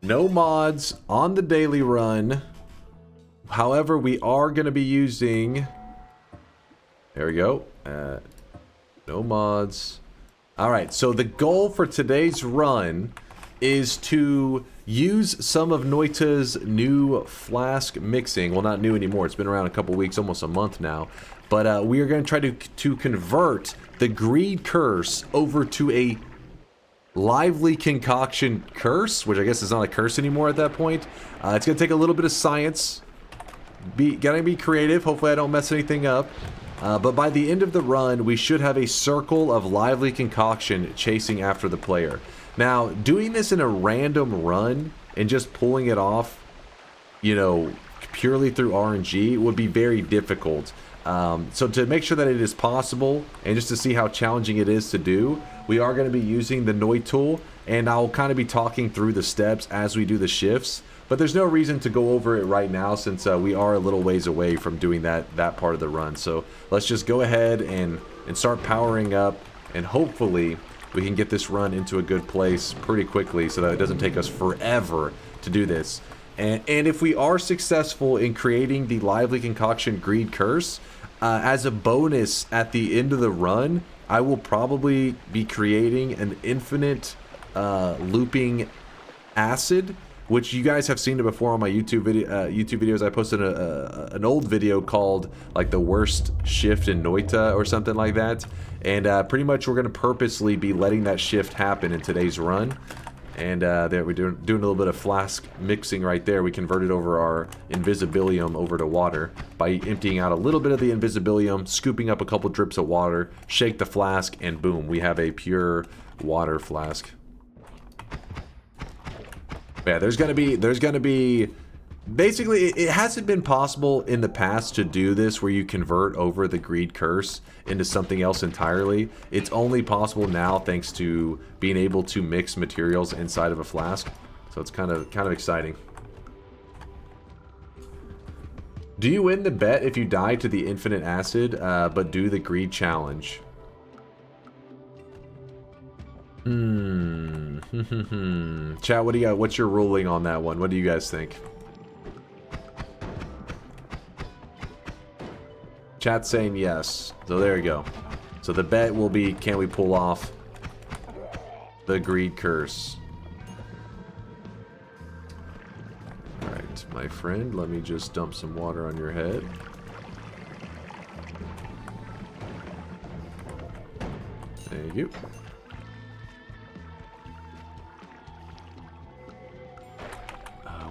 No mods on the daily run. However, we are going to be using... There we go. No mods. Alright, so the goal for today's run is to use some of Noita's new flask mixing. Well, not new anymore. It's been around a couple weeks, almost a month now. But we are going to try to convert the Greed Curse over to a Lively Concoction Curse, which I guess is not a curse anymore at that point. It's going to take a little bit of science. Gotta be creative. Hopefully I don't mess anything up. But by the end of the run, we should have a circle of Lively Concoction chasing after the player. Now, doing this in a random run and just pulling it off, you know, purely through RNG would be very difficult. So to make sure that it is possible, and just to see how challenging it is to do, we are going to be using the Noita tool, and I'll kind of be talking through the steps as we do the shifts. But there's no reason to go over it right now since we are a little ways away from doing that part of the run. So let's just go ahead and start powering up, and hopefully we can get this run into a good place pretty quickly so that it doesn't take us forever to do this. And if we are successful in creating the Lively Concoction Greed Curse, as a bonus at the end of the run, I will probably be creating an infinite looping acid, which you guys have seen it before on my YouTube videos. I posted an old video called like the worst shift in Noita or something like that, and pretty much we're going to purposely be letting that shift happen in today's run. And there we're doing a little bit of flask mixing right there. We converted over our invisibilium over to water by emptying out a little bit of the invisibilium, scooping up a couple drips of water, shake the flask, and boom, we have a pure water flask. Yeah, there's gonna be basically, it hasn't been possible in the past to do this where you convert over the Greed Curse into something else entirely. It's only possible now thanks to being able to mix materials inside of a flask. So it's kind of exciting. Do you win the bet if you die to the infinite acid, but do the greed challenge? Chat, what do you got? What's your ruling on that one? What do you guys think? Chat's saying yes. So there you go. So the bet will be, can we pull off the Greed Curse? Alright, my friend, let me just dump some water on your head. Thank you.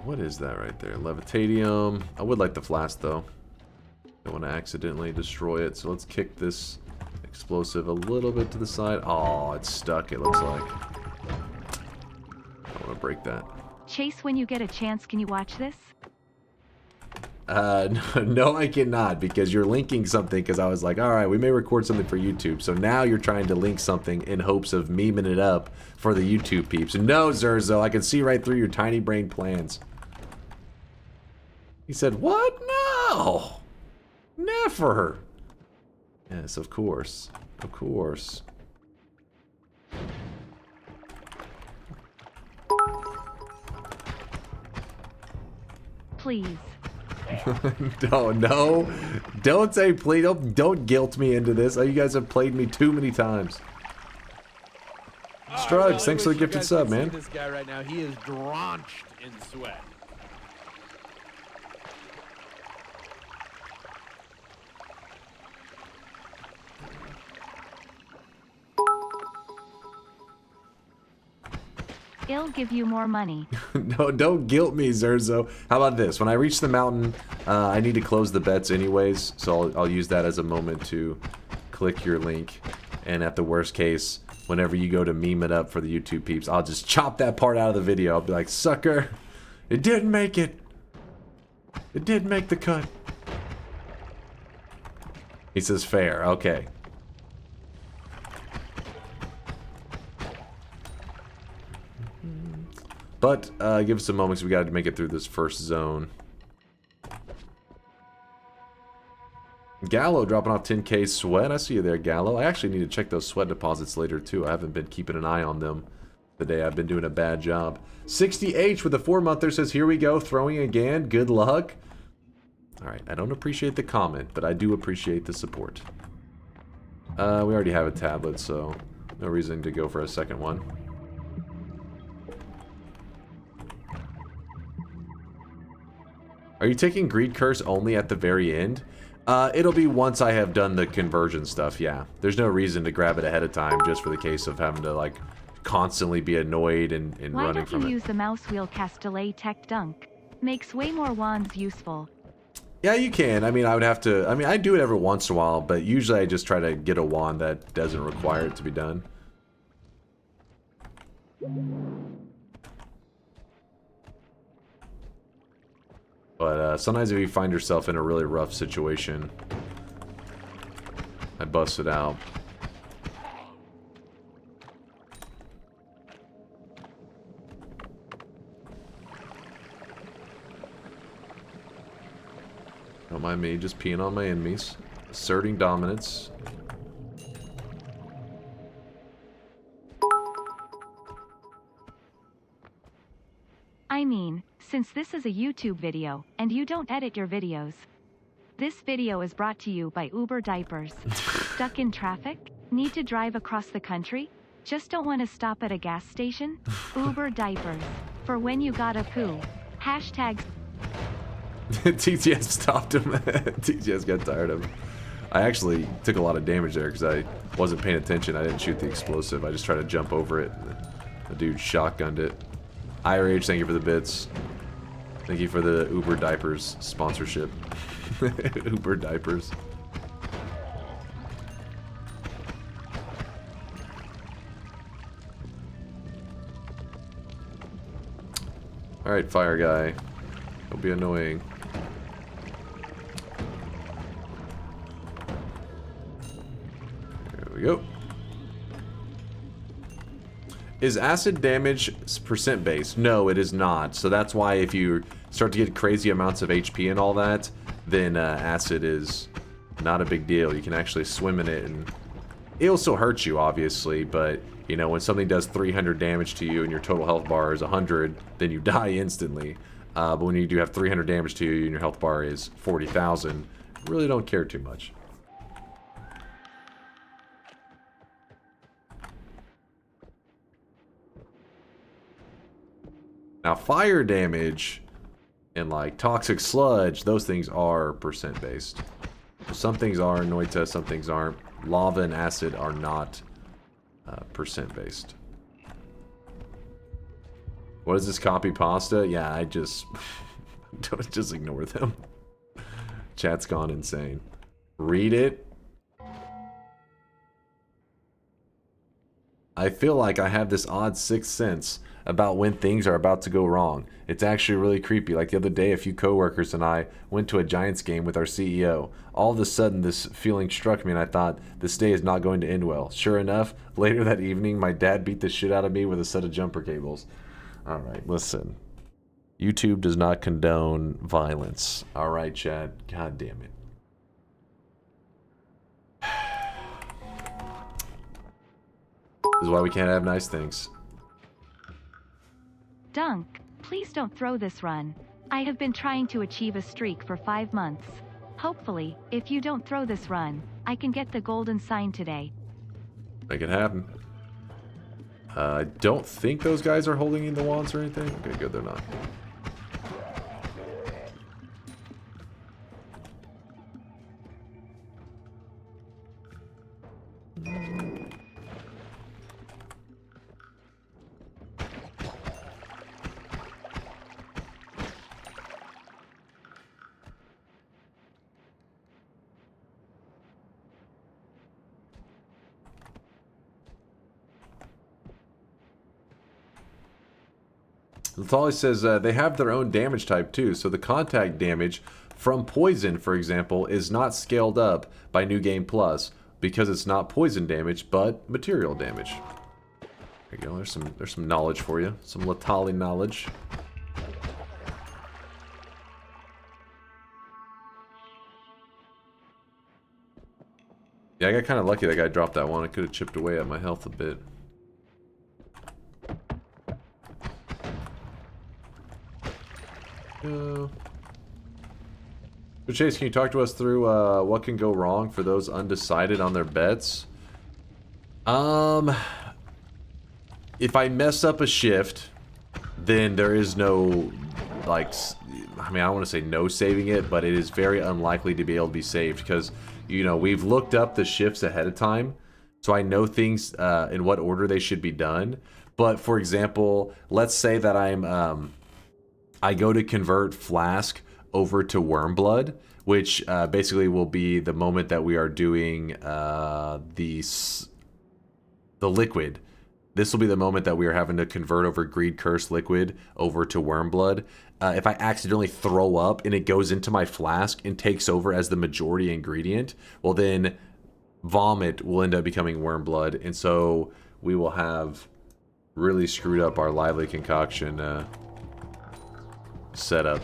What is that right there? Levitatium. I would like the flask though. Don't want to accidentally destroy it, so let's kick this explosive a little bit to the side. Oh, it's stuck, it looks like. I want to break that. Chase, when you get a chance, can you watch this? No, I cannot, because you're linking something, because I was like, alright, we may record something for YouTube, so now you're trying to link something in hopes of memeing it up for the YouTube peeps. No, Zerzo, I can see right through your tiny brain plans. He said, what? No! Never! Yes, of course. Of course. Please. No. Don't say please. Don't guilt me into this. Oh, you guys have played me too many times. Strugs, thanks for the gifted sub, man. This guy right now, he is drenched in sweat. It'll give you more money. No, don't guilt me, Zerzo. How about this? When I reach the mountain, I need to close the bets anyways, so I'll use that as a moment to click your link. And at the worst case, whenever you go to meme it up for the YouTube peeps, I'll just chop that part out of the video. I'll be like, sucker, it didn't make it. It did make the cut. He says fair. Okay. But give us a moment because we got to make it through this first zone. Gallo dropping off 10k sweat. I see you there, Gallo. I actually need to check those sweat deposits later too. I haven't been keeping an eye on them today. I've been doing a bad job. 60H with a 4-monther says, here we go, throwing again. Good luck. Alright, I don't appreciate the comment, but I do appreciate the support. We already have a tablet, so no reason to go for a second one. Are you taking Greed Curse only at the very end? It'll be once I have done the conversion stuff, yeah. There's no reason to grab it ahead of time just for the case of having to, like, constantly be annoyed and running from it. Why don't you use the mouse wheel cast delay tech dunk? Makes way more wands useful. Yeah, you can. I mean, I would have to... I mean, I do it every once in a while, but usually I just try to get a wand that doesn't require it to be done. But sometimes if you find yourself in a really rough situation, I bust it out. Don't mind me just peeing on my enemies. Asserting dominance. I mean, since this is a YouTube video, and you don't edit your videos. This video is brought to you by Uber Diapers. Stuck in traffic? Need to drive across the country? Just don't want to stop at a gas station? Uber Diapers. For when you gotta poo. Hashtag... TTS stopped him. TTS got tired of him. I actually took a lot of damage there because I wasn't paying attention. I didn't shoot the explosive. I just tried to jump over it. The dude shotgunned it. IRH, thank you for the bits. Thank you for the Uber Diapers sponsorship. Uber Diapers. Alright, fire guy. Don't be annoying. There we go. Is acid damage percent based? No, it is not. So that's why if you start to get crazy amounts of HP and all that, then acid is not a big deal. You can actually swim in it, and it'll still hurt you, obviously, but, you know, when something does 300 damage to you and your total health bar is 100, then you die instantly. But when you do have 300 damage to you and your health bar is 40,000, really don't care too much. Now, fire damage and, like, toxic sludge, those things are percent based. Some things are Noita, some things aren't. Lava and acid are not percent based. What is this, copy pasta? Yeah, I just... don't just ignore them. Chat's gone insane. Read it. I feel like I have this odd sixth sense about when things are about to go wrong. It's actually really creepy. Like the other day, a few coworkers and I went to a Giants game with our CEO. All of a sudden, this feeling struck me and I thought, this day is not going to end well. Sure enough, later that evening, my dad beat the shit out of me with a set of jumper cables. Alright, listen. YouTube does not condone violence. Alright, Chad. God damn it. This is why we can't have nice things. Dunk, please don't throw this run. I have been trying to achieve a streak for 5 months. Hopefully, if you don't throw this run, I can get the golden sign today. Make it happen. I don't think those guys are holding in the wands or anything. Okay, good, they're not. Latali says they have their own damage type too, so the contact damage from poison, for example, is not scaled up by New Game Plus because it's not poison damage, but material damage. There you go. There's some knowledge for you, some Latali knowledge. Yeah, I got kind of lucky that guy dropped that one. I could have chipped away at my health a bit. So Chase, can you talk to us through what can go wrong for those undecided on their bets? If I mess up a shift, then there is no, like, I mean, I don't want to say no saving it, but it is very unlikely to be able to be saved because, you know, we've looked up the shifts ahead of time, so I know things in what order they should be done. But for example, let's say that I go to convert Flask over to Wormblood, which basically will be the moment that we are doing the liquid. This will be the moment that we are having to convert over Greed Curse liquid over to Wormblood. If I accidentally throw up and it goes into my flask and takes over as the majority ingredient, well then vomit will end up becoming Wormblood, and so we will have really screwed up our lively concoction setup.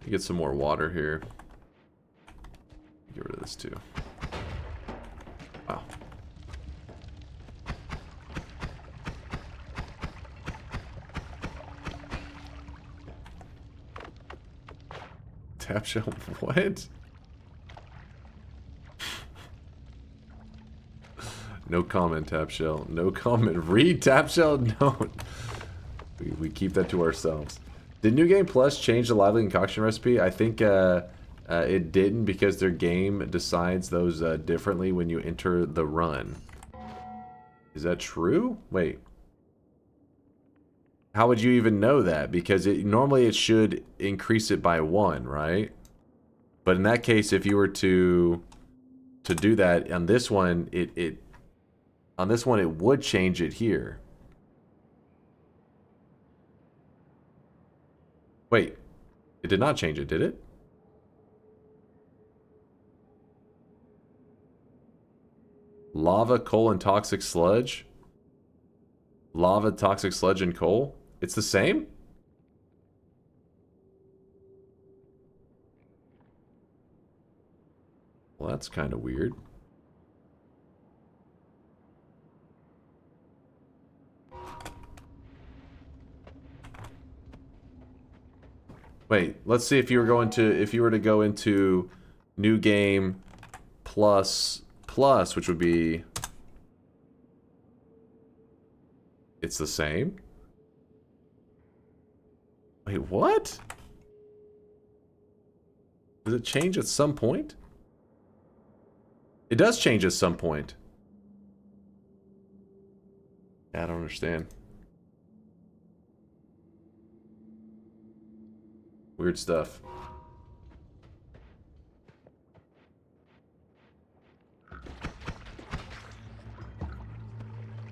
Get some more water here. Get rid of this too. Wow. Tap shell, what? No comment, Tap shell. No comment. Read Tap shell. No. We keep that to ourselves. Did New Game Plus change the lively concoction recipe? I think it didn't because their game decides those differently when you enter the run. Is that true? Wait. How would you even know that? Because normally it should increase it by 1, right? But in that case, if you were to do that on this one, it would change it here. Wait, it did not change it, did it? Lava, coal, and toxic sludge? Lava, toxic sludge, and coal? It's the same? Well, that's kind of weird. Wait, let's see if you were to go into New Game Plus, which would be, it's the same? Wait, what? Does it change at some point? It does change at some point. I don't understand. Weird stuff.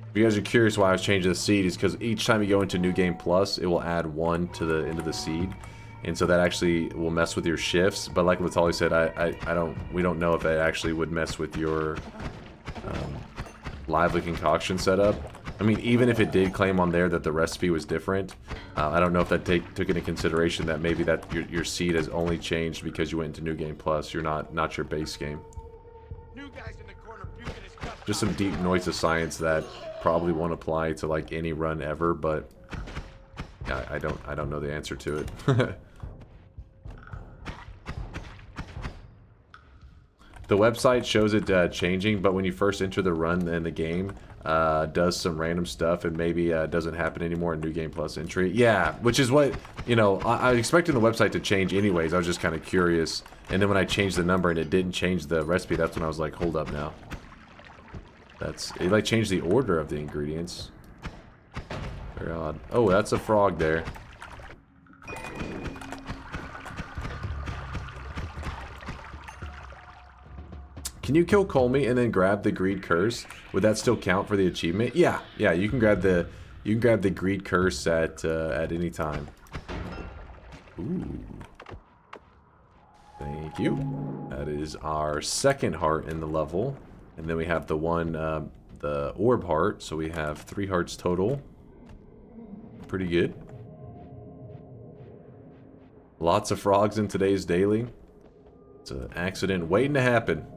If you guys are curious why I was changing the seed, is because each time you go into New Game Plus, it will add 1 to the end of the seed, and so that actually will mess with your shifts. But like Latali said, we don't know if it actually would mess with your lively concoction setup. I mean, even if it did claim on there that the recipe was different, I don't know if that took into consideration that maybe that your seed has only changed because you went into New Game Plus. You're not your base game. New guys in the corner, just some deep Noita science that probably won't apply to like any run ever, but yeah, I don't know the answer to it. The website shows it changing, but when you first enter the run in the game, does some random stuff and maybe doesn't happen anymore in New Game Plus entry. Yeah, which is what, you know, I was expecting the website to change anyways. I was just kind of curious. And then when I changed the number and it didn't change the recipe, that's when I was like, hold up now. It like changed the order of the ingredients. Very odd. Oh, that's a frog there. Can you kill Colmy and then grab the Greed Curse? Would that still count for the achievement? Yeah, you can grab the Greed Curse at any time. Ooh. Thank Thank you. That is our second heart in the level. And then we have the one, the orb heart. So we have 3 hearts total. Pretty good. Lots of frogs in today's daily. It's an accident waiting to happen.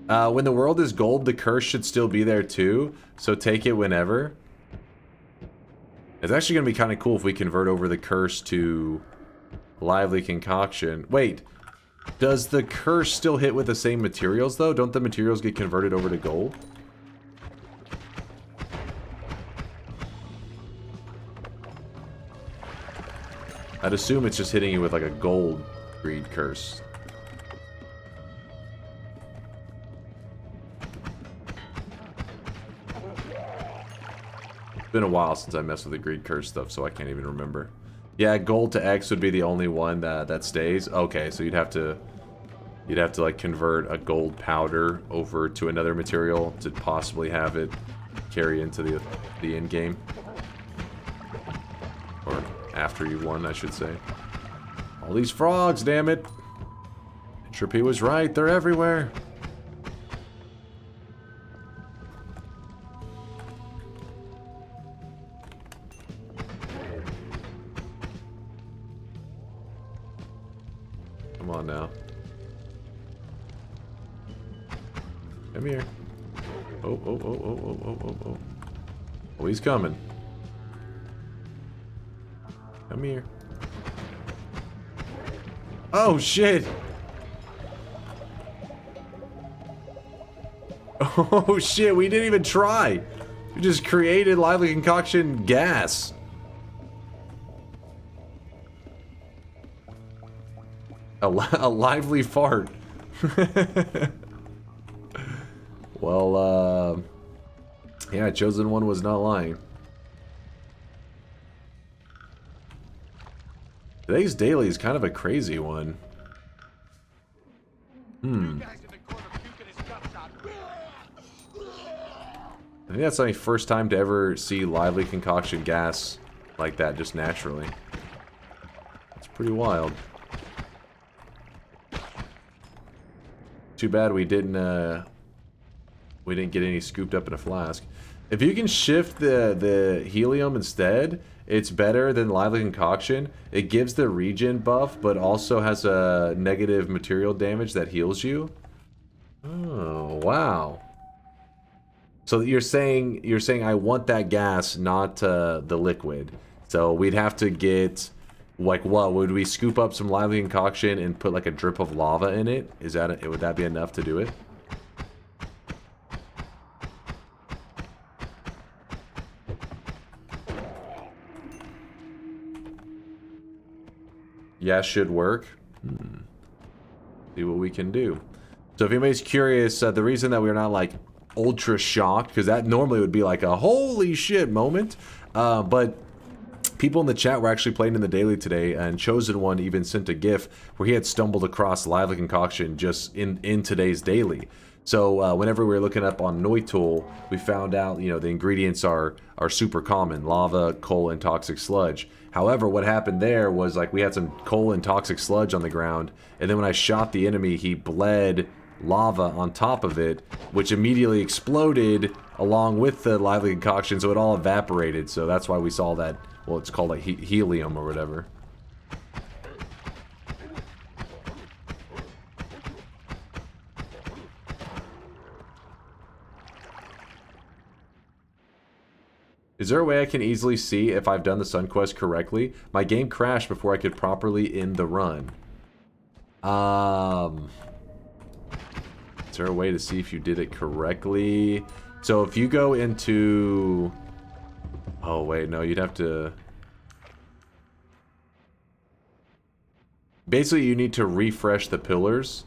When the world is gold, the curse should still be there too. So take it whenever. It's actually going to be kind of cool if we convert over the curse to lively concoction. Wait, does the curse still hit with the same materials though? Don't the materials get converted over to gold? I'd assume it's just hitting you with like a gold greed curse. It's been a while since I messed with the greed curse stuff, so I can't even remember. Yeah, gold to X would be the only one that stays. Okay, so you'd have to like convert a gold powder over to another material to possibly have it carry into the end game. Or after you won, I should say. All these frogs, damn it. Entropy was right, they're everywhere. Come on now. Come here. Oh, oh, oh, oh, oh, oh, oh, oh. Oh, he's coming. Come here. Oh, shit! Oh, shit, we didn't even try! We just created lively concoction gas. A lively fart. Well, yeah, Chosen One was not lying. Today's daily is kind of a crazy one. I think that's my first time to ever see lively concoction gas like that, just naturally. It's pretty wild. Too bad we didn't get any scooped up in a flask. If you can shift the helium instead, it's better than lively concoction. It gives the regen buff, but also has a negative material damage that heals you. Oh wow! So you're saying I want that gas, not the liquid. So we'd have to get. Like what? Would we scoop up some lively concoction and put like a drip of lava in it? Is that would that be enough to do it? Yeah, should work. See what we can do. So if anybody's curious, the reason that we're not like ultra shocked, because that normally would be like a holy shit moment, but people in the chat were actually playing in the daily today, and Chosen One even sent a GIF where he had stumbled across lively concoction just in today's daily. So whenever we were looking up on Noita, we found out, you know, the ingredients are super common: lava, coal, and toxic sludge. However, what happened there was like we had some coal and toxic sludge on the ground, and then when I shot the enemy, he bled lava on top of it, which immediately exploded along with the lively concoction, so it all evaporated. So that's why we saw that. Well, it's called like helium or whatever. Is there a way I can easily see if I've done the Sun Quest correctly? My game crashed before I could properly end the run. Is there a way to see if you did it correctly? So if you go into... Oh, wait, no, you'd have to... Basically, you need to refresh the pillars.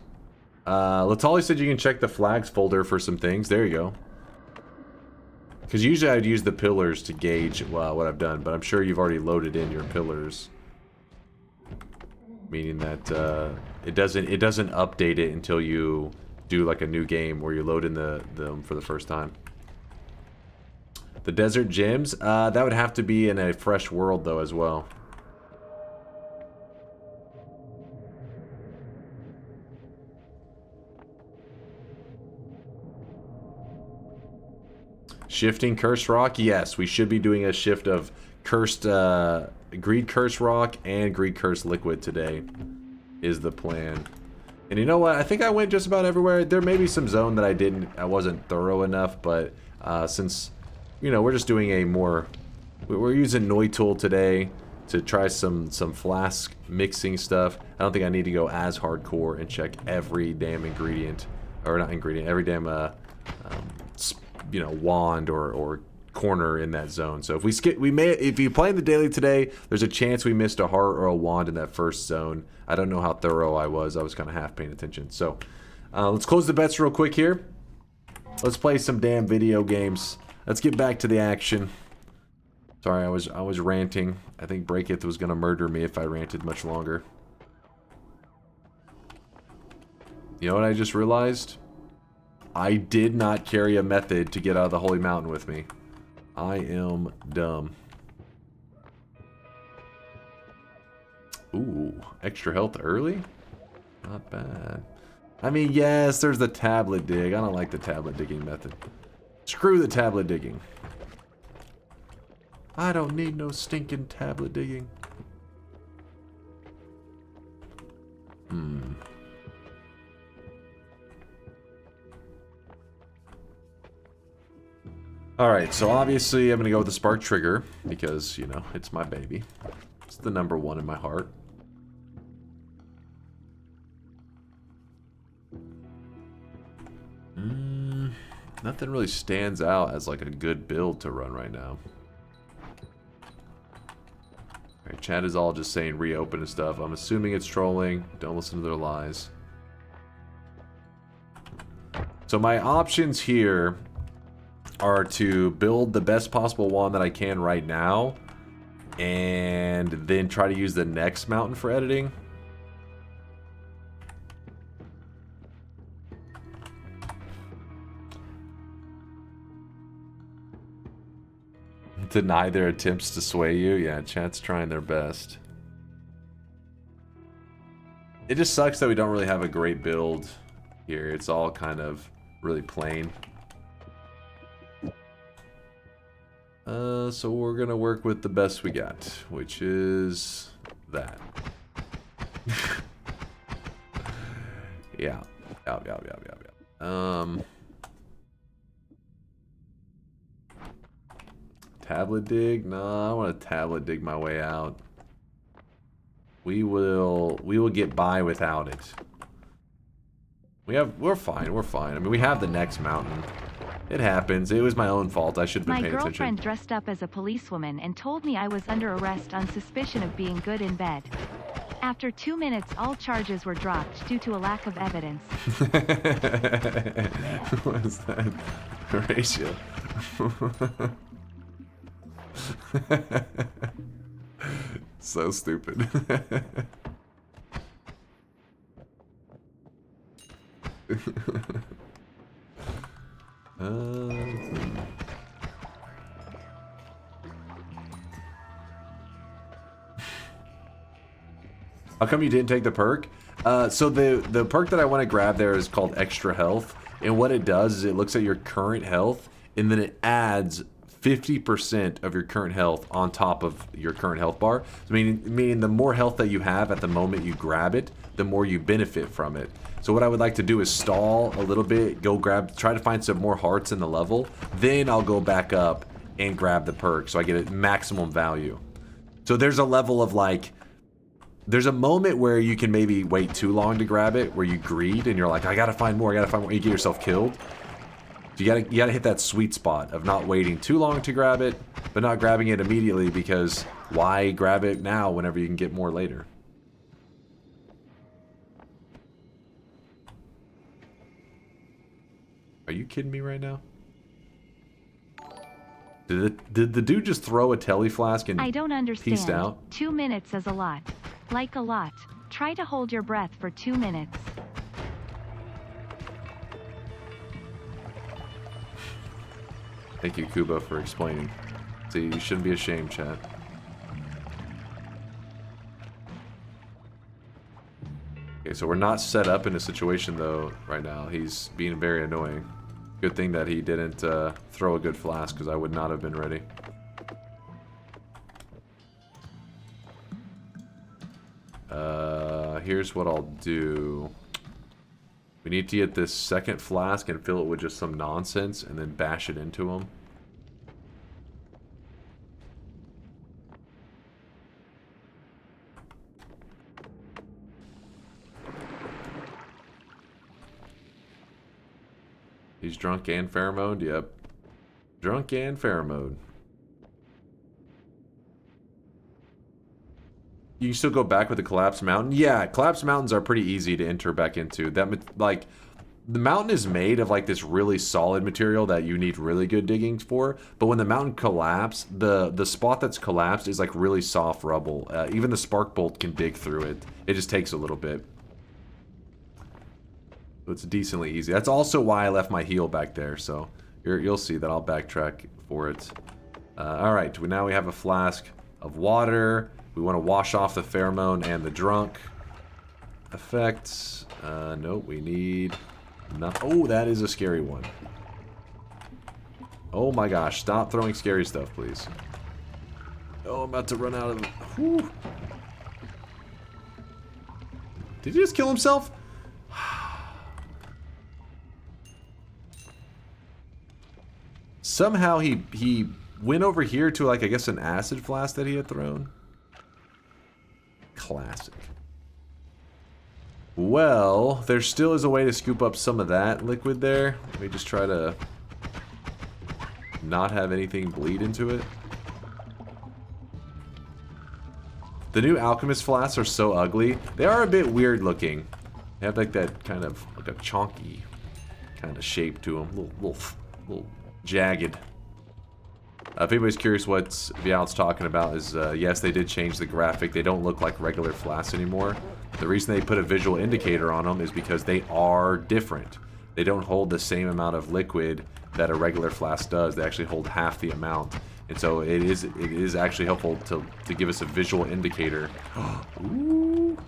Latali said you can check the flags folder for some things. There you go. Because usually I'd use the pillars to gauge what I've done, but I'm sure you've already loaded in your pillars. Meaning that it doesn't update it until you do like a new game where you load in them for the first time. The desert gems, that would have to be in a fresh world though as well. Shifting cursed rock? Yes, we should be doing a shift of cursed, greed cursed rock and greed cursed liquid today is the plan. And you know what? I think I went just about everywhere. There may be some zone that I wasn't thorough enough, but since, you know, we're just doing a more, we're using Noita today to try some flask mixing stuff. I don't think I need to go as hardcore and check every damn ingredient, or not ingredient, every damn, you know, wand or corner in that zone. So if we skip, if you play in the daily today, there's a chance we missed a heart or a wand in that first zone. I don't know how thorough I was kind of half paying attention. So let's close the bets real quick here. Let's play some damn video games. Let's get back to the action. Sorry, I was ranting. I think Breakith was gonna murder me if I ranted much longer. You know what I just realized? I did not carry a method to get out of the Holy Mountain with me. I am dumb. Ooh, extra health early? Not bad. I mean, yes, there's the tablet dig. I don't like the tablet digging method. Screw the tablet digging. I don't need no stinking tablet digging. Alright, so obviously I'm going to go with the Spark Trigger because, you know, it's my baby. It's the #1 in my heart. Nothing really stands out as like a good build to run right now. Alright, chat is all just saying reopen and stuff. I'm assuming it's trolling. Don't listen to their lies. So my options here are to build the best possible wand that I can right now and then try to use the next mountain for editing. Deny their attempts to sway you. Yeah, chat's trying their best. It just sucks that we don't really have a great build here. It's all kind of really plain. So we're gonna work with the best we got, which is that. Yeah. Tablet dig? No, I want to tablet dig my way out. We will get by without it. We're fine. I mean, we have the next mountain. It happens. It was my own fault. I should have been paying attention. My girlfriend dressed up as a policewoman and told me I was under arrest on suspicion of being good in bed. After 2 minutes, all charges were dropped due to a lack of evidence. What is that? Horatio. So stupid. How come you didn't take the perk? So the perk that I want to grab there is called Extra Health, and what it does is it looks at your current health and then it adds 50% of your current health on top of your current health bar. Meaning the more health that you have at the moment you grab it, the more you benefit from it. So what I would like to do is stall a little bit, try to find some more hearts in the level, then I'll go back up and grab the perk so I get a maximum value. So there's a level of like, there's a moment where you can maybe wait too long to grab it, where you greed and you're like, I gotta find more, you get yourself killed. You gotta hit that sweet spot of not waiting too long to grab it, but not grabbing it immediately, because why grab it now whenever you can get more later? Are you kidding me right now? Did the dude just throw a telly flask and I don't understand. Peaced out? 2 minutes is a lot. Like a lot. Try to hold your breath for 2 minutes. Thank you, Kuba, for explaining. See, you shouldn't be ashamed, chat. Okay, so we're not set up in a situation, though, right now. He's being very annoying. Good thing that he didn't throw a good flask, because I would not have been ready. Here's what I'll do. We need to get this second flask and fill it with just some nonsense, and then bash it into him. He's drunk and pheromone? Yep. Drunk and pheromone. You can still go back with the collapsed mountain? Yeah, collapsed mountains are pretty easy to enter back into. That, like, the mountain is made of, like, this really solid material that you need really good digging for. But when the mountain collapses, the spot that's collapsed is, like, really soft rubble. Even the spark bolt can dig through it. It just takes a little bit. It's decently easy. That's also why I left my heal back there, so you'll see that I'll backtrack for it. Alright, now we have a flask of water. We want to wash off the pheromone and the drunk effects. Nope, we need... Oh, that is a scary one. Oh my gosh, stop throwing scary stuff, please. Oh, I'm about to run out of... Whew. Did he just kill himself? Somehow he went over here to, like, I guess an acid flask that he had thrown. Classic. Well, there still is a way to scoop up some of that liquid there. Let me just try to not have anything bleed into it. The new alchemist flasks are so ugly. They are a bit weird looking. They have like that kind of like a chonky kind of shape to them. Little jagged. If anybody's curious what Vial's talking about is, yes, they did change the graphic. They don't look like regular flasks anymore. The reason they put a visual indicator on them is because they are different. They don't hold the same amount of liquid that a regular flask does. They actually hold half the amount. And so it is actually helpful to give us a visual indicator. Ooh.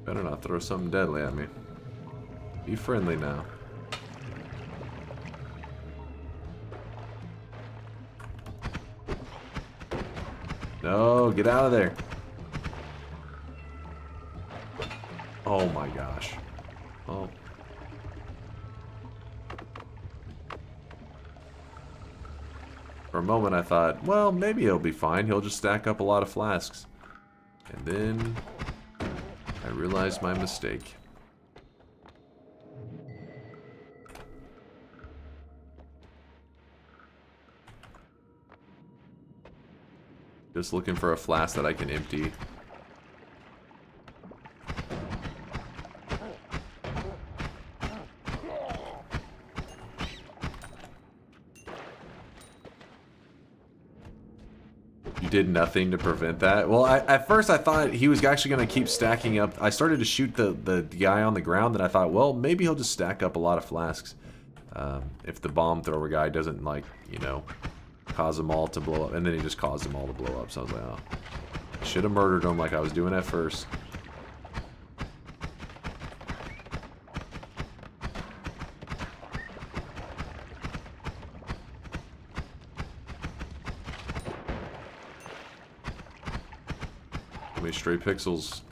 Better not throw something deadly at me. Be friendly now. No, get out of there. Oh my gosh. Oh. For a moment I thought, well, maybe he'll be fine. He'll just stack up a lot of flasks. And then I realized my mistake. Just looking for a flask that I can empty. You did nothing to prevent that? Well, at first I thought he was actually going to keep stacking up. I started to shoot the guy on the ground, and I thought, well, maybe he'll just stack up a lot of flasks. If the bomb thrower guy doesn't, like, you know, cause them all to blow up. And then he just caused them all to blow up. So I was like, oh. I should have murdered him like I was doing at first. How many stray pixels?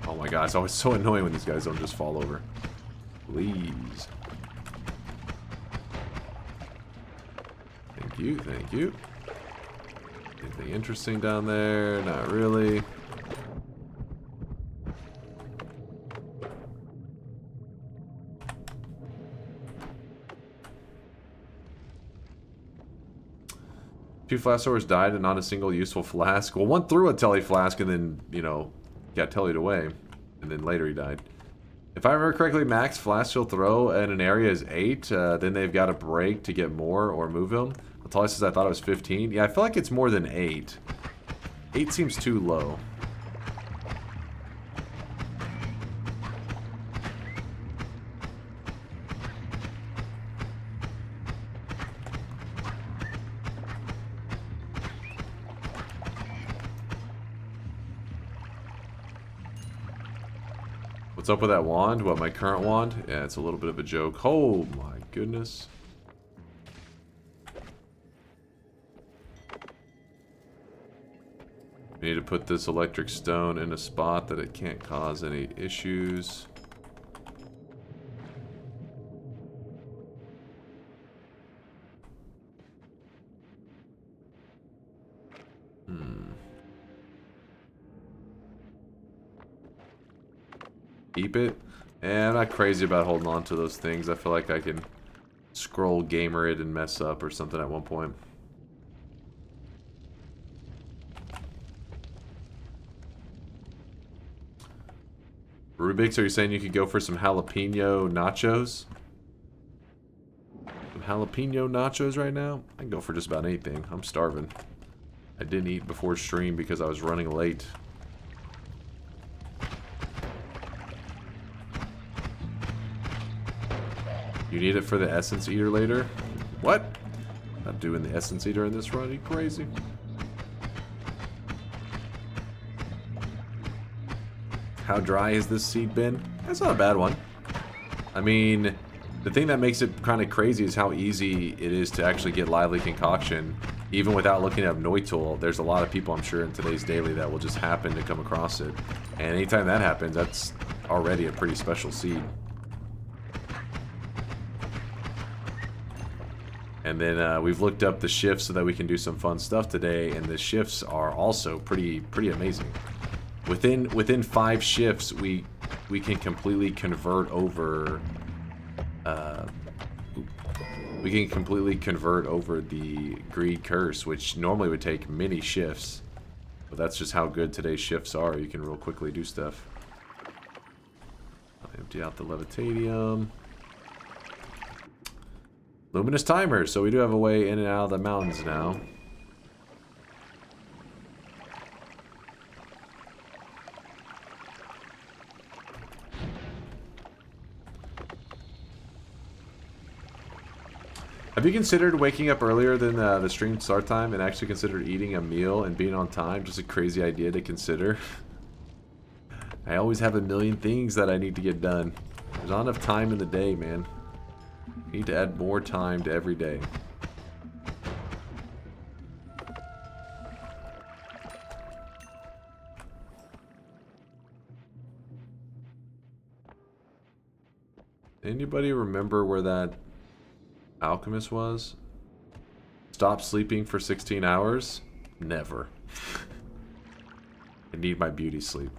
Oh my god, it's always so annoying when these guys don't just fall over. Please. Thank you, thank you. Anything interesting down there? Not really. 2 flask died and not a single useful flask. Well, one threw a telly flask and then, you know, got tellied away. And then later he died. If I remember correctly, max flask you'll throw in an area is 8. Then they've got to break to get more or move them. Tully says I thought it was 15. Yeah, I feel like it's more than 8. 8 seems too low. What's up with that wand? What, my current wand? Yeah, it's a little bit of a joke. Oh my goodness. We need to put this electric stone in a spot that it can't cause any issues. Keep it. And I'm not crazy about holding on to those things. I feel like I can scroll gamer it and mess up or something at one point. Rubik's, are you saying you could go for some jalapeno nachos? Some jalapeno nachos right now? I can go for just about anything. I'm starving. I didn't eat before stream because I was running late. You need it for the Essence Eater later? What? Not doing the Essence Eater in this run, are you crazy? How dry has this seed been? That's not a bad one. I mean, the thing that makes it kind of crazy is how easy it is to actually get Lively Concoction. Even without looking up Noita, there's a lot of people, I'm sure, in today's daily that will just happen to come across it. And anytime that happens, that's already a pretty special seed. And then we've looked up the shifts so that we can do some fun stuff today, and the shifts are also pretty amazing. Within 5 shifts, we can completely convert over. We can completely convert over the Greed Curse, which normally would take many shifts. But that's just how good today's shifts are. You can real quickly do stuff. I'll empty out the Levitadium. Luminous Timer, so we do have a way in and out of the mountains now. Have you considered waking up earlier than the stream start time and actually considered eating a meal and being on time? Just a crazy idea to consider. I always have a million things that I need to get done. There's not enough time in the day, man. Need to add more time to every day. Anybody remember where that alchemist was? Stop sleeping for 16 hours? Never. I need my beauty sleep.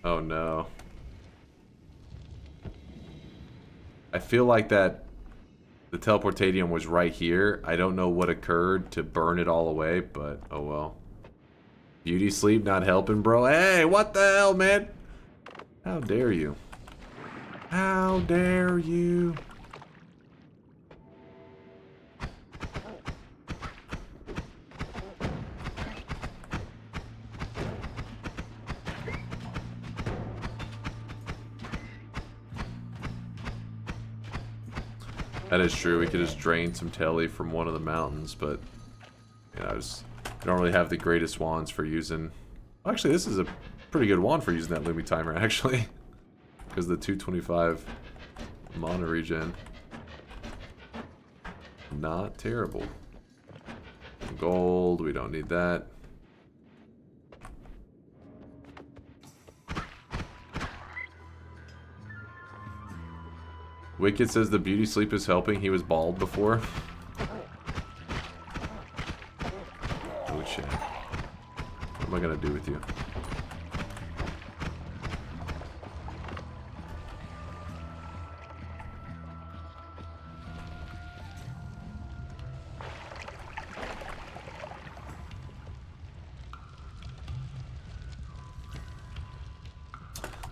Oh no. I feel like that the teleportadium was right here. I don't know what occurred to burn it all away, but oh well. Beauty sleep not helping, bro. Hey, what the hell, man? How dare you? How dare you? That is true. We could just drain some telly from one of the mountains, but you know, I don't really have the greatest wands for using. Actually, this is a pretty good wand for using that Lumi timer, actually, because the 225 mana regen. Not terrible. Gold, we don't need that. Wicked says the beauty sleep is helping. He was bald before. Oh shit. What am I gonna do with you?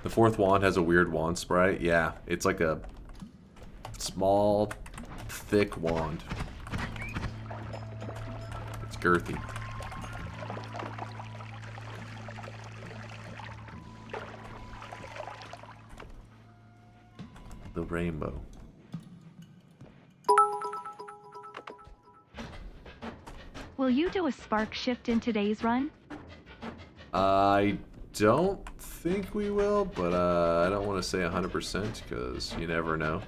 The fourth wand has a weird wand sprite. Yeah, it's like a small, thick wand. It's girthy. The rainbow. Will you do a spark shift in today's run? I don't think we will, but I don't want to say 100% because you never know.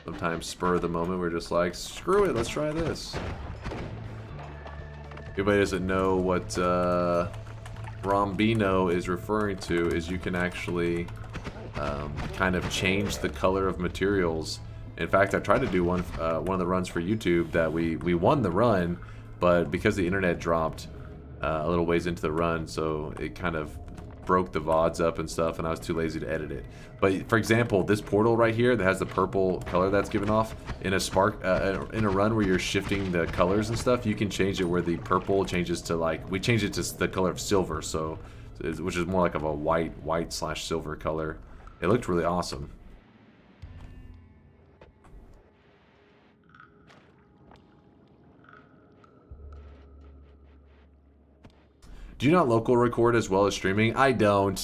Sometimes spur of the moment we're just like, screw it, let's try this. Anybody doesn't know what Rombino is referring to is you can actually kind of change the color of materials. In fact, I tried to do one of the runs for YouTube that we won the run, but because the internet dropped a little ways into the run, so it kind of broke the VODs up and stuff, and I was too lazy to edit it. But for example, this portal right here that has the purple color that's given off in a spark in a run where you're shifting the colors and stuff, you can change it where the purple changes to, like, we changed it to the color of silver, so which is more like of a white/silver color. It looked really awesome. Do you not local record as well as streaming? I don't,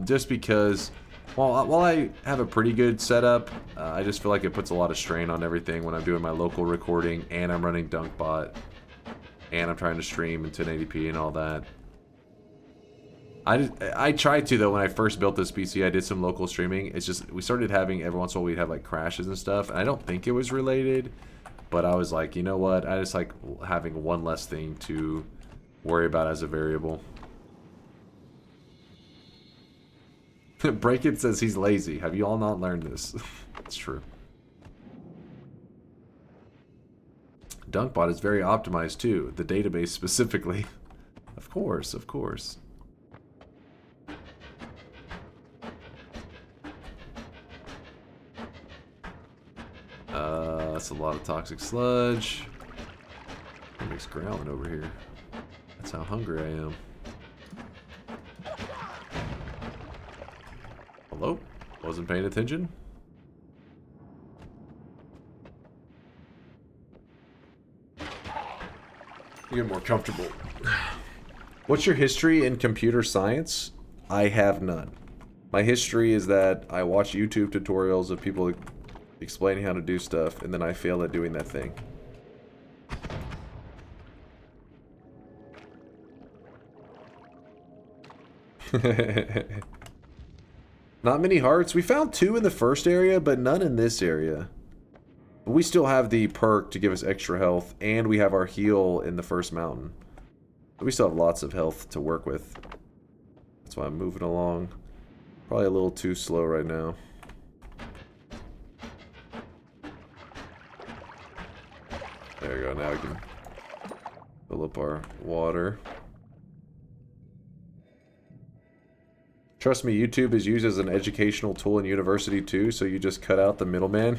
just because, while I have a pretty good setup, I just feel like it puts a lot of strain on everything when I'm doing my local recording, and I'm running DunkBot, and I'm trying to stream in 1080p and all that. I tried to, though, when I first built this PC, I did some local streaming. It's just, we started having, every once in a while, we'd have, like, crashes and stuff, and I don't think it was related, but I was like, you know what, I just like having one less thing to worry about as a variable. Break It says he's lazy. Have you all not learned this? It's true. DunkBot is very optimized too. The database specifically. Of course, of course. That's a lot of toxic sludge. Something's growling over here. That's how hungry I am. Hello? Wasn't paying attention? You get more comfortable. What's your history in computer science? I have none. My history is that I watch YouTube tutorials of people explaining how to do stuff, and then I fail at doing that thing. Not many hearts. We found 2 in the first area, but none in this area. We still have the perk to give us extra health, and we have our heal in the first mountain. We still have lots of health to work with. That's why I'm moving along. Probably a little too slow right now. There we go. Now we can fill up our water. Trust me, YouTube is used as an educational tool in university too, so you just cut out the middleman.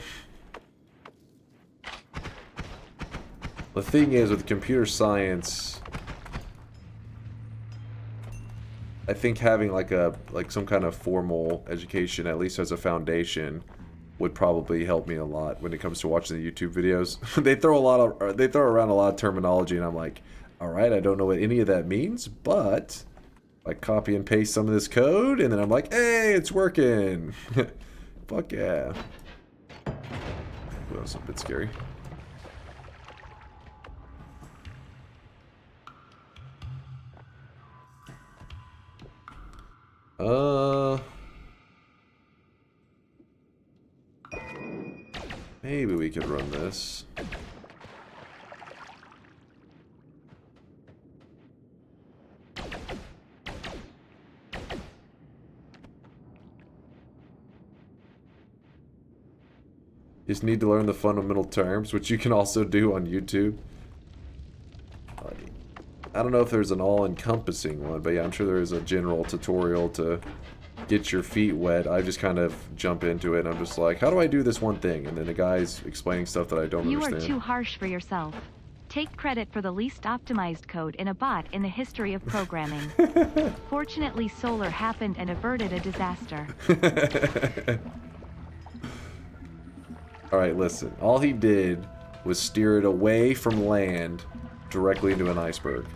The thing is, with computer science, I think having like some kind of formal education, at least as a foundation, would probably help me a lot when it comes to watching the YouTube videos. They throw around a lot of terminology, and I'm like, all right, I don't know what any of that means, but I copy and paste some of this code, and then I'm like, hey, it's working. Fuck yeah. Ooh, that was a bit scary. Maybe we could run this. You just need to learn the fundamental terms, which you can also do on YouTube. I don't know if there's an all-encompassing one, but yeah, I'm sure there is a general tutorial to get your feet wet. I just kind of jump into it, and I'm just like, how do I do this one thing? And then the guy's explaining stuff that I don't understand. You are too harsh for yourself. Take credit for the least optimized code in a bot in the history of programming. Fortunately, solar happened and averted a disaster. Alright, listen. All he did was steer it away from land directly into an iceberg.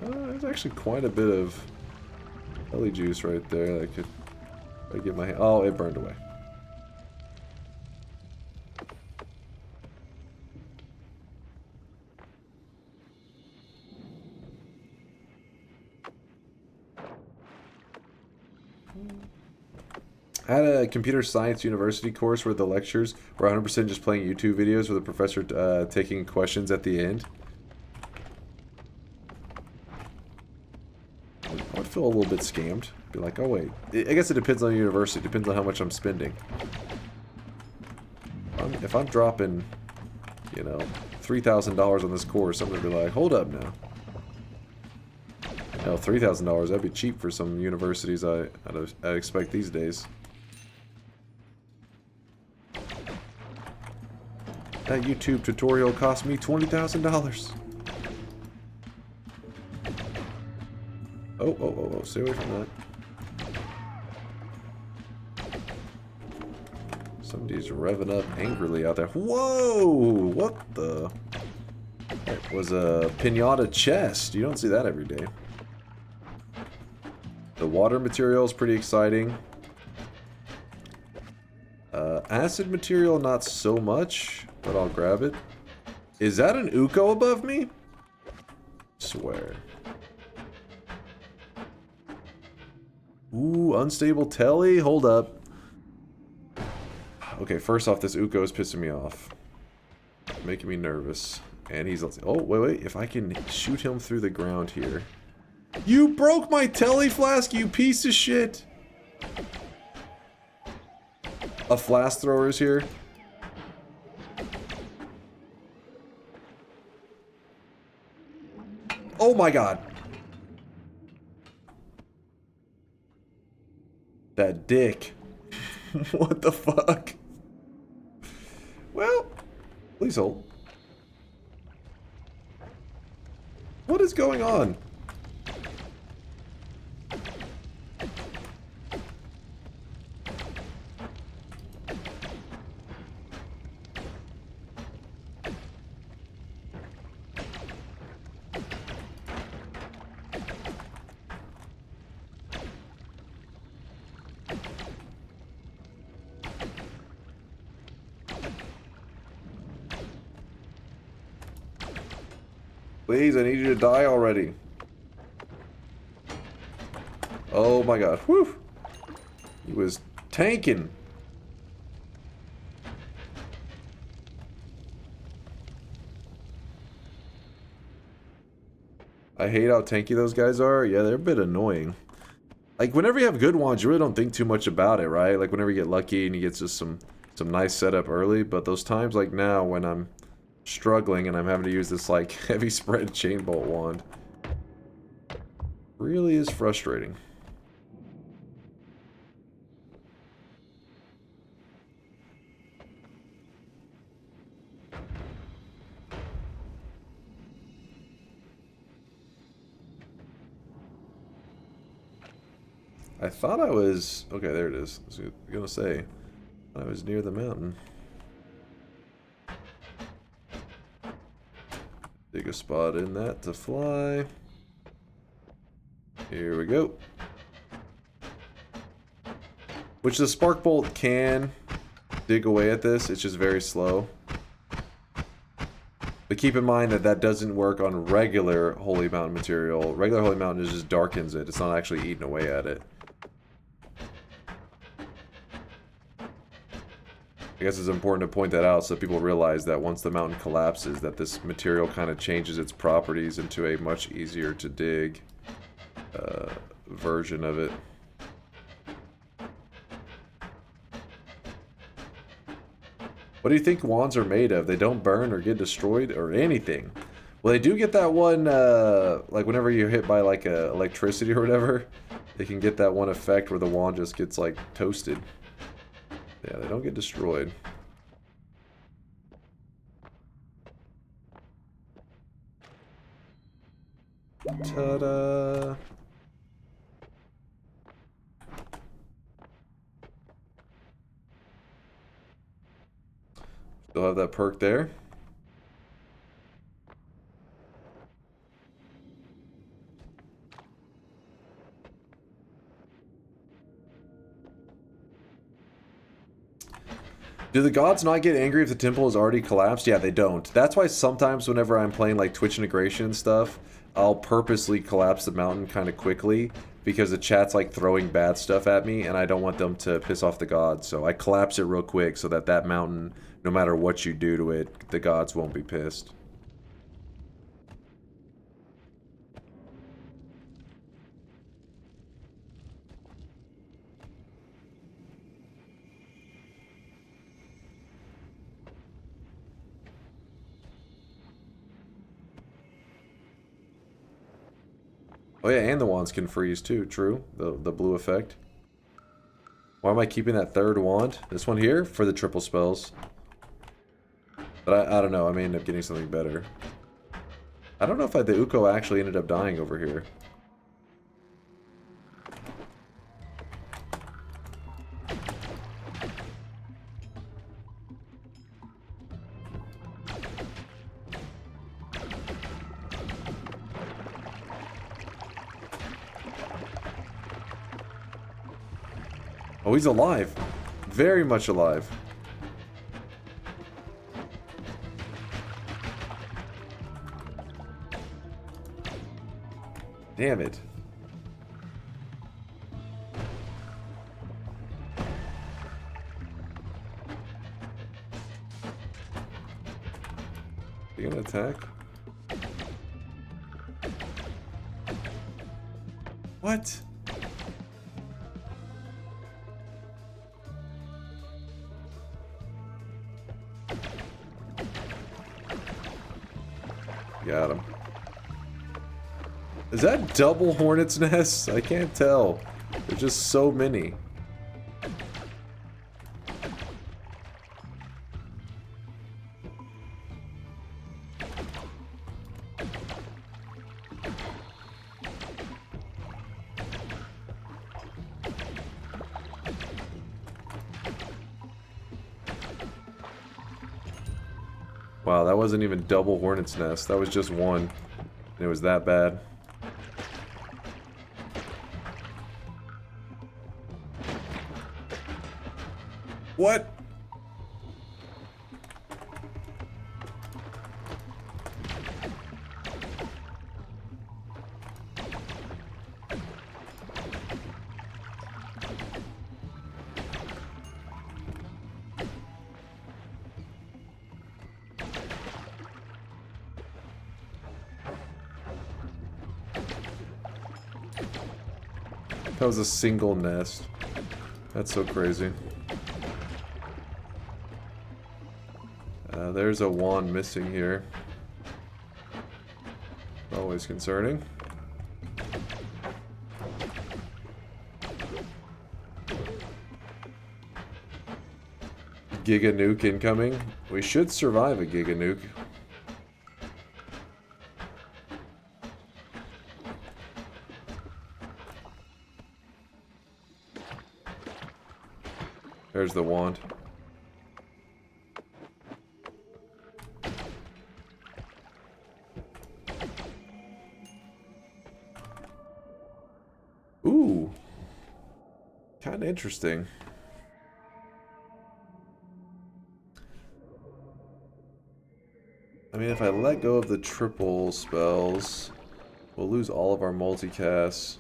There's actually quite a bit of belly juice right there. That I get my hand. Oh, it burned away. I had a computer science university course where the lectures were 100% just playing YouTube videos with the professor taking questions at the end. I would feel a little bit scammed. Be like, oh wait. I guess it depends on the university. It depends on how much I'm spending. If I'm dropping, you know, $3,000 on this course, I'm going to be like, hold up now. No, $3,000, that'd be cheap for some universities I expect these days. That YouTube tutorial cost me $20,000. Oh, stay away from that. Somebody's revving up angrily out there. Whoa! What the? That was a pinata chest. You don't see that every day. The water material is pretty exciting. Acid material, not so much, but I'll grab it. Is that an Uko above me? Swear. Ooh, unstable telly? Hold up. Okay, first off, this Uko is pissing me off. Making me nervous. And he's... Oh, wait. If I can shoot him through the ground here. You broke my telly flask, you piece of shit! A flask thrower is here. Oh my god. That dick. What the fuck? Well, please hold. What is going on? Please, I need you to die already. Oh my god. Whew. He was tanking. I hate how tanky those guys are. Yeah, they're a bit annoying. Like, whenever you have good ones, you really don't think too much about it, right? Like, whenever you get lucky and you get just some nice setup early. But those times like now when I'm struggling and I'm having to use this like heavy spread chain bolt wand really is frustrating. I thought I was okay. There it is. I was gonna say I was near the mountain. Dig a spot in that to fly. Here we go. Which the spark bolt can dig away at this, it's just very slow. But keep in mind that that doesn't work on regular Holy Mountain material. Regular Holy Mountain just darkens it, it's not actually eating away at it. I guess it's important to point that out so people realize that once the mountain collapses, that this material kind of changes its properties into a much easier to dig version of it. What do you think wands are made of? They don't burn or get destroyed or anything. Well, they do get that one, like whenever you're hit by like electricity or whatever, they can get that one effect where the wand just gets like toasted. Yeah, they don't get destroyed. Ta-da! Still have that perk there. Do the gods not get angry if the temple has already collapsed? Yeah, they don't. That's why sometimes whenever I'm playing like Twitch integration and stuff, I'll purposely collapse the mountain kind of quickly because the chat's like throwing bad stuff at me and I don't want them to piss off the gods. So I collapse it real quick so that that mountain, no matter what you do to it, the gods won't be pissed. Oh yeah, and the wands can freeze too, true. The blue effect. Why am I keeping that third wand? This one here? For the triple spells. But I don't know, I may end up getting something better. I don't know if the Uko actually ended up dying over here. Oh, he's alive. Very much alive. Damn it. You gonna attack? What? Got him. Is that double hornet's nests? I can't tell. There's just so many. Wow, that wasn't even double hornet's nest. That was just one. And it was that bad. What? That was a single nest. That's so crazy. There's a wand missing here. Always concerning. Giga nuke incoming. We should survive a giga nuke. There's the wand. Ooh. Kind of interesting. I mean, if I let go of the triple spells, we'll lose all of our multicasts.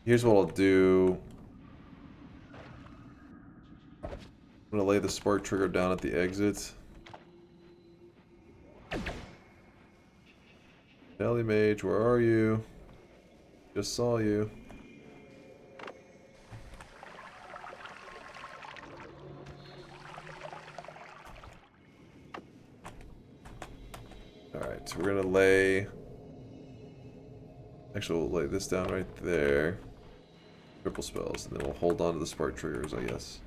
Here's what I'll do. I'm gonna lay the spark trigger down at the exit. Deli Mage, where are you? Just saw you. Alright, so we're gonna lay... Actually, we'll lay this down right there. Triple spells, and then we'll hold on to the spark triggers, I guess.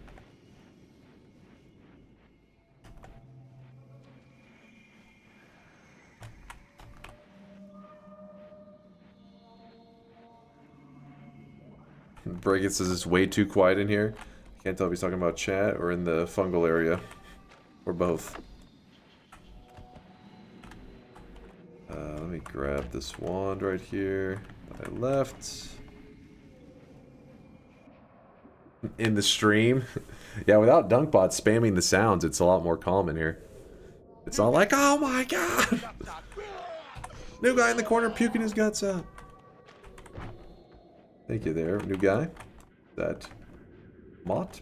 Bregan says it's way too quiet in here. Can't tell if he's talking about chat or in the fungal area. Or both. Let me grab this wand right here that I left. In the stream. Yeah, without Dunkbot spamming the sounds, it's a lot more calm in here. It's all like, oh my god! New guy in the corner puking his guts out. Thank you there, new guy. That Mott,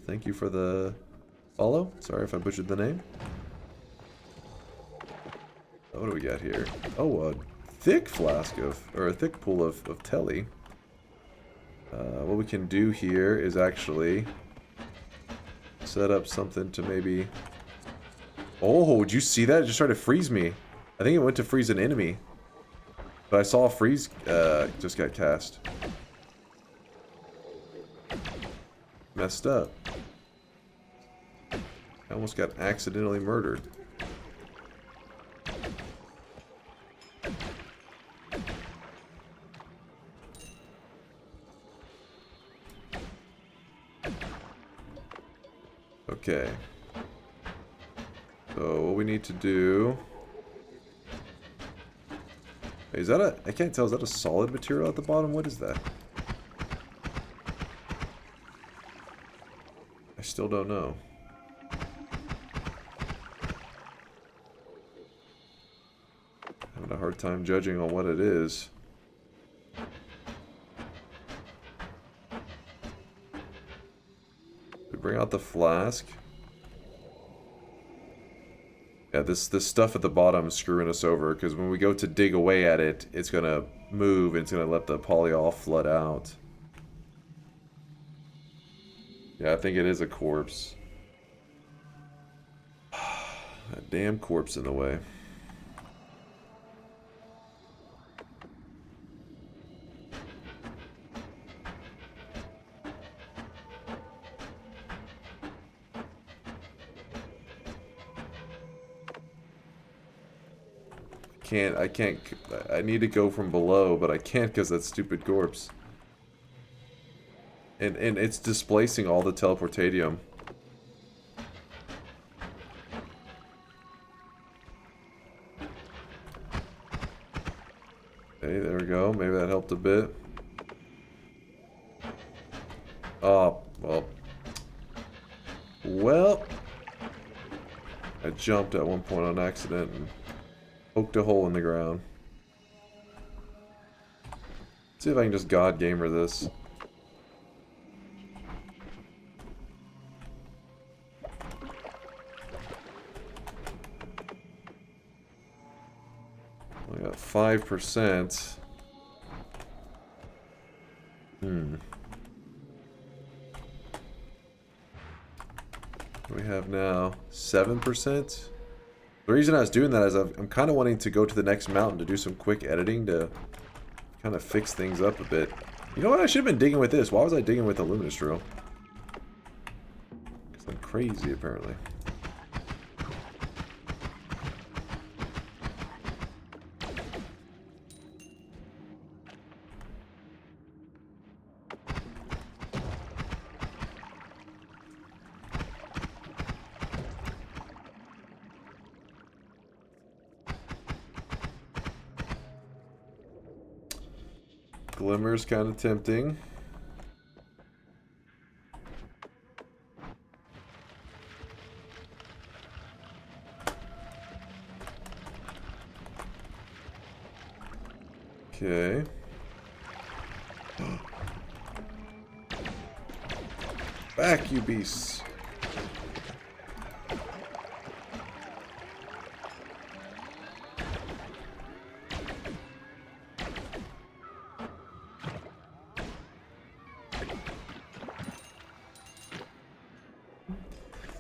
thank you for the follow. Sorry if I butchered the name. What do we got here? Oh, a thick flask of, or a thick pool of telly. What we can do here is actually set up something to maybe... Oh, did you see that? It just started to freeze me. I think it went to freeze an enemy. But I saw a freeze just got cast. Messed up. I almost got accidentally murdered. Okay. So what we need to do... Is that a... I can't tell. Is that a solid material at the bottom? What is that? I still don't know. Having a hard time judging on what it is. We bring out the flask. Yeah, this stuff at the bottom is screwing us over, because when we go to dig away at it, it's going to move and it's going to let the polyol flood out. Yeah, I think it is a corpse. That damn corpse in the way. I need to go from below, but I can't because that stupid corpse. And it's displacing all the teleportatium. Okay, there we go. Maybe that helped a bit. Oh, well. Well. I jumped at one point on accident and poked a hole in the ground. Let's see if I can just God Gamer this. I got 5%. What do we have now? 7%? The reason I was doing that is I'm kind of wanting to go to the next mountain to do some quick editing to kind of fix things up a bit. You know what? I should have been digging with this. Why was I digging with the luminous drill? Because I'm crazy, apparently. Glimmer's kind of tempting. Okay. Back, you beasts.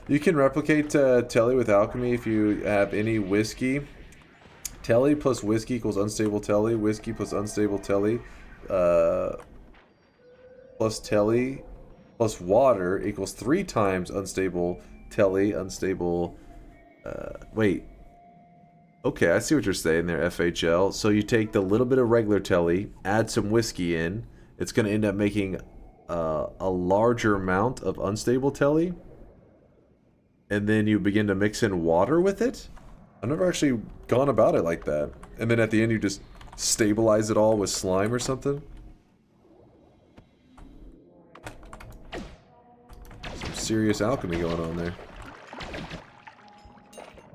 You can replicate telly with alchemy if you have any whiskey. Telly plus whiskey equals unstable telly. Whiskey plus unstable telly. Plus telly plus water equals 3 times unstable telly. Unstable. Wait. Okay, I see what you're saying there, FHL. So you take the little bit of regular telly, add some whiskey in. It's going to end up making a larger amount of unstable telly. And then you begin to mix in water with it. I've never actually gone about it like that. And then at the end you just stabilize it all with slime or something. Some serious alchemy going on there.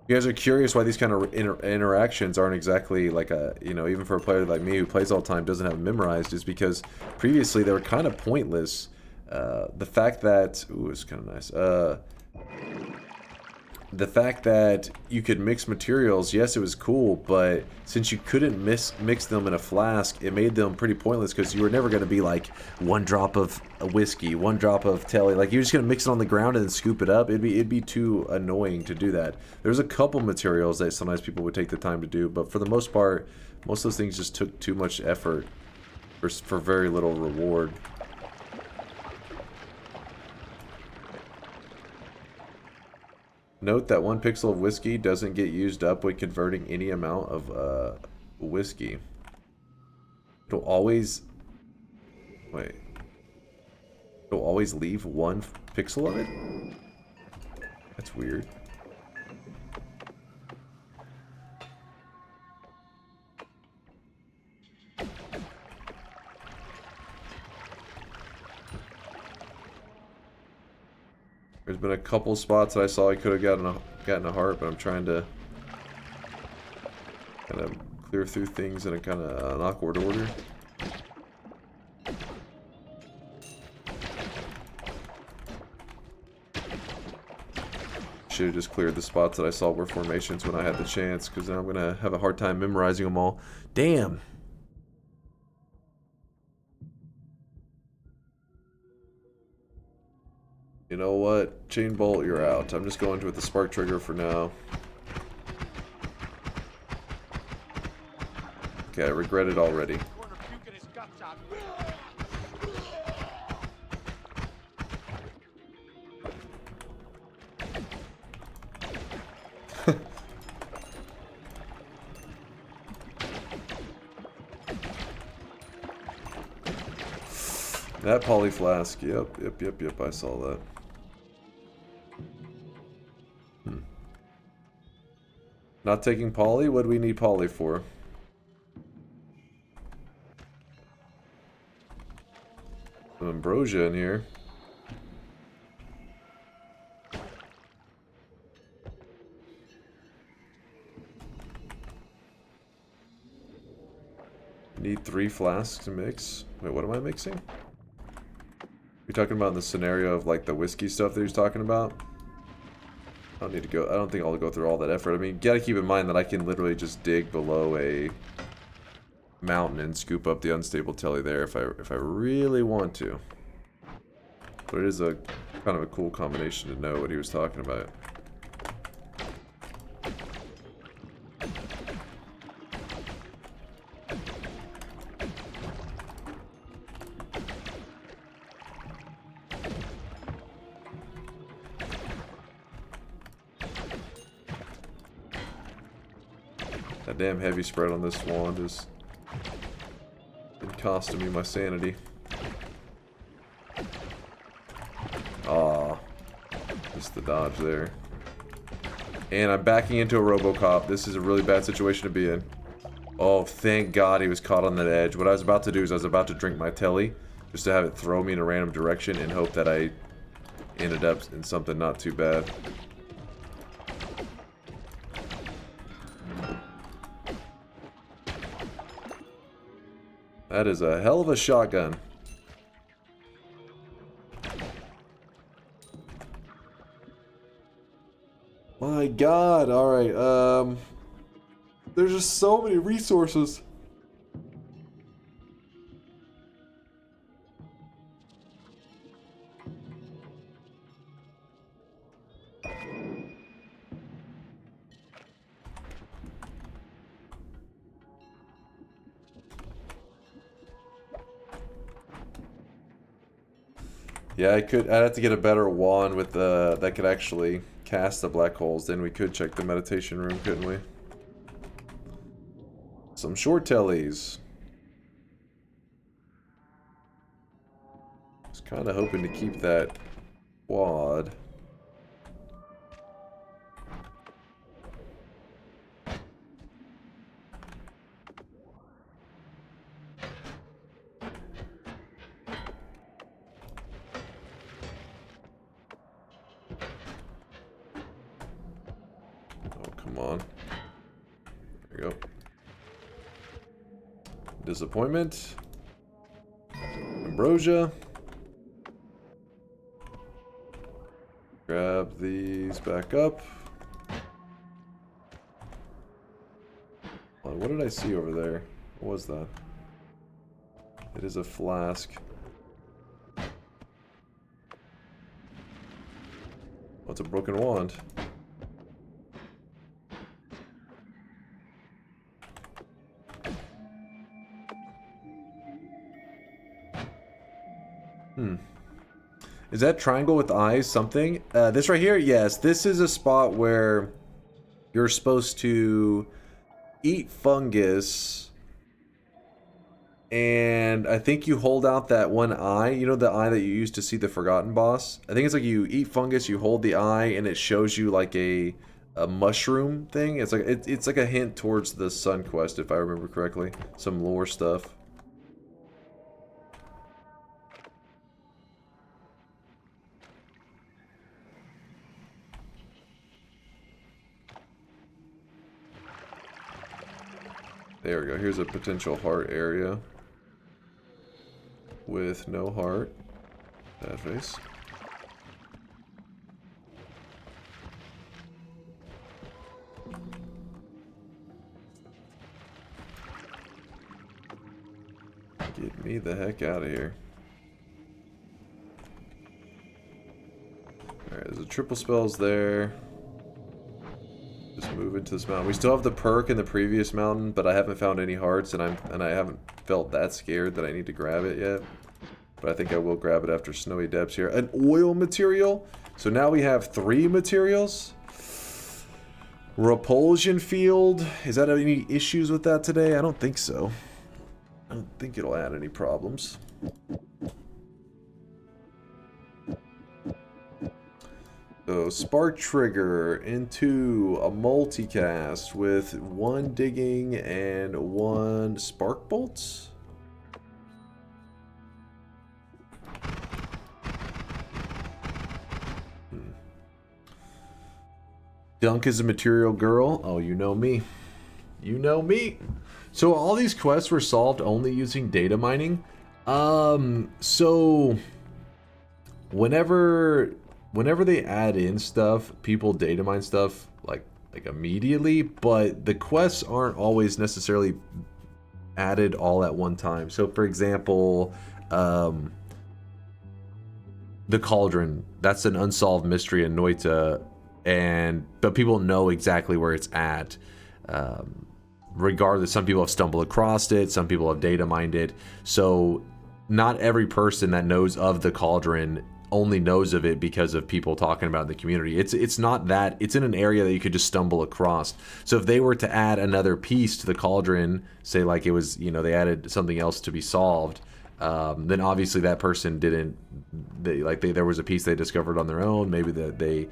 You guys are curious why these kind of interactions aren't exactly like a, you know, even for a player like me who plays all the time, doesn't have it memorized, is because previously they were kind of pointless. The fact that, ooh, it's kind of nice. The fact that you could mix materials, yes, it was cool, but since you couldn't mix them in a flask, it made them pretty pointless because you were never going to be like 1 drop of whiskey, 1 drop of telly. Like you're just going to mix it on the ground and then scoop it up. It'd be too annoying to do that. There's a couple materials that sometimes people would take the time to do, but for the most part, most of those things just took too much effort for very little reward. Note that 1 pixel of whiskey doesn't get used up when converting any amount of whiskey. It'll always... Wait. It'll always leave 1 pixel of it? That's weird. There's been a couple spots that I saw I could have gotten a heart, but I'm trying to kind of clear through things in a kind of an awkward order. Should have just cleared the spots that I saw were formations when I had the chance, because now I'm gonna have a hard time memorizing them all. Damn. You know what? Chain bolt, you're out. I'm just going with the spark trigger for now. Okay, I regret it already. That poly flask. Yep, I saw that. Not taking poly? What do we need poly for? Some ambrosia in here. Need 3 flasks to mix. Wait, what am I mixing? You're talking about in the scenario of like the whiskey stuff that he's talking about? I don't need to go. I don't think I'll go through all that effort. I mean, you gotta keep in mind that I can literally just dig below a mountain and scoop up the unstable telly there if I really want to. But it is a kind of a cool combination to know what he was talking about. That damn heavy spread on this wand is been costing me my sanity. Aw, missed the dodge there. And I'm backing into a Robocop. This is a really bad situation to be in. Oh, thank God he was caught on that edge. What I was about to do is I was about to drink my telly, just to have it throw me in a random direction and hope that I ended up in something not too bad. That is a hell of a shotgun. My God, alright, there's just so many resources. Yeah, I'd have to get a better wand with the that could actually cast the black holes. Then we could check the meditation room, couldn't we? Some short tellies. Was kind of hoping to keep that quad. Come on. There we go. Disappointment. Ambrosia. Grab these back up. What did I see over there? What was that? It is a flask. Oh, it's a broken wand. Is that triangle with eyes something? This right here? Yes. This is a spot where you're supposed to eat fungus. And I think you hold out that one eye. You know the eye that you used to see the Forgotten Boss? I think it's like you eat fungus, you hold the eye, and it shows you like a mushroom thing. It's like a hint towards the Sun Quest, if I remember correctly. Some lore stuff. There we go. Here's a potential heart area. With no heart. That face. Get me the heck out of here. Alright, there's a triple spells there. Just move into this mountain. We still have the perk in the previous mountain, but I haven't found any hearts, and I haven't felt that scared that I need to grab it yet. But I think I will grab it after Snowy Depths here. An oil material. So now we have 3 materials. Repulsion field. Is that any issues with that today? I don't think so. I don't think it'll add any problems. So, Spark Trigger into a multicast with 1 digging and 1 spark bolts. Dunk is a material girl. Oh, you know me. You know me. So all these quests were solved only using data mining. So whenever they add in stuff, people data mine stuff like immediately, but the quests aren't always necessarily added all at one time. So for example, the Cauldron, that's an unsolved mystery in Noita, but people know exactly where it's at. Regardless, some people have stumbled across it, some people have data mined it. So not every person that knows of the Cauldron only knows of it because of people talking about it in the community. It's not that. It's in an area that you could just stumble across. So if they were to add another piece to the Cauldron, say like it was, they added something else to be solved, then obviously that person didn't, there was a piece they discovered on their own. Maybe they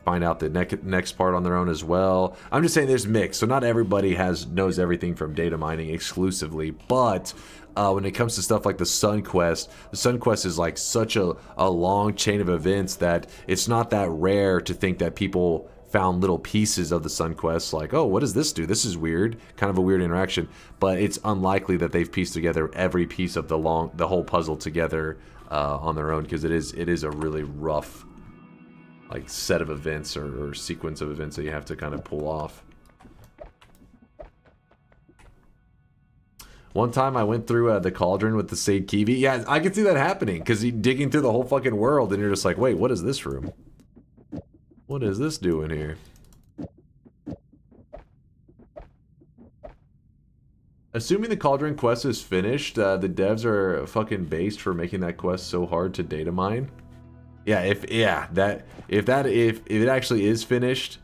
find out the next part on their own as well. I'm just saying there's mix, so not everybody knows everything from data mining exclusively, but when it comes to stuff like the Sun Quest is like such a long chain of events that it's not that rare to think that people found little pieces of the Sun Quest, like, oh, what does this do? This is weird, kind of a weird interaction, but it's unlikely that they've pieced together every piece of the whole puzzle together on their own, because it is a really rough set of events or sequence of events that you have to kind of pull off. One time I went through the Cauldron with the Sade Kiwi. Yeah, I could see that happening, because you're digging through the whole fucking world and you're just like, wait, what is this room? What is this doing here? Assuming the Cauldron quest is finished, the devs are fucking based for making that quest so hard to data mine. Yeah, if it actually is finished,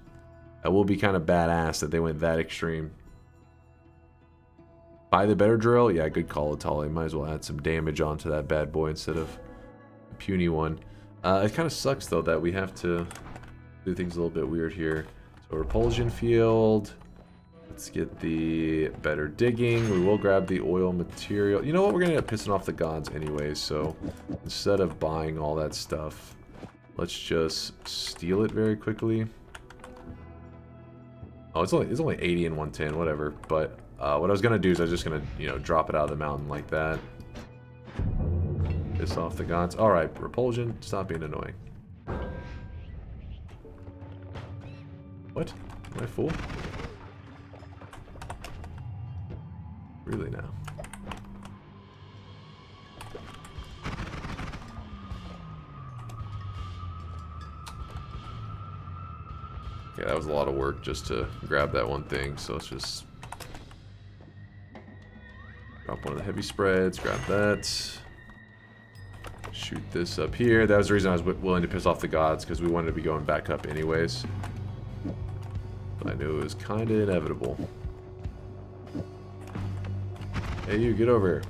that will be kind of badass that they went that extreme. Buy the better drill? Yeah, good call, Atali. Might as well add some damage onto that bad boy instead of a puny one. It kind of sucks, though, that we have to do things a little bit weird here. So, repulsion field. Let's get the better digging. We will grab the oil material. You know what? We're going to end up pissing off the gods anyways. So, instead of buying all that stuff, let's just steal it very quickly. Oh, it's only 80 and 110, whatever. But what I was gonna do is I was just gonna, you know, drop it out of the mountain like that. Piss off the gods. All right, repulsion. Stop being annoying. What? Am I a fool? Really now? Okay, that was a lot of work just to grab that one thing, so let's just drop one of the heavy spreads, grab that. Shoot this up here. That was the reason I was willing to piss off the gods, because we wanted to be going back up anyways. But I knew it was kind of inevitable. Hey, you, get over here.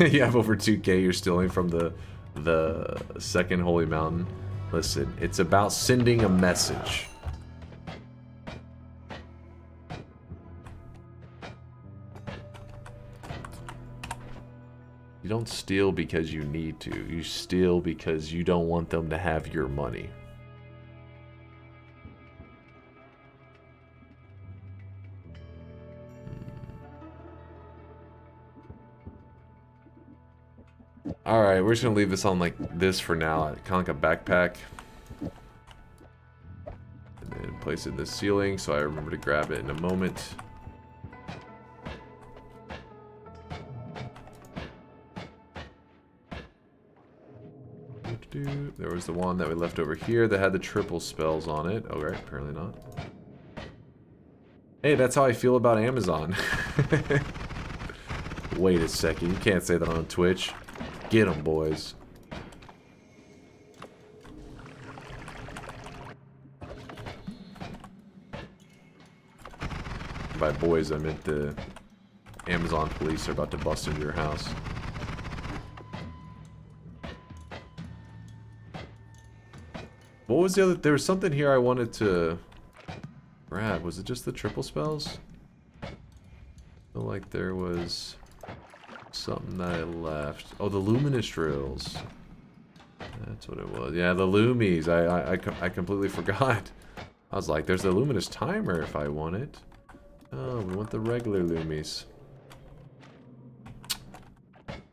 You have over 2K you're stealing from the second holy mountain. Listen, it's about sending a message. You don't steal because you need to. You steal because you don't want them to have your money. Alright, we're just gonna leave this on like this for now, kind of like a backpack. And then place it in the ceiling so I remember to grab it in a moment. There was the one that we left over here that had the triple spells on it. Oh, right, apparently not. Hey, that's how I feel about Amazon. Wait a second, you can't say that on Twitch. Get 'em, boys. By boys, I meant the Amazon police are about to bust into your house. What was the other? There was something here I wanted to grab. Was it just the triple spells? I feel like there was something that I left. Oh, the luminous drills. That's what it was. Yeah, the loomies. I completely forgot. I was like, there's the luminous timer if I want it. Oh, we want the regular loomies.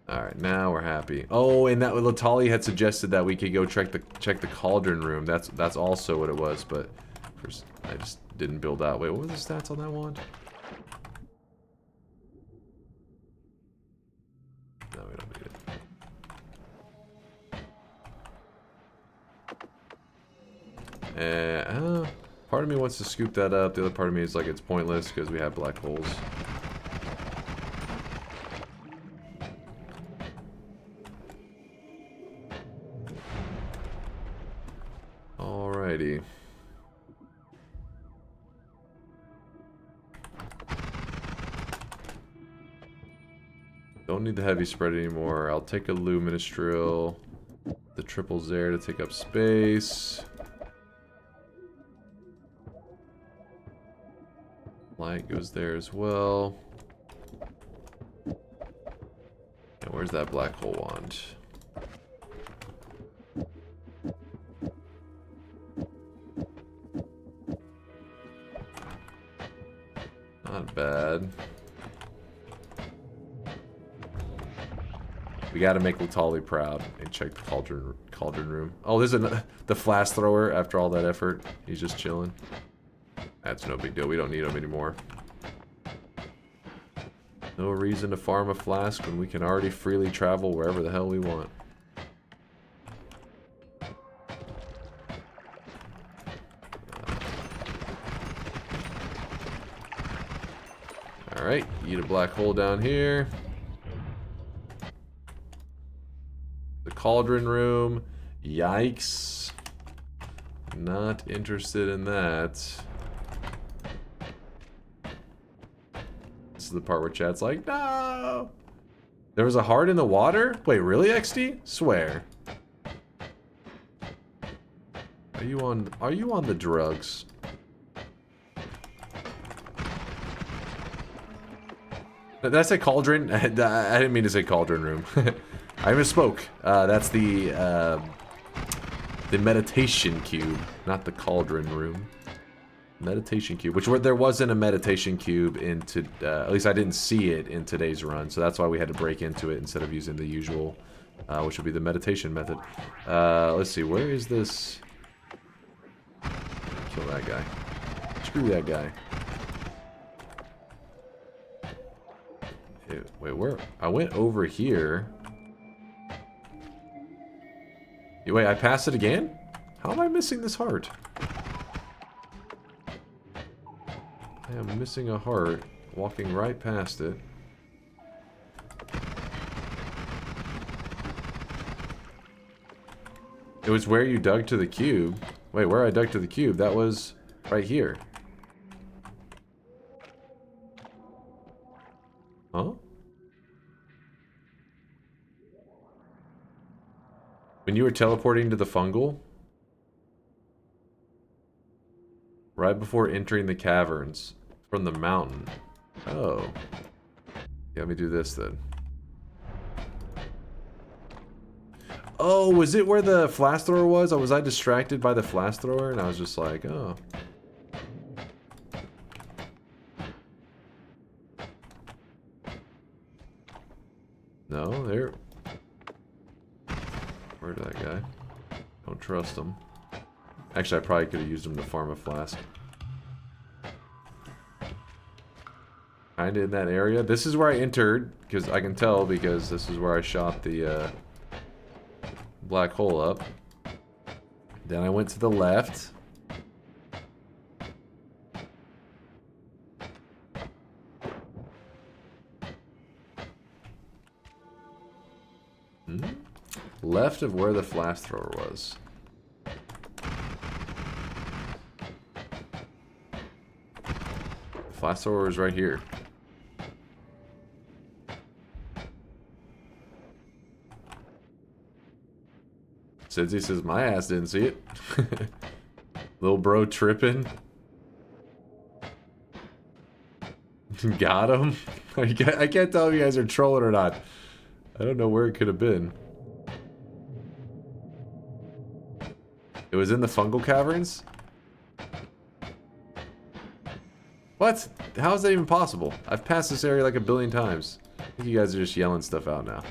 Alright, now we're happy. Oh, and that Latali had suggested that we could go check the cauldron room. That's also what it was, but first I just didn't build out. Wait, what were the stats on that one? No, we don't need it. Part of me wants to scoop that up. The other part of me is like it's pointless because we have black holes. Alrighty. Don't need the heavy spread anymore. I'll take a luminous drill. The triple's there to take up space. Light goes there as well. And where's that black hole wand? Not bad. We gotta make Latali proud and check the cauldron room. Oh, there's the flask thrower after all that effort. He's just chilling. That's no big deal. We don't need him anymore. No reason to farm a flask when we can already freely travel wherever the hell we want. Alright, eat a black hole down here. The cauldron room. Yikes. Not interested in that. This is the part where chat's like, no! There was a heart in the water? Wait, really, XD? Swear. Are you on the drugs? Did I say cauldron? I didn't mean to say cauldron room. I misspoke. That's the meditation cube, not the cauldron room. Meditation cube, which there wasn't a meditation cube into, at least I didn't see it in today's run, so that's why we had to break into it instead of using the usual, which would be the meditation method. Let's see, where is this? Kill that guy. Screw that guy. Wait, where? I went over here. Wait, I passed it again? How am I missing this heart? I am missing a heart, walking right past it. It was where you dug to the cube. Wait, where I dug to the cube, that was right here. Huh? When you were teleporting to the fungal? Right before entering the caverns. From the mountain. Oh. Yeah, let me do this then. Oh, was it where the flash thrower was? Or was I distracted by the flash thrower? And I was just like, oh. No, there. Where'd that guy? Don't trust him. Actually, I probably could have used him to farm a flask. Kinda in that area. This is where I entered, because I can tell, because this is where I shot the black hole up. Then I went to the left. Left of where the flash thrower was. The flash thrower is right here. Sidney says my ass didn't see it. Little bro tripping. Got him. I can't tell if you guys are trolling or not. I don't know where it could have been. It was in the fungal caverns? What? How is that even possible? I've passed this area like a billion times. I think you guys are just yelling stuff out now.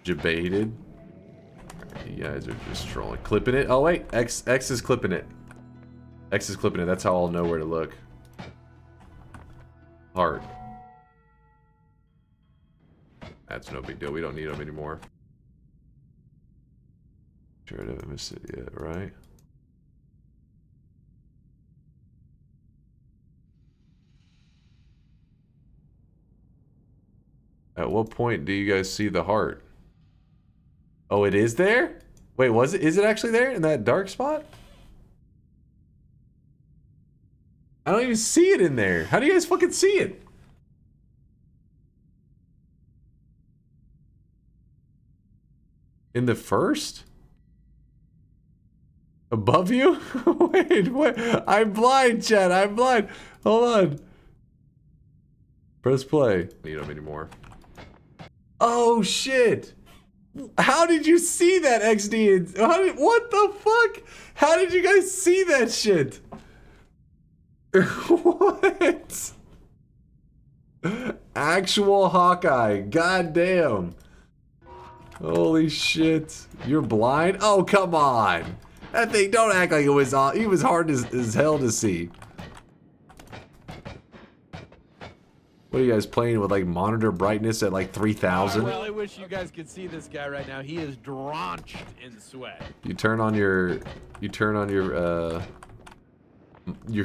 Debated. You guys are just trolling. Clipping it? Oh wait, X is clipping it. X is clipping it. That's how I'll know where to look. Heart. That's no big deal. We don't need them anymore. Sure, I haven't missed it yet, right? At what point do you guys see the heart? Oh, it is there? Wait, was it? Is it actually there in that dark spot? I don't even see it in there. How do you guys fucking see it? In the first? Above you? Wait, what? I'm blind, Chad. I'm blind. Hold on. Press play. Need them anymore. Oh, shit. How did you see that, XD? What the fuck? How did you guys see that shit? What? Actual Hawkeye. God damn. Holy shit. You're blind? Oh, come on. That thing, don't act like it was he was hard as hell to see. What are you guys playing with, like, monitor brightness at like 3,000? Well, I wish you guys could see this guy right now. He is drenched in sweat. You turn on your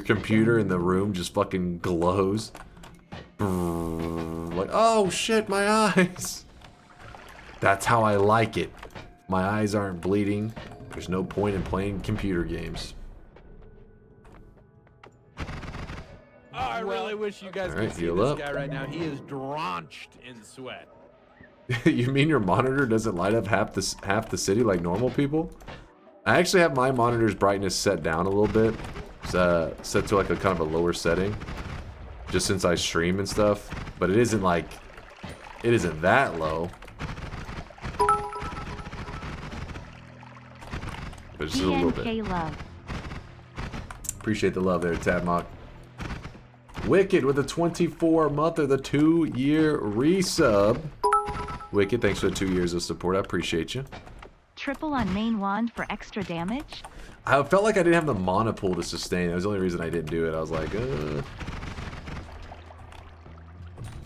computer and the room just fucking glows. Like, oh shit, my eyes. That's how I like it. My eyes aren't bleeding. There's no point in playing computer games. Well, I wish you guys could see heal this up. guy right now. He is drenched in sweat. You mean your monitor doesn't light up half the city like normal people? I actually have my monitor's brightness set down a little bit. It's, set to like a kind of a lower setting. Just since I stream and stuff. But it isn't like... It isn't that low. But just a little bit. DNK love. Appreciate the love there, Tadmock. Wicked with the 24-month or the 2-year resub. Wicked, thanks for the 2 years of support. I appreciate you. Triple on main wand for extra damage. I felt like I didn't have the mana pool to sustain. That was the only reason I didn't do it. I was like, if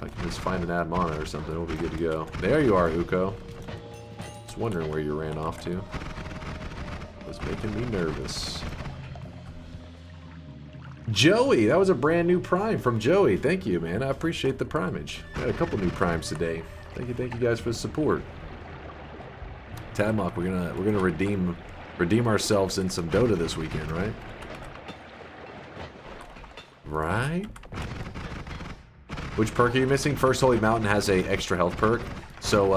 I can just find an add mana or something, we'll be good to go. There you are, Uko. Just wondering where you ran off to. It was making me nervous. Joey, that was a brand new prime from Joey. Thank you, man. I appreciate the primage. We had a couple new primes today. Thank you guys for the support. Tadmock, we're gonna redeem ourselves in some Dota this weekend, right? Right? Which perk are you missing? First Holy Mountain has a extra health perk. So,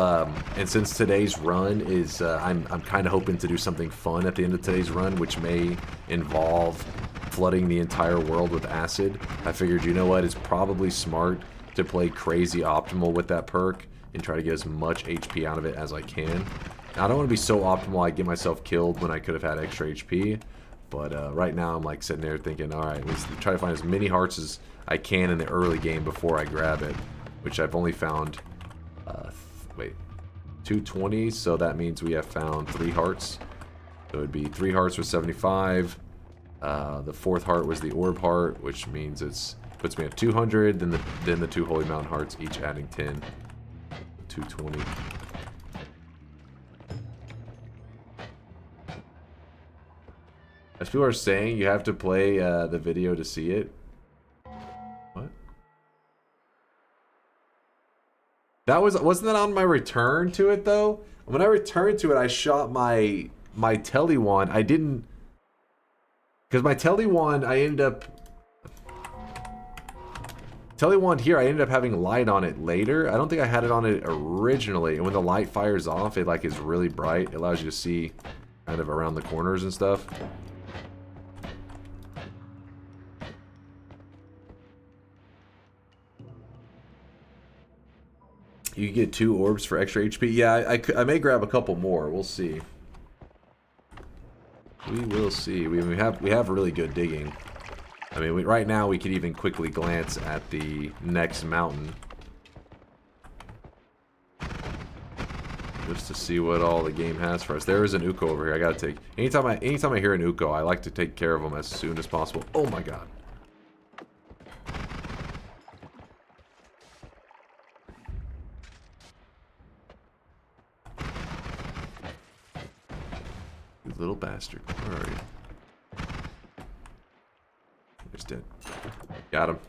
and since today's run is, I'm kind of hoping to do something fun at the end of today's run, which may involve flooding the entire world with acid. I figured, you know what, it's probably smart to play crazy optimal with that perk and try to get as much HP out of it as I can. Now, I don't want to be so optimal I get myself killed when I could have had extra HP, but right now I'm like sitting there thinking, alright, let's try to find as many hearts as I can in the early game before I grab it, which I've only found, 220, so that means we have found 3 hearts. So it would be 3 hearts for 75. The 4th heart was the orb heart, which means it's puts me at 200. Then the 2 Holy Mountain hearts, each adding 10. 220. As people are saying, you have to play the video to see it. What? Wasn't that on my return to it though? When I returned to it, I shot my Tele wand. I didn't, because my Tele wand, I ended up having light on it later. I don't think I had it on it originally. And when the light fires off, it like is really bright. It allows you to see kind of around the corners and stuff. You can get 2 orbs for extra HP. Yeah, I may grab a couple more. We'll see. We will see. We have really good digging. I mean, right now we could even quickly glance at the next mountain, just to see what all the game has for us. There is an Uko over here. I gotta take. Anytime I hear an Uko, I like to take care of them as soon as possible. Oh my god. You little bastard. Where are you? He's dead. Got him.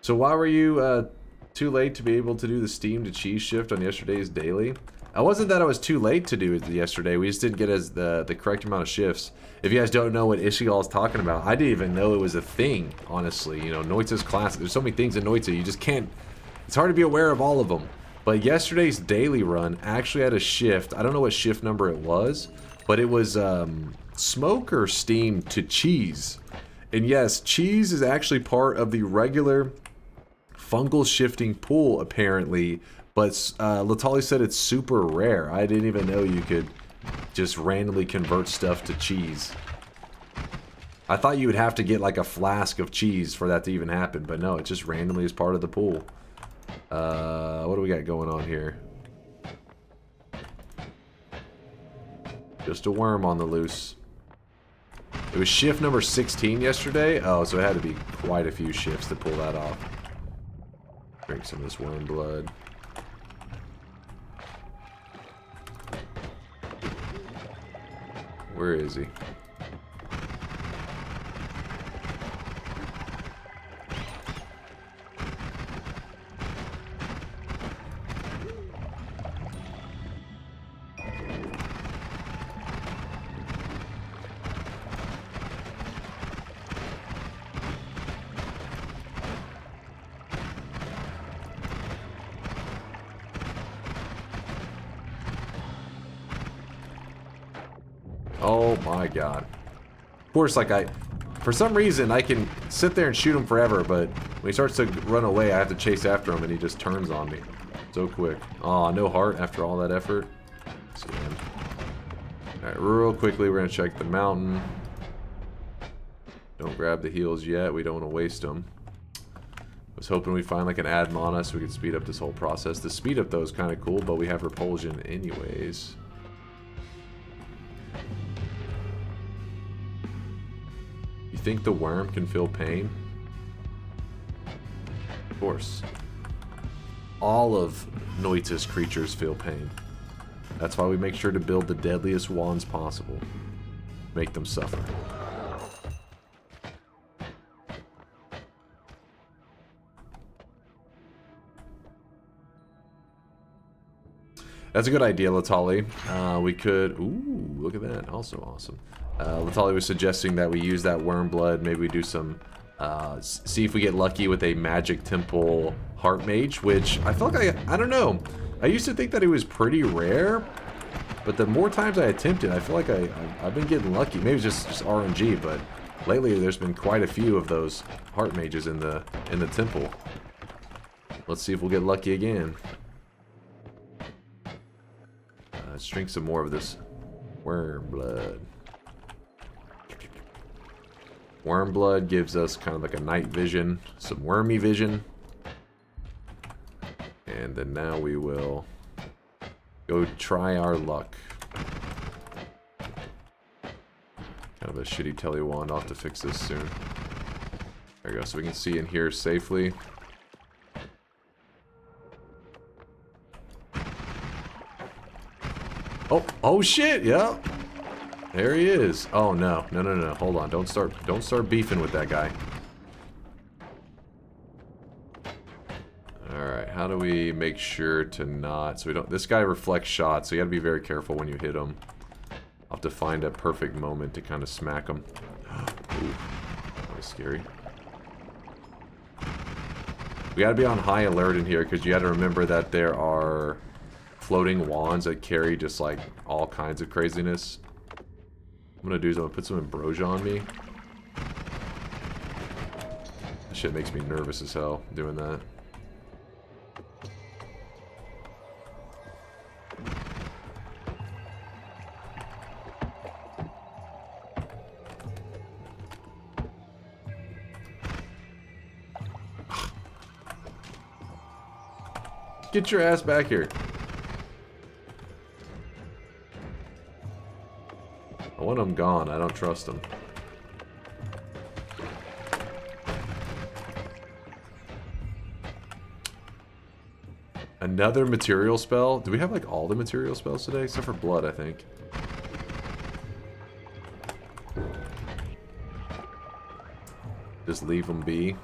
So why were you too late to be able to do the Steam to cheese shift on yesterday's daily? It wasn't that I was too late to do it yesterday. We just didn't get as the correct amount of shifts. If you guys don't know what Ishigal is talking about, I didn't even know it was a thing, honestly. You know, Noita's classic. There's so many things in Noita, you just can't... It's hard to be aware of all of them. But yesterday's daily run actually had a shift. I don't know what shift number it was, but it was smoke or steam to cheese. And yes, cheese is actually part of the regular fungal shifting pool, apparently. But Latali said it's super rare. I didn't even know you could just randomly convert stuff to cheese. I thought you would have to get like a flask of cheese for that to even happen. But no, it just randomly is part of the pool. What do we got going on here? Just a worm on the loose. It was shift number 16 yesterday. Oh, so it had to be quite a few shifts to pull that off. Drink some of this worm blood. Where is he? Oh my god. Of course, like for some reason, I can sit there and shoot him forever, but when he starts to run away, I have to chase after him, and he just turns on me. So quick. Aw, no heart after all that effort. Alright, real quickly, we're gonna check the mountain. Don't grab the heals yet, we don't want to waste them. I was hoping we'd find like an ad mana so we could speed up this whole process. The speed up though is kind of cool, but we have repulsion anyways. You think the worm can feel pain? Of course. All of Noita's creatures feel pain. That's why we make sure to build the deadliest wands possible. Make them suffer. That's a good idea, Latali. We could... Ooh, look at that. Also awesome. Latali was suggesting that we use that worm blood. Maybe we do some... see if we get lucky with a magic temple heart mage, which I feel like I don't know. I used to think that it was pretty rare, but the more times I attempt it, I feel like I've been getting lucky. Maybe it's just RNG, but lately there's been quite a few of those heart mages in the temple. Let's see if we'll get lucky again. Let's drink some more of this worm blood. Worm blood gives us kind of like a night vision, some wormy vision. And then now we will go try our luck. Kind of a shitty telewand. I'll have to fix this soon. There we go, so we can see in here safely. Oh shit, yeah. There he is. Oh no, no. Hold on, don't start beefing with that guy. Alright, how do we make sure to not... So we don't... This guy reflects shots, so you gotta be very careful when you hit him. I'll have to find a perfect moment to kind of smack him. Ooh, that was scary. We gotta be on high alert in here, because you gotta remember that there are floating wands that carry just like all kinds of craziness. What I'm gonna do is I'm gonna put some ambrosia on me. That shit makes me nervous as hell doing that. Get your ass back here. I want him gone. I don't trust him. Another material spell? Do we have like all the material spells today? Except for blood, I think. Just leave them be.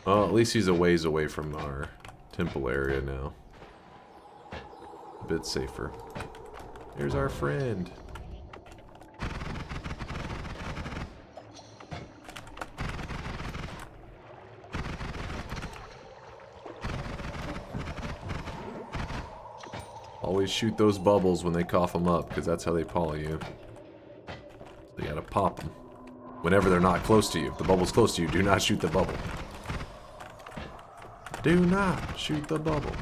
Well, at least he's a ways away from our temple area now. A bit safer. Here's our friend. Always shoot those bubbles when they cough them up, because that's how they poly you. So you gotta pop them. Whenever they're not close to you. If the bubble's close to you, do not shoot the bubble. Do not shoot the bubble.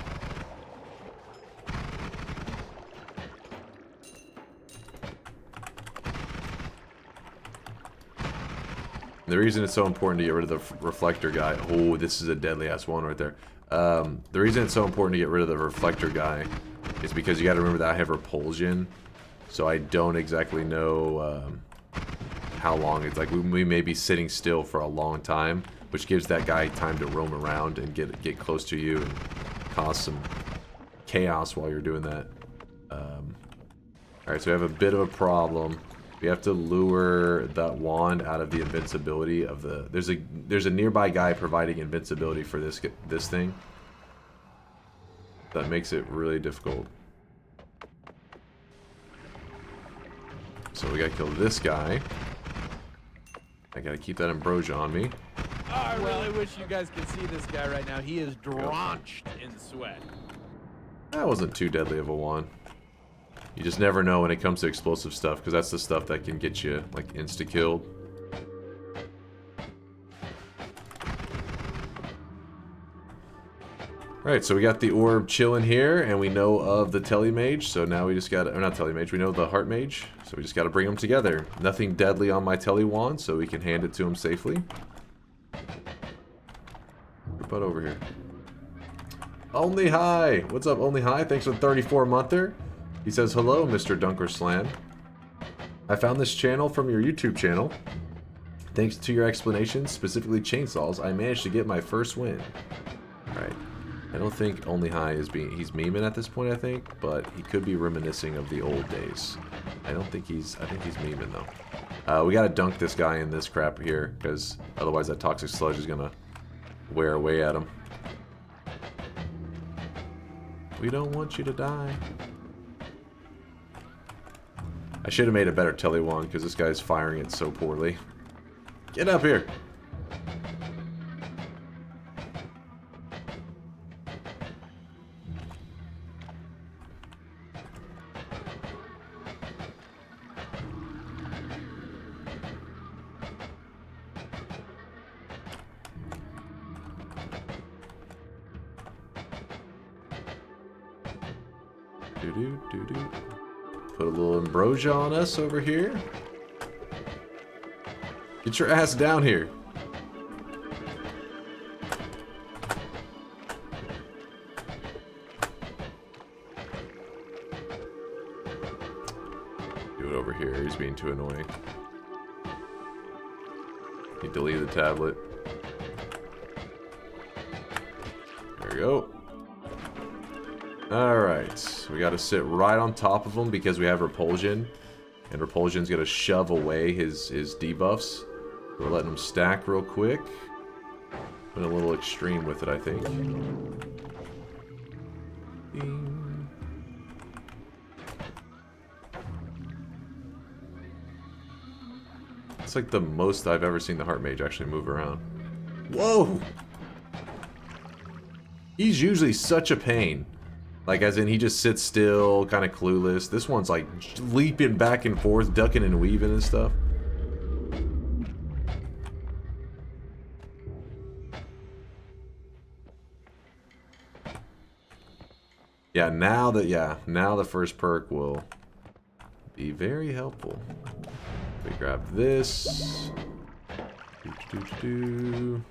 The reason it's so important to get rid of the reflector guy... Oh, this is a deadly-ass one right there. The reason it's so important to get rid of the reflector guy is because you gotta remember that I have repulsion. So I don't exactly know... how long it's like. We may be sitting still for a long time, which gives that guy time to roam around and get close to you and cause some chaos while you're doing that. Alright, so we have a bit of a problem. We have to lure that wand out of the invincibility of the... There's a nearby guy providing invincibility for this thing. That makes it really difficult. So we gotta kill this guy. I gotta keep that ambrosia on me. Oh, I really wish you guys could see this guy right now. He is drenched in sweat. That wasn't too deadly of a wand. You just never know when it comes to explosive stuff, because that's the stuff that can get you, like, insta-killed. Alright, so we got the orb chilling here, and we know of the Telemage, so now we just gotta... Or not Telemage, we know the Heart Mage, so we just gotta bring them together. Nothing deadly on my Tele wand, so we can hand it to him safely. Butt over here. Only High! What's up, Only High? Thanks for the 34-monther. He says, hello, Mr. DunkOrSlam. I found this channel from your YouTube channel. Thanks to your explanations, specifically chainsaws, I managed to get my first win. Alright. I don't think Only High is he's memeing at this point, I think, but he could be reminiscing of the old days. I think he's memeing, though. We gotta dunk this guy in this crap here, because otherwise that toxic sludge is gonna wear away at him. We don't want you to die. I should have made a better Tele wand because this guy's firing it so poorly. Get up here! Doo-doo-doo-doo. Put a little ambrosia on us over here. Get your ass down here. Do it over here. He's being too annoying. He deleted the tablet. There we go. Alright, we gotta sit right on top of him because we have Repulsion. And Repulsion's gonna shove away his debuffs. We're letting him stack real quick. Been a little extreme with it, I think. Ding. It's like the most I've ever seen the Heart Mage actually move around. Whoa! He's usually such a pain. Like, as in, he just sits still, kind of clueless. This one's, like, leaping back and forth, ducking and weaving and stuff. Yeah, now the first perk will be very helpful. We grab this. Doo-doo-doo-doo.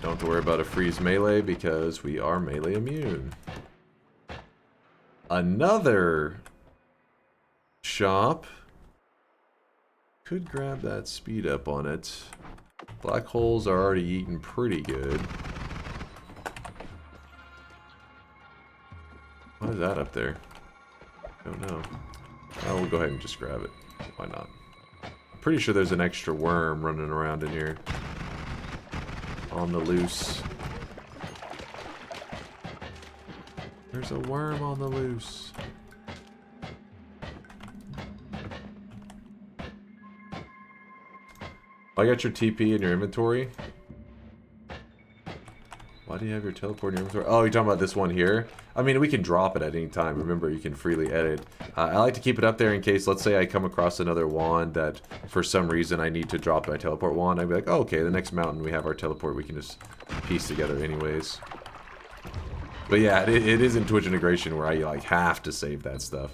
Don't have to worry about a freeze melee because we are melee immune. Another shop. Could grab that speed up on it. Black holes are already eating pretty good. What is that up there? Don't know. Oh, we'll go ahead and just grab it. Why not? I'm pretty sure there's an extra worm running around in here. On the loose. There's a worm on the loose. I got your TP in your inventory. Why do you have your teleport in your inventory? Oh, you're talking about this one here? I mean, we can drop it at any time. Remember, you can freely edit. I like to keep it up there in case, let's say I come across another wand that, for some reason, I need to drop my teleport wand. I'd be like, oh, okay, the next mountain we have our teleport. We can just piece together anyways. But yeah, it is in Twitch integration where I, like, have to save that stuff.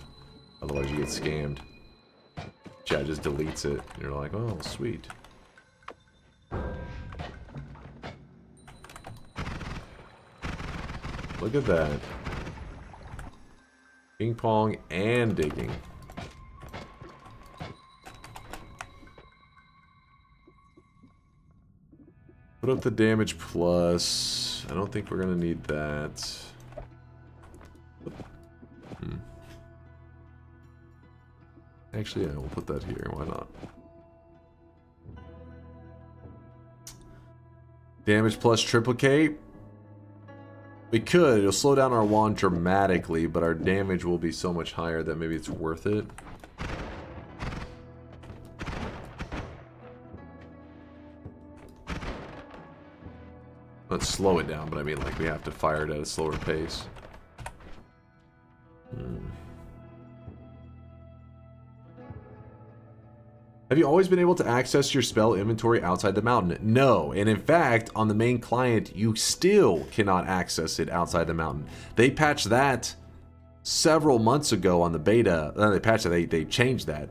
Otherwise, you get scammed. Chat just deletes it. And you're like, oh, sweet. Look at that. Ping pong and digging. Put up the damage plus. I don't think we're gonna need that. Actually, yeah, we'll put that here. Why not? Damage plus triplicate. We could. It'll slow down our wand dramatically, but our damage will be so much higher that maybe it's worth it. Let's slow it down, but I mean, like, we have to fire it at a slower pace. Have you always been able to access your spell inventory outside the mountain? No, and in fact, on the main client, you still cannot access it outside the mountain. They patched that several months ago on the beta. They patched it, they changed that,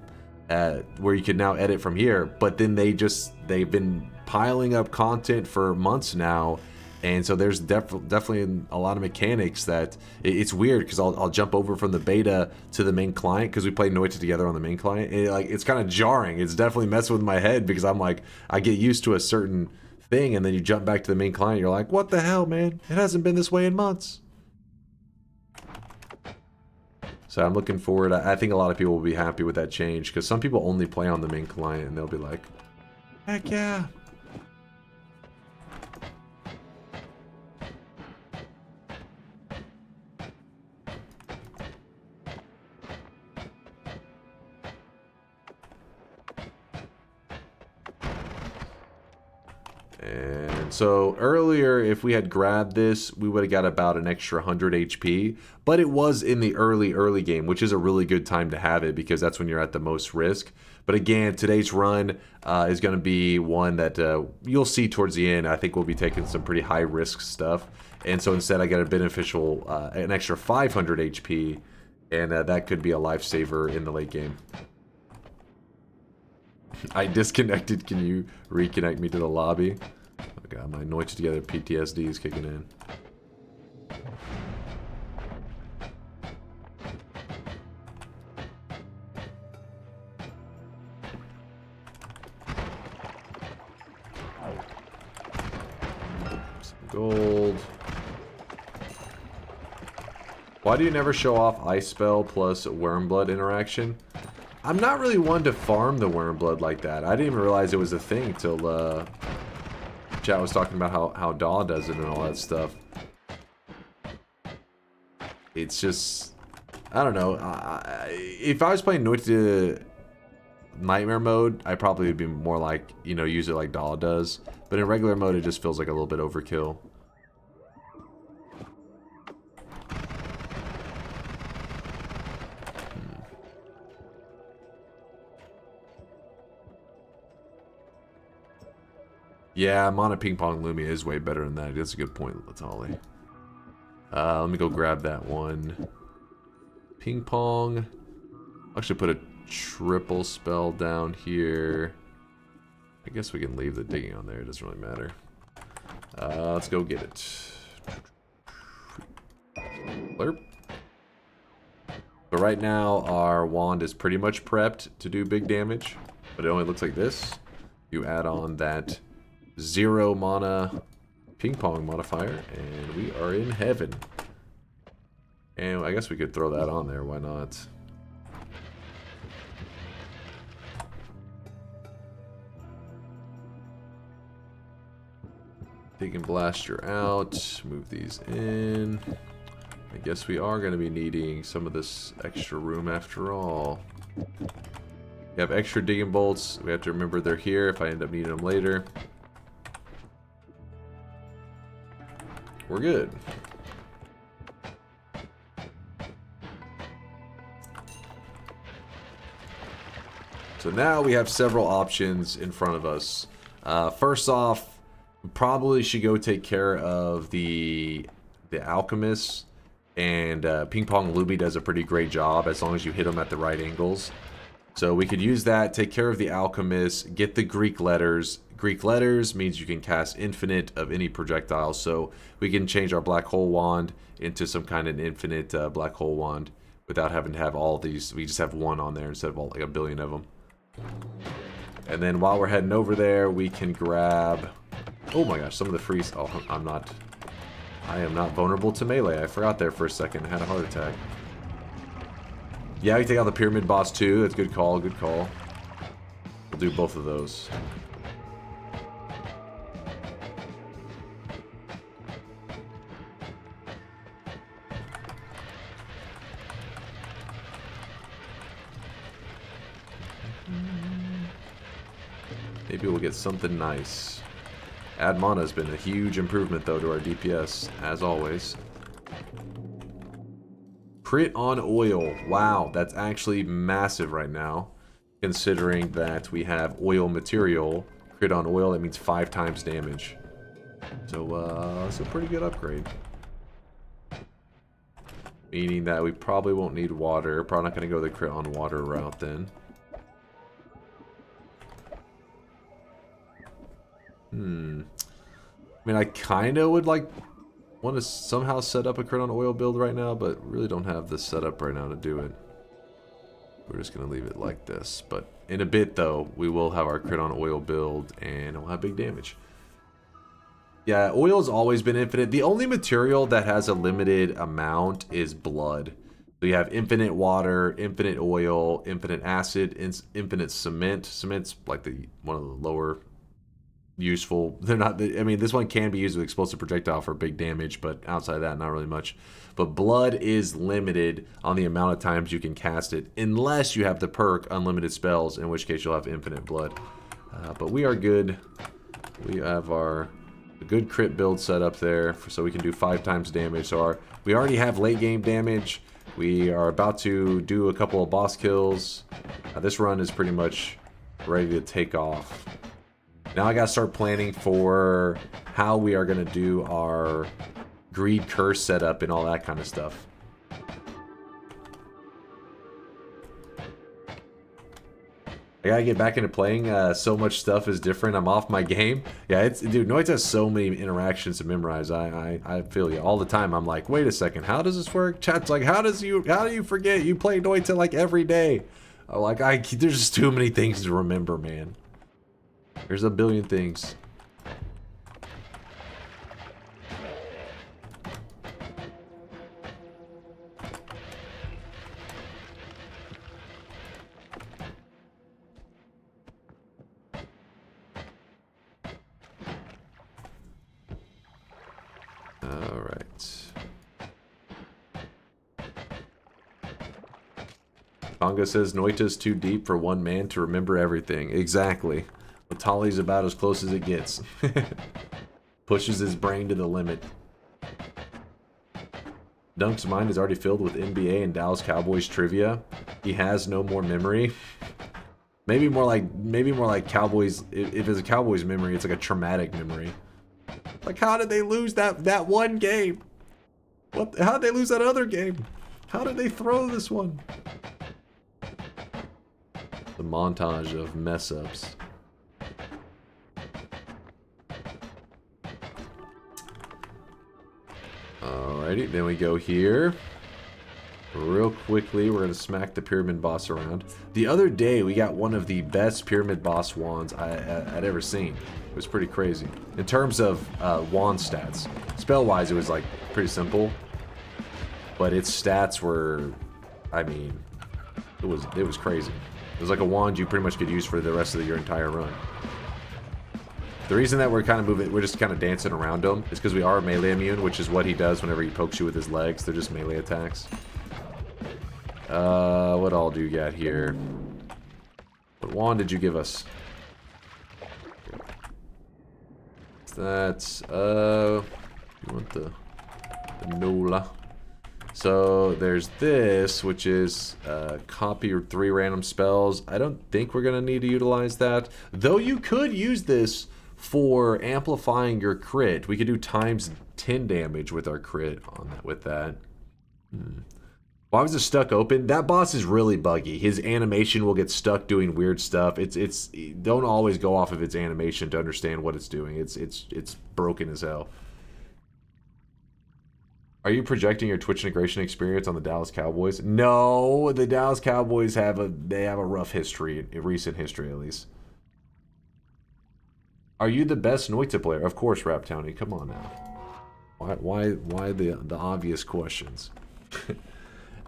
where you can now edit from here, but then they've been piling up content for months now. And so there's definitely a lot of mechanics that it's weird, because I'll jump over from the beta to the main client, because we play Noita together on the main client. And it's kind of jarring. It's definitely messing with my head, because I'm like, I get used to a certain thing, and then you jump back to the main client. You're like, what the hell, man? It hasn't been this way in months. So I'm looking forward. I think a lot of people will be happy with that change, because some people only play on the main client, and they'll be like, heck yeah. And so earlier, if we had grabbed this, we would have got about an extra 100 HP, but it was in the early game, which is a really good time to have it, because that's when you're at the most risk. But again, today's run is going to be one that you'll see towards the end. I think we'll be taking some pretty high risk stuff, and so instead I got a beneficial, an extra 500 HP, and that could be a lifesaver in the late game. I disconnected. Can you reconnect me to the lobby? Oh god, my Noita together PTSD is kicking in. Some gold. Why do you never show off Ice Spell plus Wormblood interaction? I'm not really one to farm the Wormblood like that. I didn't even realize it was a thing till chat was talking about how Daw does it and all that stuff. It's just, I don't know. If I was playing Noita Nightmare mode, I probably would be more like, you know, use it like Daw does. But in regular mode, it just feels like a little bit overkill. Yeah, Mana Ping Pong Lumia is way better than that. That's a good point, Latali. Let me go grab that one. Ping Pong. I'll actually put a triple spell down here. I guess we can leave the digging on there. It doesn't really matter. Let's go get it. Blurp. So right now, our wand is pretty much prepped to do big damage, but it only looks like this. You add on that 0 mana ping pong modifier, and we are in heaven. And I guess we could throw that on there, why not? Digging Blaster out, move these in. I guess we are going to be needing some of this extra room after all. We have extra digging bolts. We have to remember they're here if I end up needing them later. We're good. So now we have several options in front of us. First off, we probably should go take care of the alchemist, and Ping Pong Luby does a pretty great job as long as you hit them at the right angles. So we could use that, take care of the alchemist, get the Greek letters, Greek letters means you can cast infinite of any projectile, so we can change our black hole wand into some kind of infinite black hole wand without having to have all these. We just have one on there instead of all, like a billion of them. And then while we're heading over there, we can grab... Oh my gosh, some of the free... Oh, I am not vulnerable to melee. I forgot there for a second. I had a heart attack. Yeah, we take out the pyramid boss too. That's a good call, good call. We'll do both of those. Maybe we'll get something nice. Add mana has been a huge improvement though to our DPS, as always. Crit on oil. Wow, that's actually massive right now. Considering that we have oil material. Crit on oil, that means 5 times damage. So, it's a pretty good upgrade. Meaning that we probably won't need water. Probably not going to go the crit on water route then. I mean, I kind of would like want to somehow set up a crit on oil build right now, but really don't have the setup right now to do it. We're just going to leave it like this. But in a bit, though, we will have our crit on oil build, and it'll have big damage. Yeah, oil's always been infinite. The only material that has a limited amount is blood. So you have infinite water, infinite oil, infinite acid, infinite cement. Cement's like one of the lower useful. They're not. I mean, this one can be used with explosive projectile for big damage, but outside of that, not really much. But blood is limited on the amount of times you can cast it, unless you have the perk unlimited spells, in which case you'll have infinite blood. But we are good. We have our good crit build set up there, so we can do 5 times damage. So we already have late game damage. We are about to do a couple of boss kills. This run is pretty much ready to take off. Now I gotta start planning for how we are gonna do our greed curse setup and all that kind of stuff. I gotta get back into playing. So much stuff is different. I'm off my game. Yeah, dude, Noita has so many interactions to memorize. I feel you all the time. I'm like, wait a second, how does this work? Chat's like, how do you forget? You play Noita like every day. I'm like, there's just too many things to remember, man. There's a billion things. All right. Conga says Noita's too deep for one man to remember everything. Exactly. Tali's about as close as it gets. Pushes his brain to the limit. Dunk's mind is already filled with NBA and Dallas Cowboys trivia. He has no more memory. Maybe more like Cowboys. If it's a Cowboys memory, it's like a traumatic memory. Like, how did they lose that one game? How did they lose that other game? How did they throw this one? The montage of mess ups. Alrighty, then we go here. Real quickly, we're going to smack the pyramid boss around. The other day, we got one of the best pyramid boss wands I'd ever seen. It was pretty crazy. In terms of wand stats. Spell-wise, it was like pretty simple. But its stats were, I mean, it was crazy. It was like a wand you pretty much could use for the rest of your entire run. The reason that we're kind of moving, we're just kind of dancing around him, is because we are melee immune, which is what he does whenever he pokes you with his legs. They're just melee attacks. What all do you got here? What wand did you give us? That's, you want the Nola. So there's this, which is copy 3 random spells. I don't think we're going to need to utilize that. Though you could use this for amplifying your crit. We could do times 10 damage with our crit on that. With that. Why was it stuck open? That boss is really buggy. His animation will get stuck doing weird stuff. It's don't always go off of its animation to understand what it's doing. It's broken as hell. Are you projecting your Twitch integration experience on the Dallas Cowboys? No, the Dallas Cowboys have a rough history, a recent history at least. Are you the best Noita player? Of course, Rap Townie. Come on now. Why the obvious questions?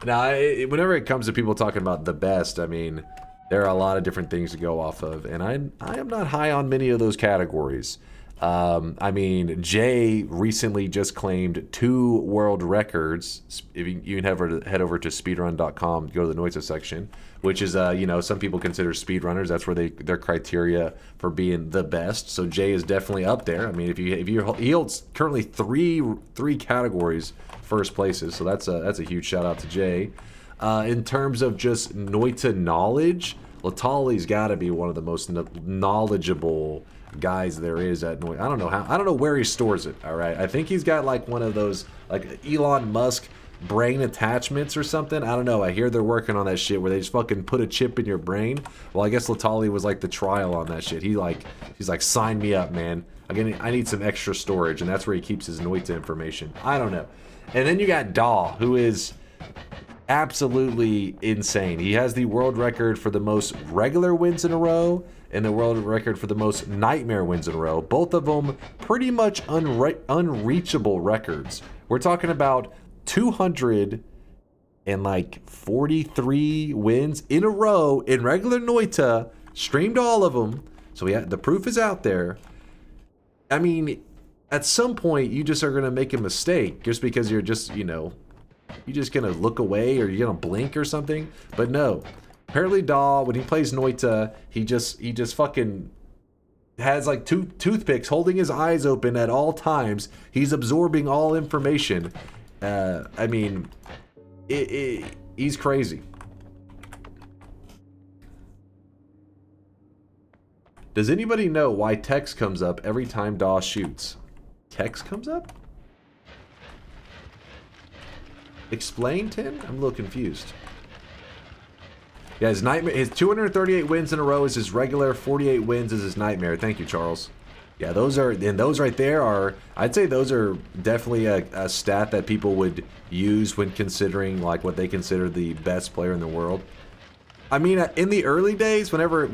Now, whenever it comes to people talking about the best, I mean, there are a lot of different things to go off of, and I am not high on many of those categories. I mean, Jay recently just claimed 2 world records. If you can head over to speedrun.com, go to the Noita section, which is, you know, some people consider speedrunners. That's where their criteria for being the best. So Jay is definitely up there. I mean, he holds currently three categories first places. So that's a huge shout out to Jay. In terms of just Noita knowledge, Latali's got to be one of the most knowledgeable guys there is at Noita. I don't know where he stores it. All right, I think he's got like one of those like Elon Musk brain attachments or something. I don't know. I hear they're working on that shit where they just fucking put a chip in your brain. Well, I guess Latali was like the trial on that shit. He's like, sign me up, man. Again, I need some extra storage, and that's where he keeps his Noita information. I don't know. And then you got Daw, who is absolutely insane. He has the world record for the most regular wins in a row and the world record for the most nightmare wins in a row. Both of them pretty much unreachable records. We're talking about 243 wins in a row in regular Noita. Streamed all of them, so the proof is out there. I mean, at some point you just are gonna make a mistake just because you're just, you know, you're just gonna look away or you're gonna blink or something. But no, apparently Daw, when he plays Noita, he just fucking has like two toothpicks holding his eyes open at all times. He's absorbing all information. I mean, he's crazy. Does anybody know why text comes up every time Daw shoots? Text comes up? Explain, Tin? I'm a little confused. Yeah, his 238 wins in a row is his regular, 48 wins is his nightmare. Thank you, Charles. Yeah, those right there are, I'd say those are definitely a stat that people would use when considering like what they consider the best player in the world. I mean, in the early days, whenever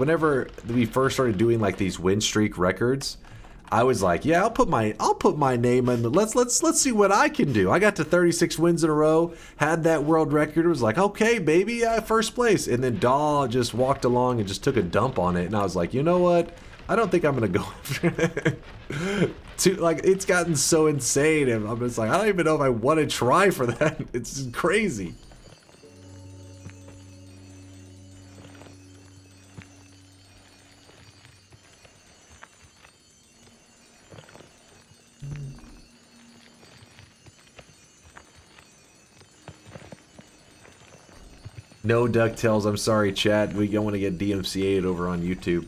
we first started doing like these win streak records, I was like, yeah, I'll put my name in. Let's see what I can do. I got to 36 wins in a row, had that world record. It was like, okay, baby, first place. And then Daw just walked along and just took a dump on it, and I was like, you know what? I don't think I'm gonna go after it. Like, it's gotten so insane, and I'm just like, I don't even know if I want to try for that. It's crazy. No DuckTales, I'm sorry, chat. We don't want to get DMCA'd over on YouTube.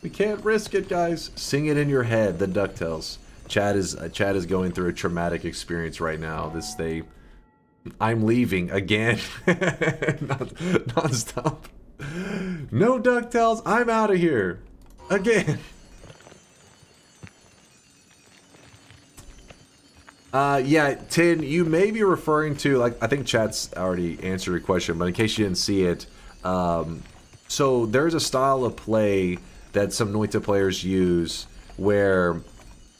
We can't risk it, guys. Sing it in your head, the DuckTales. Chad is going through a traumatic experience right now. I'm leaving again. Non-stop. No DuckTales, I'm out of here. Again. Yeah, Tin, you may be referring to, like, I think chat's already answered your question, but in case you didn't see it, so there's a style of play that some Noita players use where,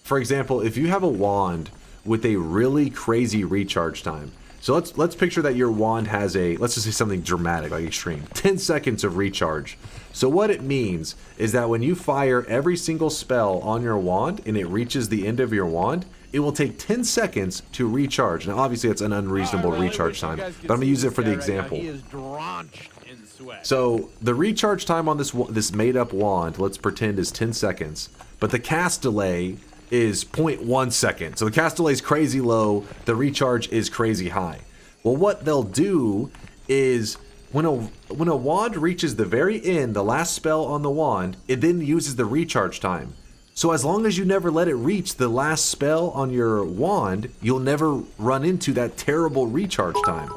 for example, if you have a wand with a really crazy recharge time, so let's picture that your wand has let's just say something dramatic, like extreme, 10 seconds of recharge. So what it means is that when you fire every single spell on your wand and it reaches the end of your wand, it will take 10 seconds to recharge. Now, obviously, it's an unreasonable recharge time, but I'm going to use it for the example. He is drenched in sweat. So the recharge time on this made-up wand, let's pretend, is 10 seconds, but the cast delay is 0.1 second. So the cast delay is crazy low, the recharge is crazy high. Well, what they'll do is when a wand reaches the very end, the last spell on the wand, it then uses the recharge time. So as long as you never let it reach the last spell on your wand, you'll never run into that terrible recharge time.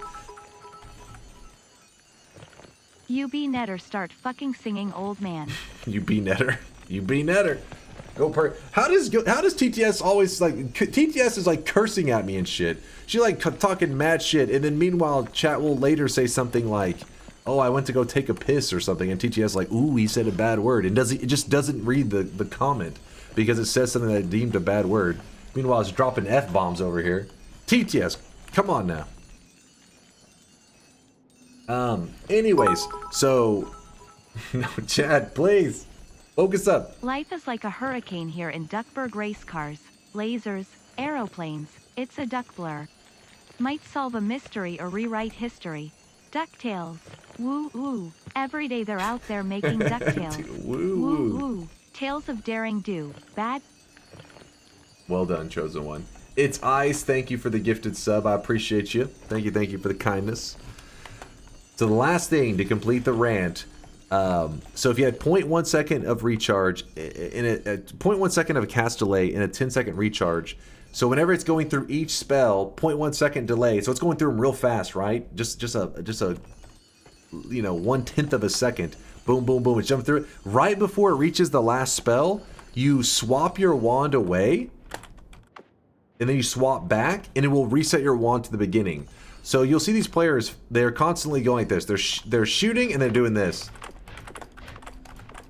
You be netter start fucking singing old man. You be netter. You be netter. Go how does TTS always like TTS is like cursing at me and shit. She like talking mad shit, and then meanwhile chat will later say something like, "Oh, I went to go take a piss" or something, and TTS like, "Ooh, he said a bad word," and it just doesn't read the comment because it says something that I deemed a bad word. Meanwhile, it's dropping F-bombs over here. TTS, come on now. Anyways, so no, Chad, please. Focus up. Life is like a hurricane here in Duckburg. Race cars, lasers, aeroplanes, it's a duck blur. Might solve a mystery or rewrite history. DuckTales. Woo woo. Every day they're out there making DuckTales. Woo Woo woo. Tales of daring do. Bad. Well done, chosen one. It's Ice. Thank you for the gifted sub. I appreciate you. Thank you for the kindness. So the last thing to complete the rant. So if you had 0.1 second of recharge, in a 0.1 second of a cast delay, and a 10-second recharge. So whenever it's going through each spell, 0.1 second delay. So it's going through them real fast, right? Just a 1/10 of a second. Boom, boom, boom. It's jumping through it. Right before it reaches the last spell, you swap your wand away, and then you swap back, and it will reset your wand to the beginning. So you'll see these players, they're constantly going like this. They're shooting, and they're doing this.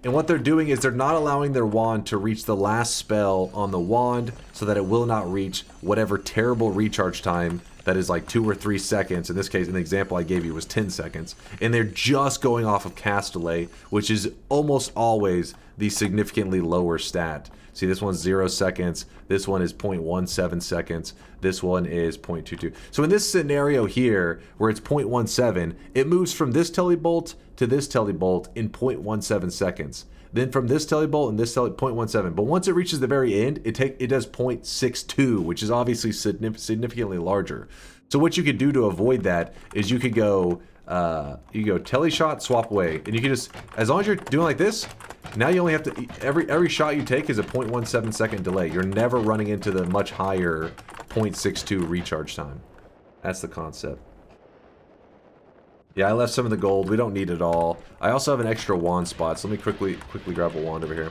And what they're doing is they're not allowing their wand to reach the last spell on the wand so that it will not reach whatever terrible recharge time that is like 2 or 3 seconds. In this case, in the example I gave you was 10 seconds. And they're just going off of cast delay, which is almost always the significantly lower stat. See, this one's 0 seconds. This one is 0.17 seconds. This one is 0.22. So in this scenario here, where it's 0.17, it moves from this telebolt to this telebolt in 0.17 seconds. Then from this telebolt and this 0.17. But once it reaches the very end, it does 0.62, which is obviously significantly larger. So what you could do to avoid that is you could go teleshot, swap away, and you can just, as long as you're doing like this, now you only have to, every shot you take is a 0.17 second delay. You're never running into the much higher 0.62 recharge time. That's the concept. Yeah, I left some of the gold. We don't need it all. I also have an extra wand spot, so let me quickly grab a wand over here.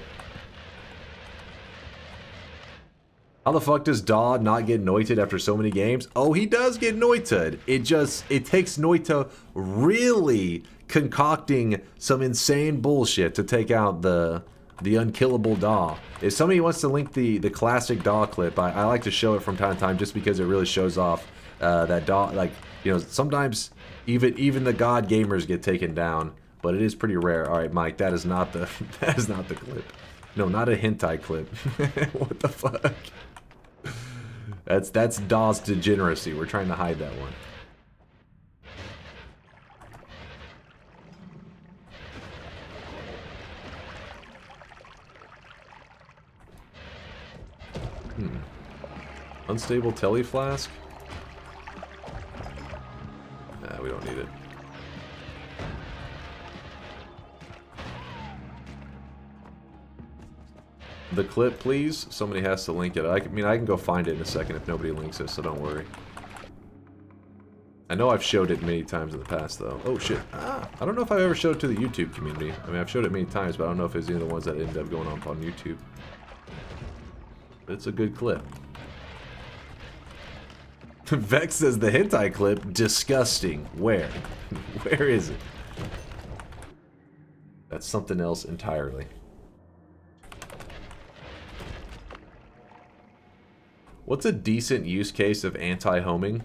How the fuck does Daw not get noited after so many games? Oh, he does get noited. It takes Noita really concocting some insane bullshit to take out the unkillable Daw. If somebody wants to link the classic Daw clip, I like to show it from time to time just because it really shows off that Daw, like, you know, sometimes even the god gamers get taken down, but it is pretty rare. All right, Mike, that is not the clip. No, not a hentai clip. What the fuck? That's Daw's degeneracy. We're trying to hide that one. Unstable telly flask? Nah, we don't need it. The clip, please. Somebody has to link it. I mean, I can go find it in a second if nobody links it, so don't worry. I know I've showed it many times in the past, though. Oh, shit. I don't know if I've ever showed it to the YouTube community. I mean, I've showed it many times, but I don't know if it's any of the ones that end up going on YouTube. But it's a good clip. Vex says the hentai clip, disgusting. Where? Where is it? That's something else entirely. What's a decent use case of anti-homing?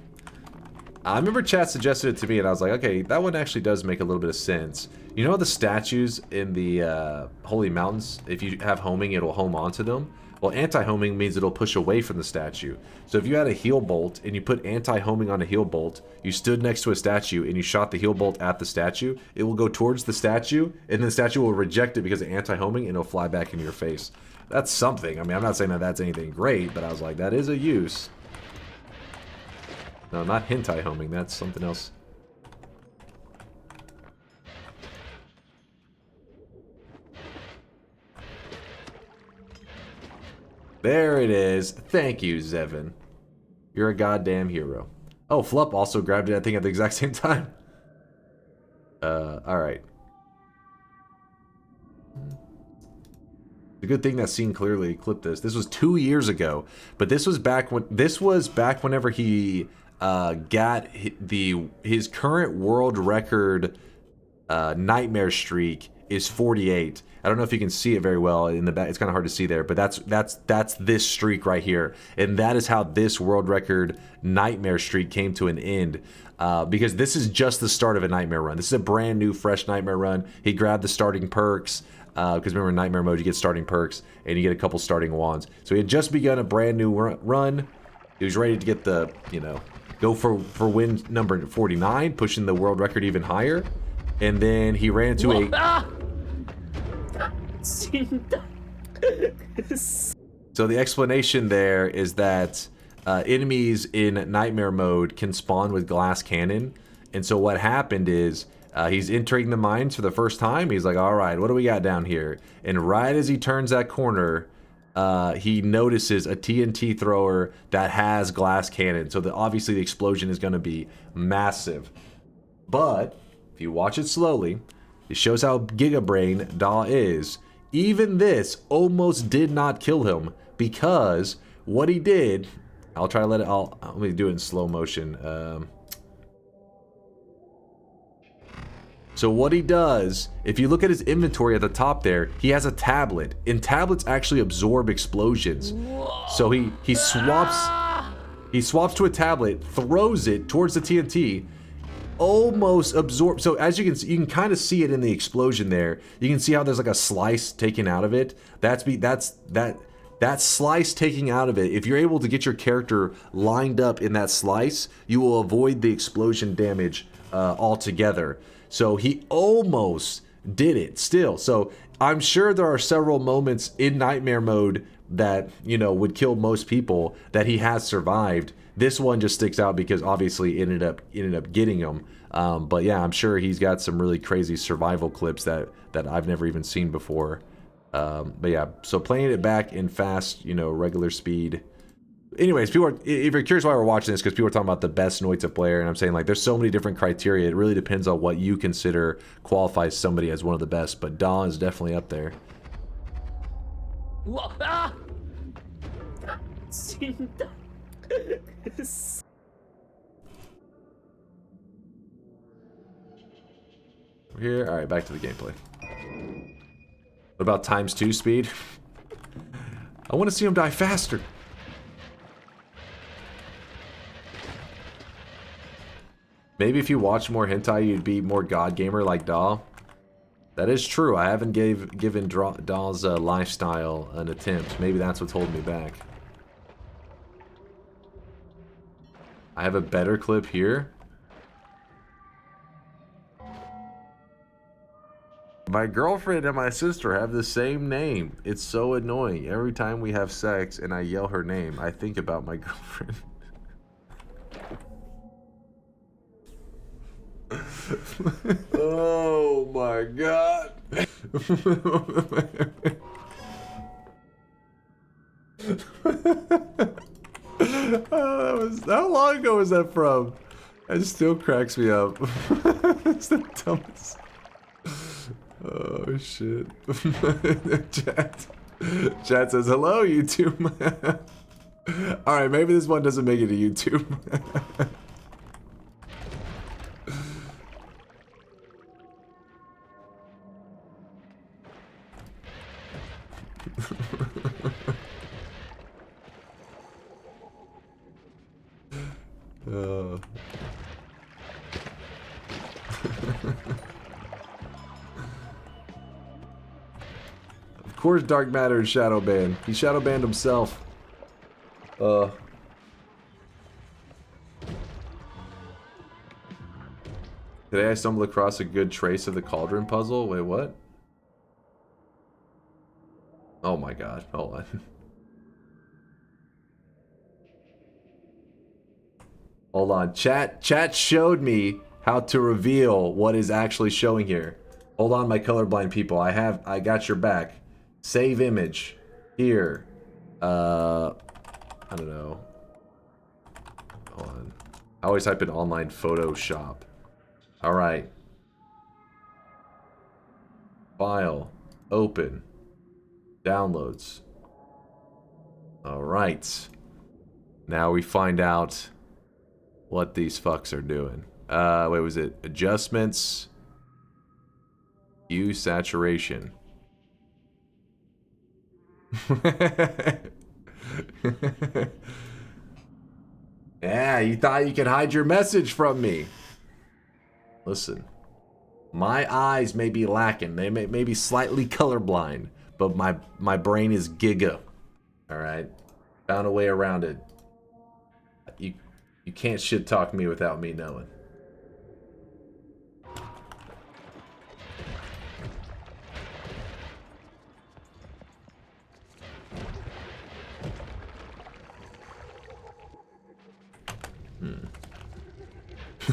I remember chat suggested it to me and I was like, okay, that one actually does make a little bit of sense. You know the statues in the Holy Mountains, if you have homing, it'll home onto them? Well, anti-homing means it'll push away from the statue. So if you had a heal bolt and you put anti-homing on a heal bolt, you stood next to a statue and you shot the heal bolt at the statue, it will go towards the statue and then the statue will reject it because of anti-homing and it'll fly back into your face. That's something. I mean, I'm not saying that that's anything great, but I was like, that is a use. No, not hentai homing. That's something else. There it is. Thank you, Zevin. You're a goddamn hero. Oh, Flup also grabbed it, I think, at the exact same time. All right. The good thing that scene clearly clipped this. This was 2 years ago, but this was back whenever he got his current world record nightmare streak is 48. I don't know if you can see it very well in the back. It's kind of hard to see there, but that's this streak right here, and that is how this world record nightmare streak came to an end. Because this is just the start of a nightmare run. This is a brand new, fresh nightmare run. He grabbed the starting perks. Because remember in nightmare mode you get starting perks and you get a couple starting wands. So he had just begun a brand new run. He was ready to get the, you know, go for win number 49, pushing the world record even higher. And then he ran into So the explanation there is that enemies in nightmare mode can spawn with glass cannon. And so what happened is he's entering the mines for the first time. He's like, all right, what do we got down here? And right as he turns that corner, he notices a TNT thrower that has glass cannon. So obviously the explosion is going to be massive. But if you watch it slowly, it shows how Gigabrain Da is. Even this almost did not kill him, because what he did, I'll try to let me do it in slow motion. So what he does, if you look at his inventory at the top there, he has a tablet, and tablets actually absorb explosions. So he swaps to a tablet, throws it towards the TNT, almost absorbs. So as you can kind of see it in the explosion there. You can see how there's like a slice taken out of it. That slice taking out of it, if you're able to get your character lined up in that slice, you will avoid the explosion damage altogether. So he almost did it still. So I'm sure there are several moments in nightmare mode that, you know, would kill most people that he has survived. This one just sticks out because obviously it ended up getting him. But yeah, I'm sure he's got some really crazy survival clips that I've never even seen before. But yeah, so playing it back in fast, you know, regular speed. Anyways, if you're curious why we're watching this, because people are talking about the best Noita player, and I'm saying, like, there's so many different criteria. It really depends on what you consider qualifies somebody as one of the best, but Dawn is definitely up there. Here, all right, back to the gameplay. What about ×2 speed? I want to see him die faster. Maybe if you watch more hentai, you'd be more god gamer like Da. That is true. I haven't given Da's lifestyle an attempt. Maybe that's what's holding me back. I have a better clip here. My girlfriend and my sister have the same name. It's so annoying. Every time we have sex and I yell her name, I think about my girlfriend. Oh my god. How long ago was that from? It still cracks me up. It's the dumbest. Oh shit. Chat says hello YouTube. Alright, maybe this one doesn't make it to YouTube. Of course Dark Matter is shadow banned. He shadow banned himself. Today I stumbled across a good trace of the cauldron puzzle. Wait, what? Oh my god, hold on. Hold on, chat showed me how to reveal what is actually showing here. Hold on, my colorblind people, I got your back. Save image. Here. I don't know. Hold on. I always type in online Photoshop. Alright. File. Open. Downloads. Alright. Now we find out what these fucks are doing. Wait, was it adjustments? Hue saturation. Yeah, you thought you could hide your message from me. Listen, my eyes may be lacking. They may be slightly colorblind, but my brain is giga. All right, found a way around it. You can't shit talk me without me knowing.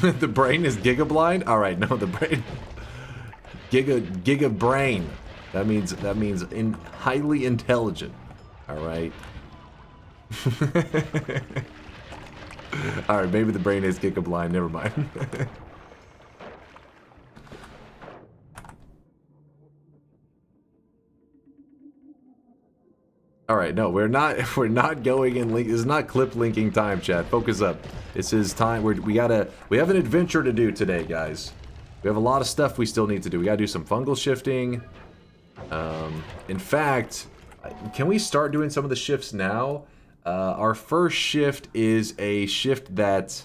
The brain is giga blind? Alright, no, the brain. Giga brain. That means highly intelligent. Alright. Alright, maybe the brain is giga blind, never mind. Alright, no, we're not going in link. This is not clip linking time, chat. Focus up. This is time we have an adventure to do today, guys. We have a lot of stuff we still need to do. We gotta do some fungal shifting. In fact, can we start doing some of the shifts now? Our first shift is a shift that,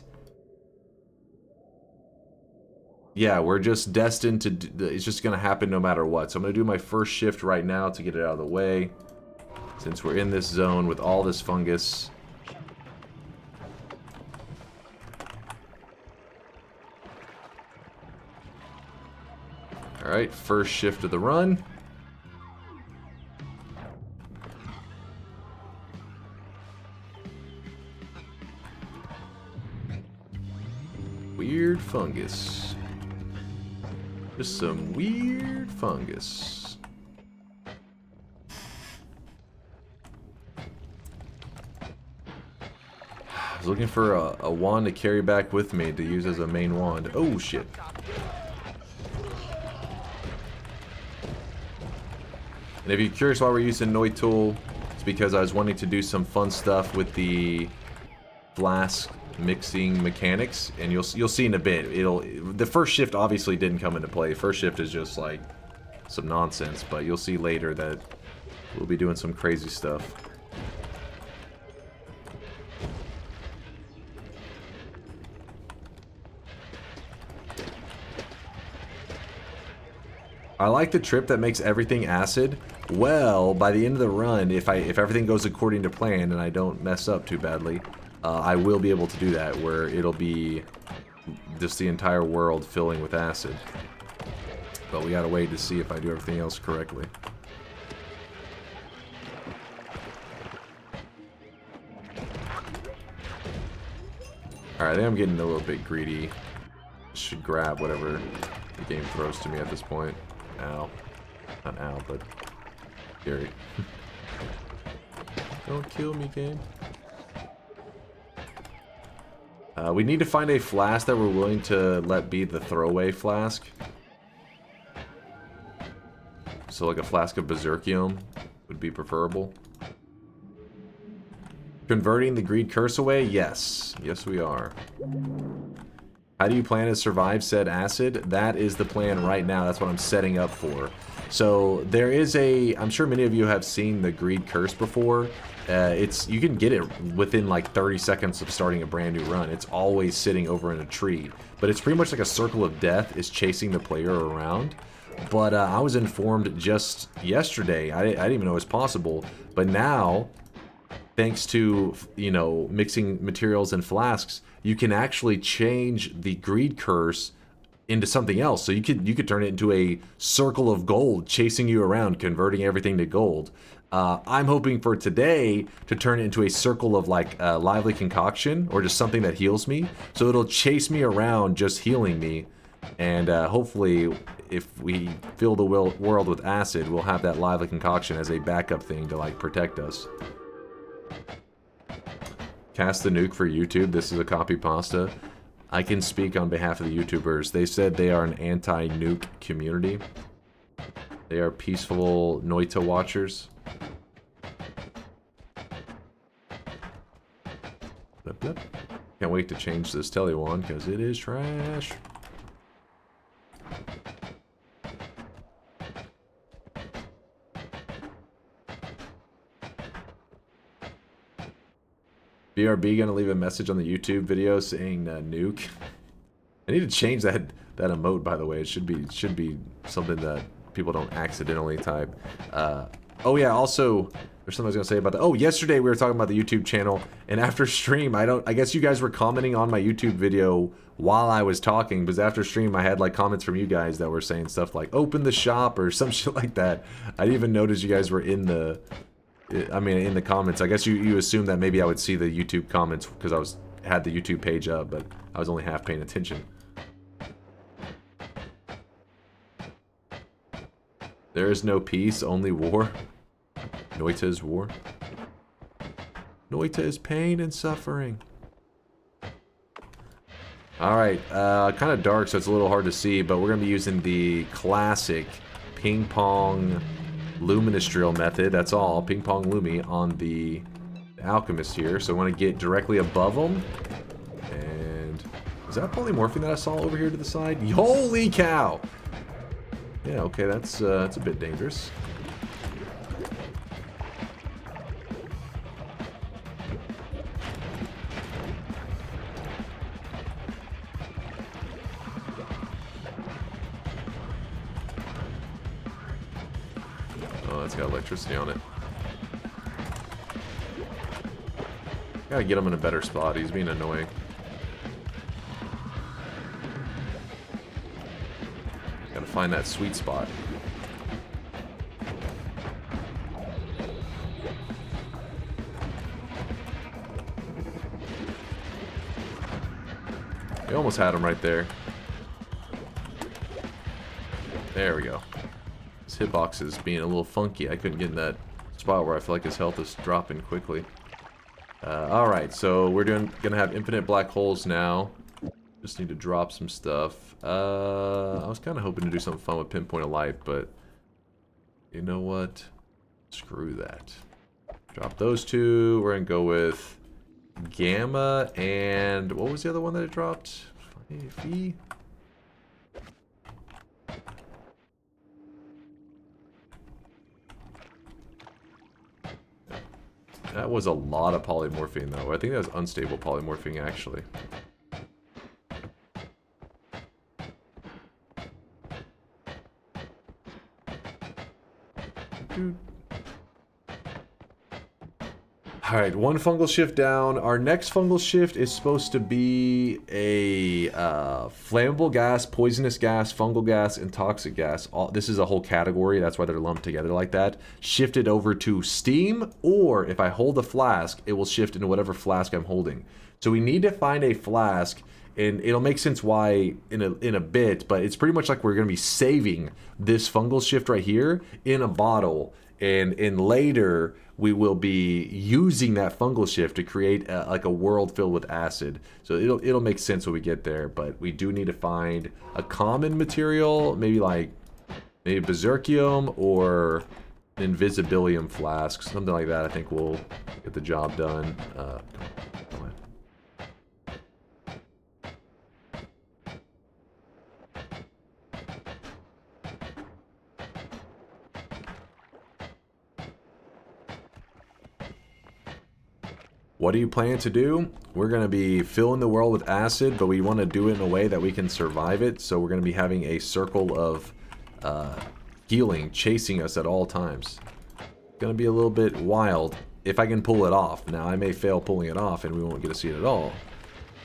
yeah, we're just destined to, it's just gonna happen no matter what. So I'm gonna do my first shift right now to get it out of the way, since we're in this zone with all this fungus. Alright, first shift of the run. Weird fungus. Just some weird fungus. I was looking for a wand to carry back with me to use as a main wand. Oh shit. And if you're curious why we're using Noita, it's because I was wanting to do some fun stuff with the flask mixing mechanics, and you'll see in a bit. The first shift obviously didn't come into play. First shift is just like some nonsense, but you'll see later that we'll be doing some crazy stuff. I like the trip that makes everything acid. Well, by the end of the run, if everything goes according to plan and I don't mess up too badly, I will be able to do that, where it'll be just the entire world filling with acid. But we gotta wait to see if I do everything else correctly. Alright, I think I'm getting a little bit greedy. Should grab whatever the game throws to me at this point. Ow. Not ow, but scary. Don't kill me, game. We need to find a flask that we're willing to let be the throwaway flask. So like a flask of Berserkium would be preferable. Converting the greed curse away? Yes. Yes, we are. How do you plan to survive said acid? That is the plan right now. That's what I'm setting up for. So there is I'm sure many of you have seen the greed curse before. You can get it within like 30 seconds of starting a brand new run. It's always sitting over in a tree. But it's pretty much like a circle of death is chasing the player around. But I was informed just yesterday, I didn't even know it was possible. But now, thanks to, you know, mixing materials and flasks, you can actually change the greed curse into something else. So you could turn it into a circle of gold chasing you around, converting everything to gold. I'm hoping for today to turn it into a circle of like lively concoction, or just something that heals me. So it'll chase me around just healing me. And hopefully if we fill the world with acid, we'll have that lively concoction as a backup thing to like protect us. Cast the nuke for YouTube. This is a copy pasta. I can speak on behalf of the YouTubers. They said they are an anti-nuke community. They are peaceful Noita watchers. Blip, blip. Can't wait to change this telly one because it is trash. BRB gonna leave a message on the YouTube video saying nuke. I need to change that emote, by the way. It should be something that people don't accidentally type. Oh yeah, also there's something I was gonna say about that. Oh, yesterday we were talking about the YouTube channel, and after stream, I guess you guys were commenting on my YouTube video while I was talking, because after stream I had like comments from you guys that were saying stuff like open the shop or some shit like that. I didn't even notice you guys were in the comments. I guess you assumed that maybe I would see the YouTube comments because I had the YouTube page up, but I was only half paying attention. There is no peace, only war. Noita is war. Noita is pain and suffering. Alright, kind of dark, so it's a little hard to see, but we're going to be using the classic ping pong luminous drill method. That's all, ping pong lumi on the alchemist here. So I want to get directly above them. And is that polymorphine that I saw over here to the side? Holy cow! Yeah, okay, that's a bit dangerous. Oh, it's got electricity on it. Gotta get him in a better spot. He's being annoying. Gotta find that sweet spot. We almost had him right there. There we go. His hitbox is being a little funky. I couldn't get in that spot where I feel like his health is dropping quickly. Alright, so we're gonna have infinite black holes now. Just need to drop some stuff. I was kind of hoping to do something fun with pinpoint of light, but you know what? Screw that. Drop those two. We're gonna go with gamma and what was the other one that it dropped? Phi? That was a lot of polymorphine, though. I think that was unstable polymorphine, actually. Alright, one fungal shift down. Our next fungal shift is supposed to be a flammable gas, poisonous gas, fungal gas, and toxic gas. This is a whole category, that's why they're lumped together like that. Shifted over to steam, or if I hold a flask, it will shift into whatever flask I'm holding. So we need to find a flask, and it'll make sense why in a bit, but it's pretty much like we're going to be saving this fungal shift right here in a bottle, and later we will be using that fungal shift to create like a world filled with acid. So it'll make sense when we get there, but we do need to find a common material, maybe berserkium or an invisibilium flask, something like that. I think will get the job done. Come on. What are you planning to do? We're going to be filling the world with acid, but we want to do it in a way that we can survive it. So we're going to be having a circle of healing chasing us at all times. It's going to be a little bit wild if I can pull it off. Now, I may fail pulling it off and we won't get to see it at all.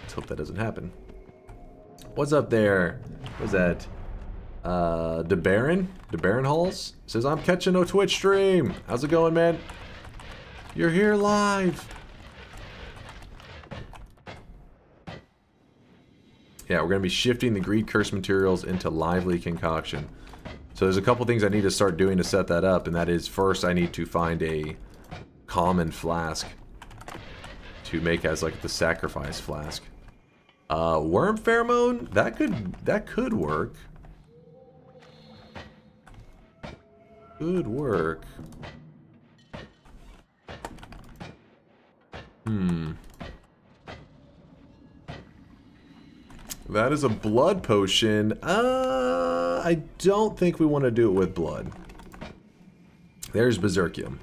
Let's hope that doesn't happen. What's up there? What's that? The Baron Halls says, I'm catching a Twitch stream. How's it going, man? You're here live. Yeah, we're going to be shifting the greed curse materials into lively concoction. So there's a couple things I need to start doing to set that up, and that is first I need to find a common flask to make as like the sacrifice flask. Worm pheromone, that could work. Good work. That is a blood potion. I don't think we want to do it with blood. There's Berserkium.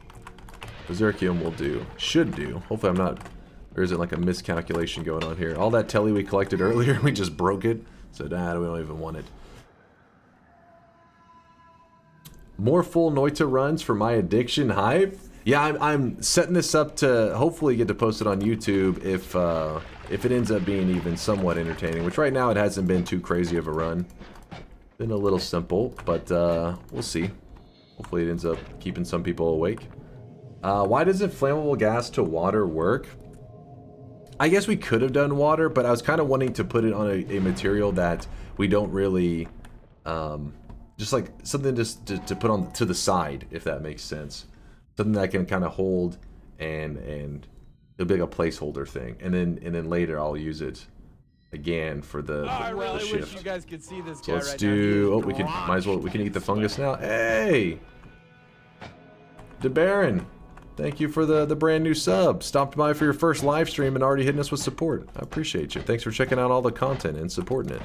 Berserkium will do. Should do. Hopefully I'm not... There isn't like a miscalculation going on here. All that telly we collected earlier, we just broke it. So, nah, we don't even want it. More full Noita runs for my addiction hype? Yeah, I'm setting this up to hopefully get to post it on YouTube if it ends up being even somewhat entertaining. Which right now it hasn't been too crazy of a run. Been a little simple, but we'll see. Hopefully it ends up keeping some people awake. Why doesn't flammable gas to water work? I guess we could have done water, but I was kind of wanting to put it on a material that we don't really... just like something just to put on to the side, if that makes sense. Something that can kind of hold and it'll be like a placeholder thing. And then later I'll use it again for the Wish shift. you guys could see this So guy let's right do... now. Oh, we can... Might as well... We can eat the fungus now. Hey! DeBaron! Thank you for the brand new sub. Stopped by for your first live stream and already hitting us with support. I appreciate you. Thanks for checking out all the content and supporting it.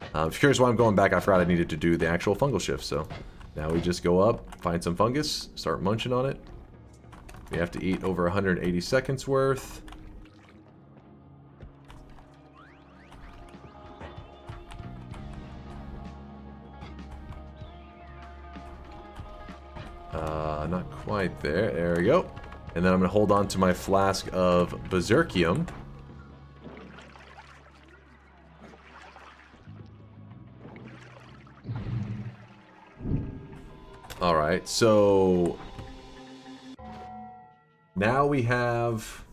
If you're curious why I'm going back, I forgot I needed to do the actual fungal shift, so... Now we just go up, find some fungus, start munching on it. We have to eat over 180 seconds worth. Not quite there. There we go. And then I'm going to hold on to my flask of Berserkium. Alright, so... Now we have...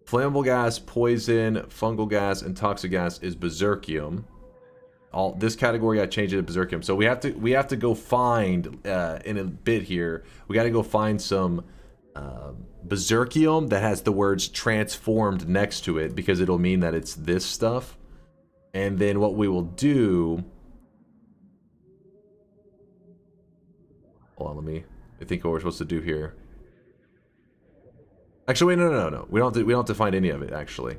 Flammable gas, poison, fungal gas, and toxic gas is Berserkium. All this category I changed it to Berserkium. So we have to go find in a bit here. We got to go find some Berserkium that has the words transformed next to it because it'll mean that it's this stuff. And then what we will do. Hold on, I think what we're supposed to do here. Actually, wait, no. We don't have to find any of it actually.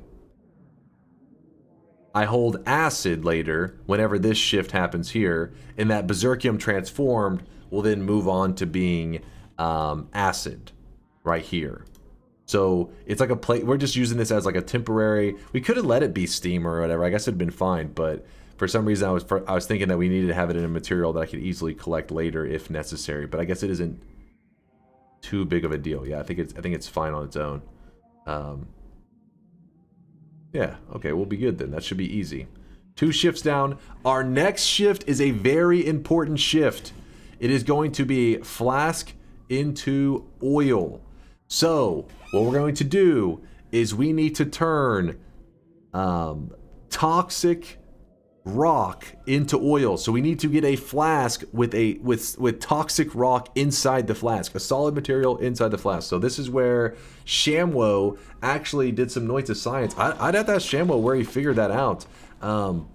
I hold acid later, whenever this shift happens here, and that Berserkium transformed will then move on to being acid right here. So it's like a plate. We're just using this as like a temporary. We could have let it be steam or whatever. I guess it'd been fine, but for some reason I was thinking that we needed to have it in a material that I could easily collect later if necessary. But I guess it isn't too big of a deal. Yeah, I think it's fine on its own. Yeah, okay, we'll be good then. That should be easy. 2 shifts down. Our next shift is a very important shift. It is going to be flask into oil. So, what we're going to do is we need to turn toxic rock into oil. So we need to get a flask with toxic rock inside the flask, a solid material inside the flask. So this is where Shamwo actually did some Noita science. I'd have to ask Shamwo where he figured that out,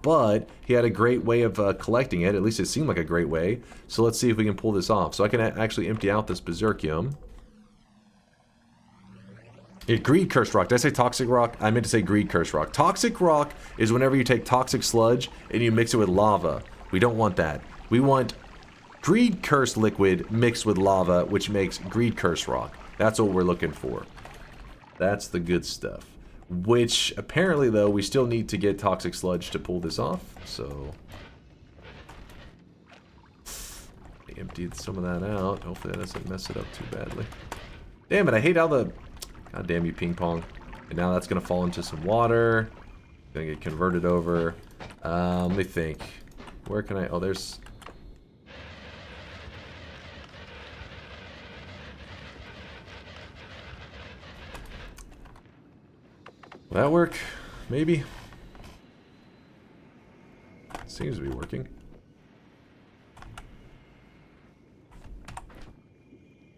but he had a great way of collecting it. At least it seemed like a great way. So let's see if we can pull this off. So I can actually empty out this Berserkium. Greed Curse Rock. Did I say Toxic Rock? I meant to say Greed Curse Rock. Toxic Rock is whenever you take toxic sludge and you mix it with lava. We don't want that. We want Greed Curse liquid mixed with lava, which makes Greed Curse Rock. That's what we're looking for. That's the good stuff. Which, apparently, though, we still need to get toxic sludge to pull this off. So... I emptied some of that out. Hopefully that doesn't mess it up too badly. Damn it, I hate how the... God damn you, ping pong. And now that's going to fall into some water. Going to get converted over. Let me think. Where can I... Oh, there's... Will that work? Maybe? Seems to be working.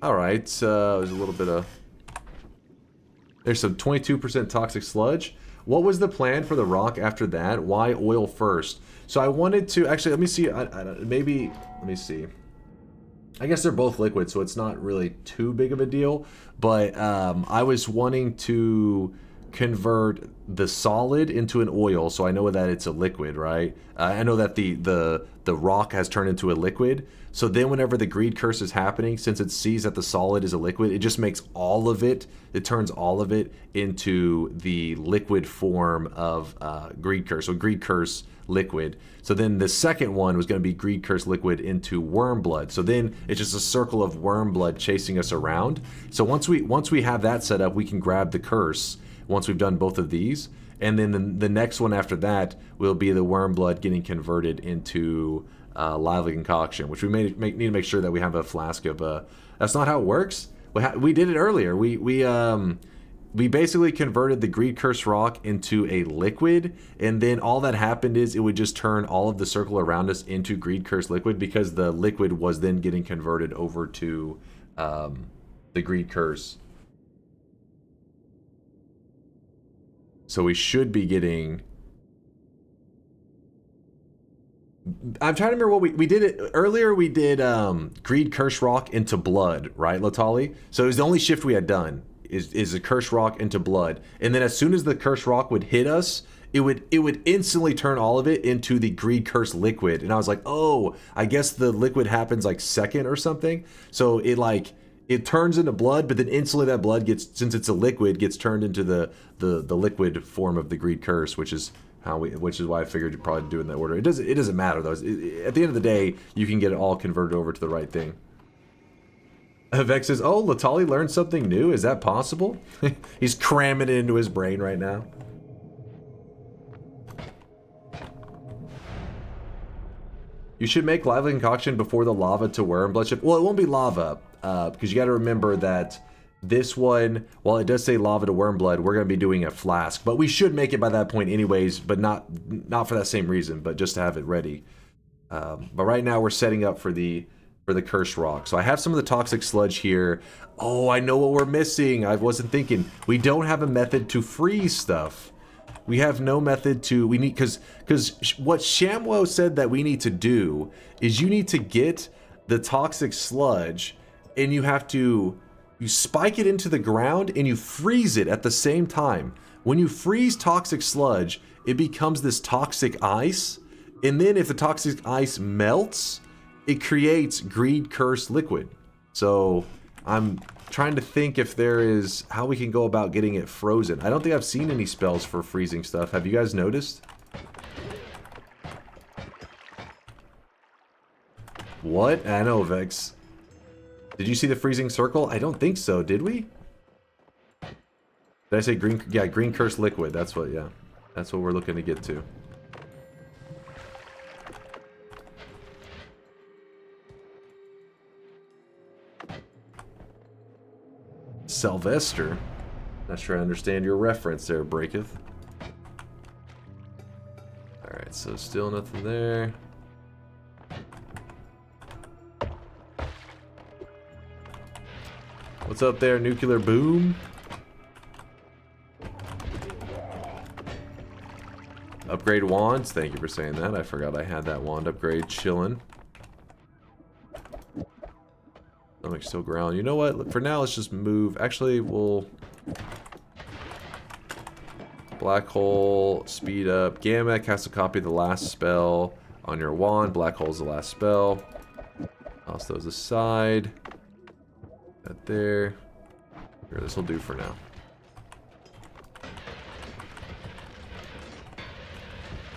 Alright, there's a little bit of... There's some 22% toxic sludge. what was the plan for the rock after that? Why oil first? So I wanted to, actually, let me see, maybe, let me see. I guess they're both liquid, so it's not really too big of a deal, but I was wanting to convert the solid into an oil, so I know that it's a liquid, right? I know that the rock has turned into a liquid, so then whenever the greed curse is happening, since it sees that the solid is a liquid, it just makes all of it, it turns all of it into the liquid form of greed curse, so greed curse liquid. So then the second one was going to be greed curse liquid into worm blood. So then it's just a circle of worm blood chasing us around. So once we have that set up, we can grab the curse once we've done both of these, and then the next one after that will be the worm blood getting converted into lively concoction, which we need to make sure that we have a flask of. That's not how it works. We did it earlier. We basically converted the greed curse rock into a liquid, and then all that happened is it would just turn all of the circle around us into greed curse liquid, because the liquid was then getting converted over to the greed curse. So we should be getting... I'm trying to remember what we did it earlier. We did greed curse rock into blood, right, Latali? So it was the only shift we had done is a curse rock into blood, and then as soon as the curse rock would hit us, it would instantly turn all of it into the greed curse liquid. And I was like, oh, I guess the liquid happens like second or something. So it turns into blood, but then instantly that blood gets, since it's a liquid, gets turned into the liquid form of the greed curse, which is why I figured you'd probably do it in that order. It doesn't matter though. At the end of the day, you can get it all converted over to the right thing. Vex says, oh, Latali learned something new. Is that possible? He's cramming it into his brain right now. You should make lively concoction before the lava to worm blood shift. Well, it won't be lava, because you got to remember that this one, while it does say lava to worm blood, we're going to be doing a flask. But we should make it by that point anyways, but not for that same reason, but just to have it ready. But right now we're setting up for the cursed rock. So I have some of the toxic sludge here. Oh, I know what we're missing. I wasn't thinking. We don't have a method to freeze stuff. We have no method to, we need, because what Shamwo said that we need to do is you need to get the toxic sludge and you spike it into the ground and you freeze it at the same time. When you freeze toxic sludge, it becomes this toxic ice. And then if the toxic ice melts, it creates greed curse liquid. So I'm trying to think if there is how we can go about getting it frozen. I don't think I've seen any spells for freezing stuff. Have you guys noticed? What? I know, Vex. Did you see the freezing circle? I don't think so. Did we? Did I say green? Yeah, green curse liquid. That's what, yeah. That's what we're looking to get to. Sylvester. Not sure I understand your reference there, Breaketh. Alright, so still nothing there. What's up there, Nuclear Boom? Upgrade wands. Thank you for saying that. I forgot I had that wand upgrade chilling. Stomach's still growling. You know what? For now, let's just move. Actually, we'll... Black hole, speed up. Gamma casts a copy of the last spell on your wand. Black hole's the last spell. Toss those aside. That there. Here, this will do for now.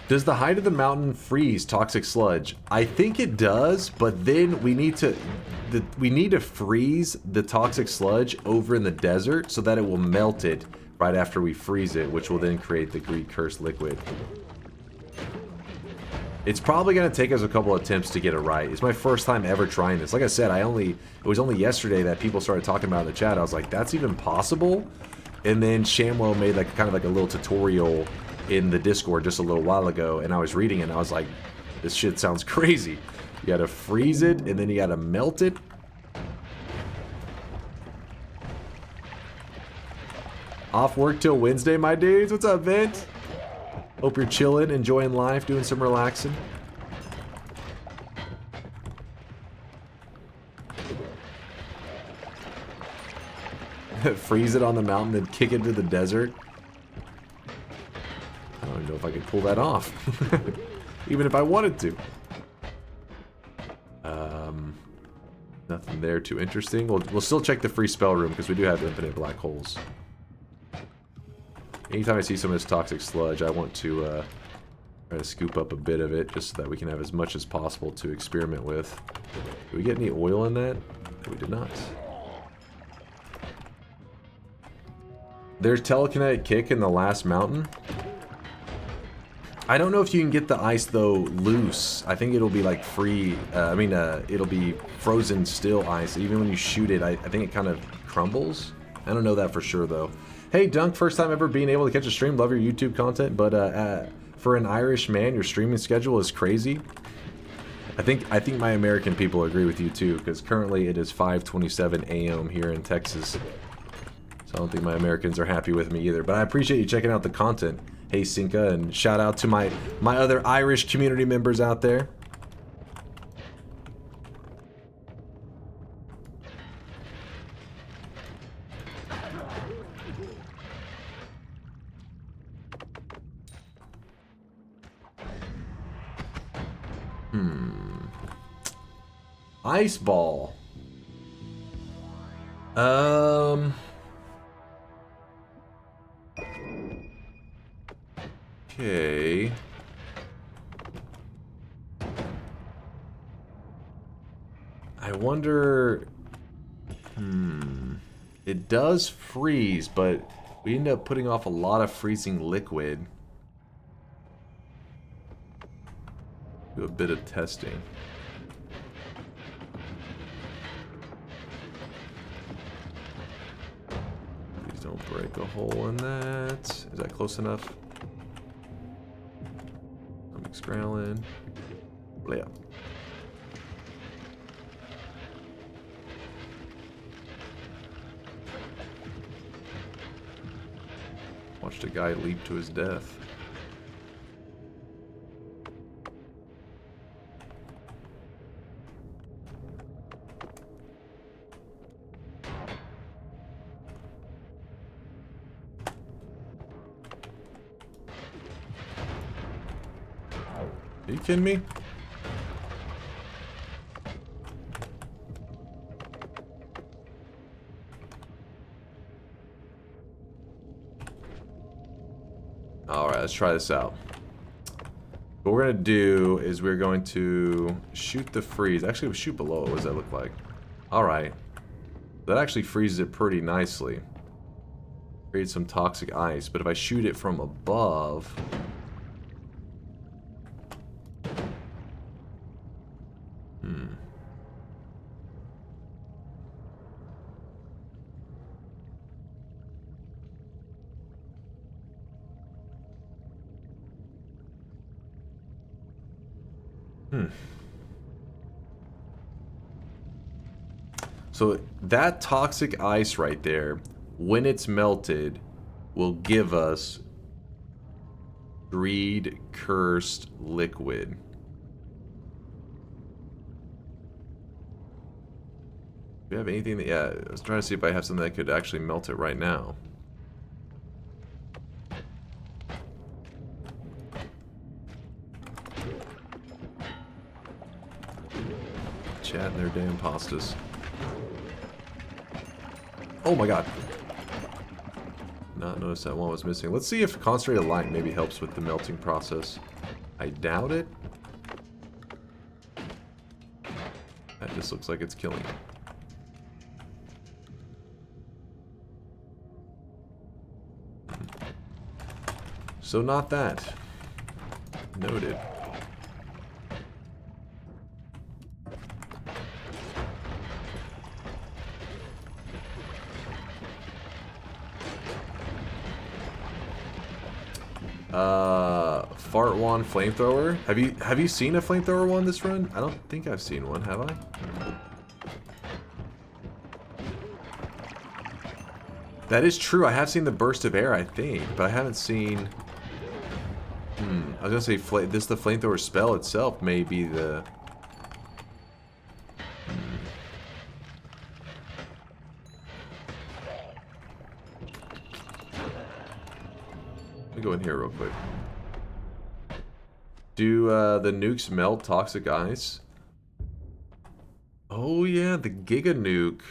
Does the height of the mountain freeze toxic sludge? I think it does, but then we need to freeze the toxic sludge over in the desert so that it will melt it right after we freeze it, which will then create the greed curse liquid. It's probably going to take us a couple attempts to get it right. It's my first time ever trying this. Like I said, it was only yesterday that people started talking about it in the chat. I was like, that's even possible? And then Shamwo made like kind of like a little tutorial in the Discord just a little while ago, and I was reading it and I was like, this shit sounds crazy. You gotta freeze it and then you gotta melt it. Off work till Wednesday, my dudes. What's up, Vint? Hope you're chilling, enjoying life, doing some relaxing. Freeze it on the mountain, then kick it to the desert. I don't even know if I could pull that off. Even if I wanted to. Nothing there too interesting. We'll still check the free spell room because we do have infinite black holes. Anytime I see some of this toxic sludge, I want to try to scoop up a bit of it just so that we can have as much as possible to experiment with. Did we get any oil in that? No, we did not. There's telekinetic kick in the last mountain. I don't know if you can get the ice though loose. I think it'll be like free. It'll be frozen still ice. Even when you shoot it, I think it kind of crumbles. I don't know that for sure though. Hey Dunk, first time ever being able to catch a stream. Love your YouTube content, but for an Irish man, your streaming schedule is crazy. I think my American people agree with you too, because currently it is 5:27 a.m. here in Texas. So I don't think my Americans are happy with me either. But I appreciate you checking out the content. Hey Sinka, and shout out to my other Irish community members out there. Ice ball. Okay. I wonder... It does freeze, but we end up putting off a lot of freezing liquid. Do a bit of testing. Please don't break a hole in that. Is that close enough? Growling. Yeah. Watched a guy leap to his death. Are you kidding me? Alright, let's try this out. What we're going to do is we're going to shoot the freeze. Actually, we'll shoot below it. What does that look like? Alright. That actually freezes it pretty nicely. Creates some toxic ice. But if I shoot it from above... So that toxic ice right there, when it's melted, will give us greed cursed liquid. Do we have anything that, yeah, I was trying to see if I have something that could actually melt it right now. Chatting their damn pastas. Oh my god. Not noticed that one was missing. Let's see if concentrated light maybe helps with the melting process. I doubt it. That just looks like it's killing it. So not that. Noted. Fart wand flamethrower. Have you seen a flamethrower one this run? I don't think I've seen one, have I? That is true. I have seen the burst of air, I think, but I haven't seen... I was gonna say, the flamethrower spell itself may be the... Let me go in here real quick. Do the nukes melt toxic ice? Oh yeah, the Giga Nuke.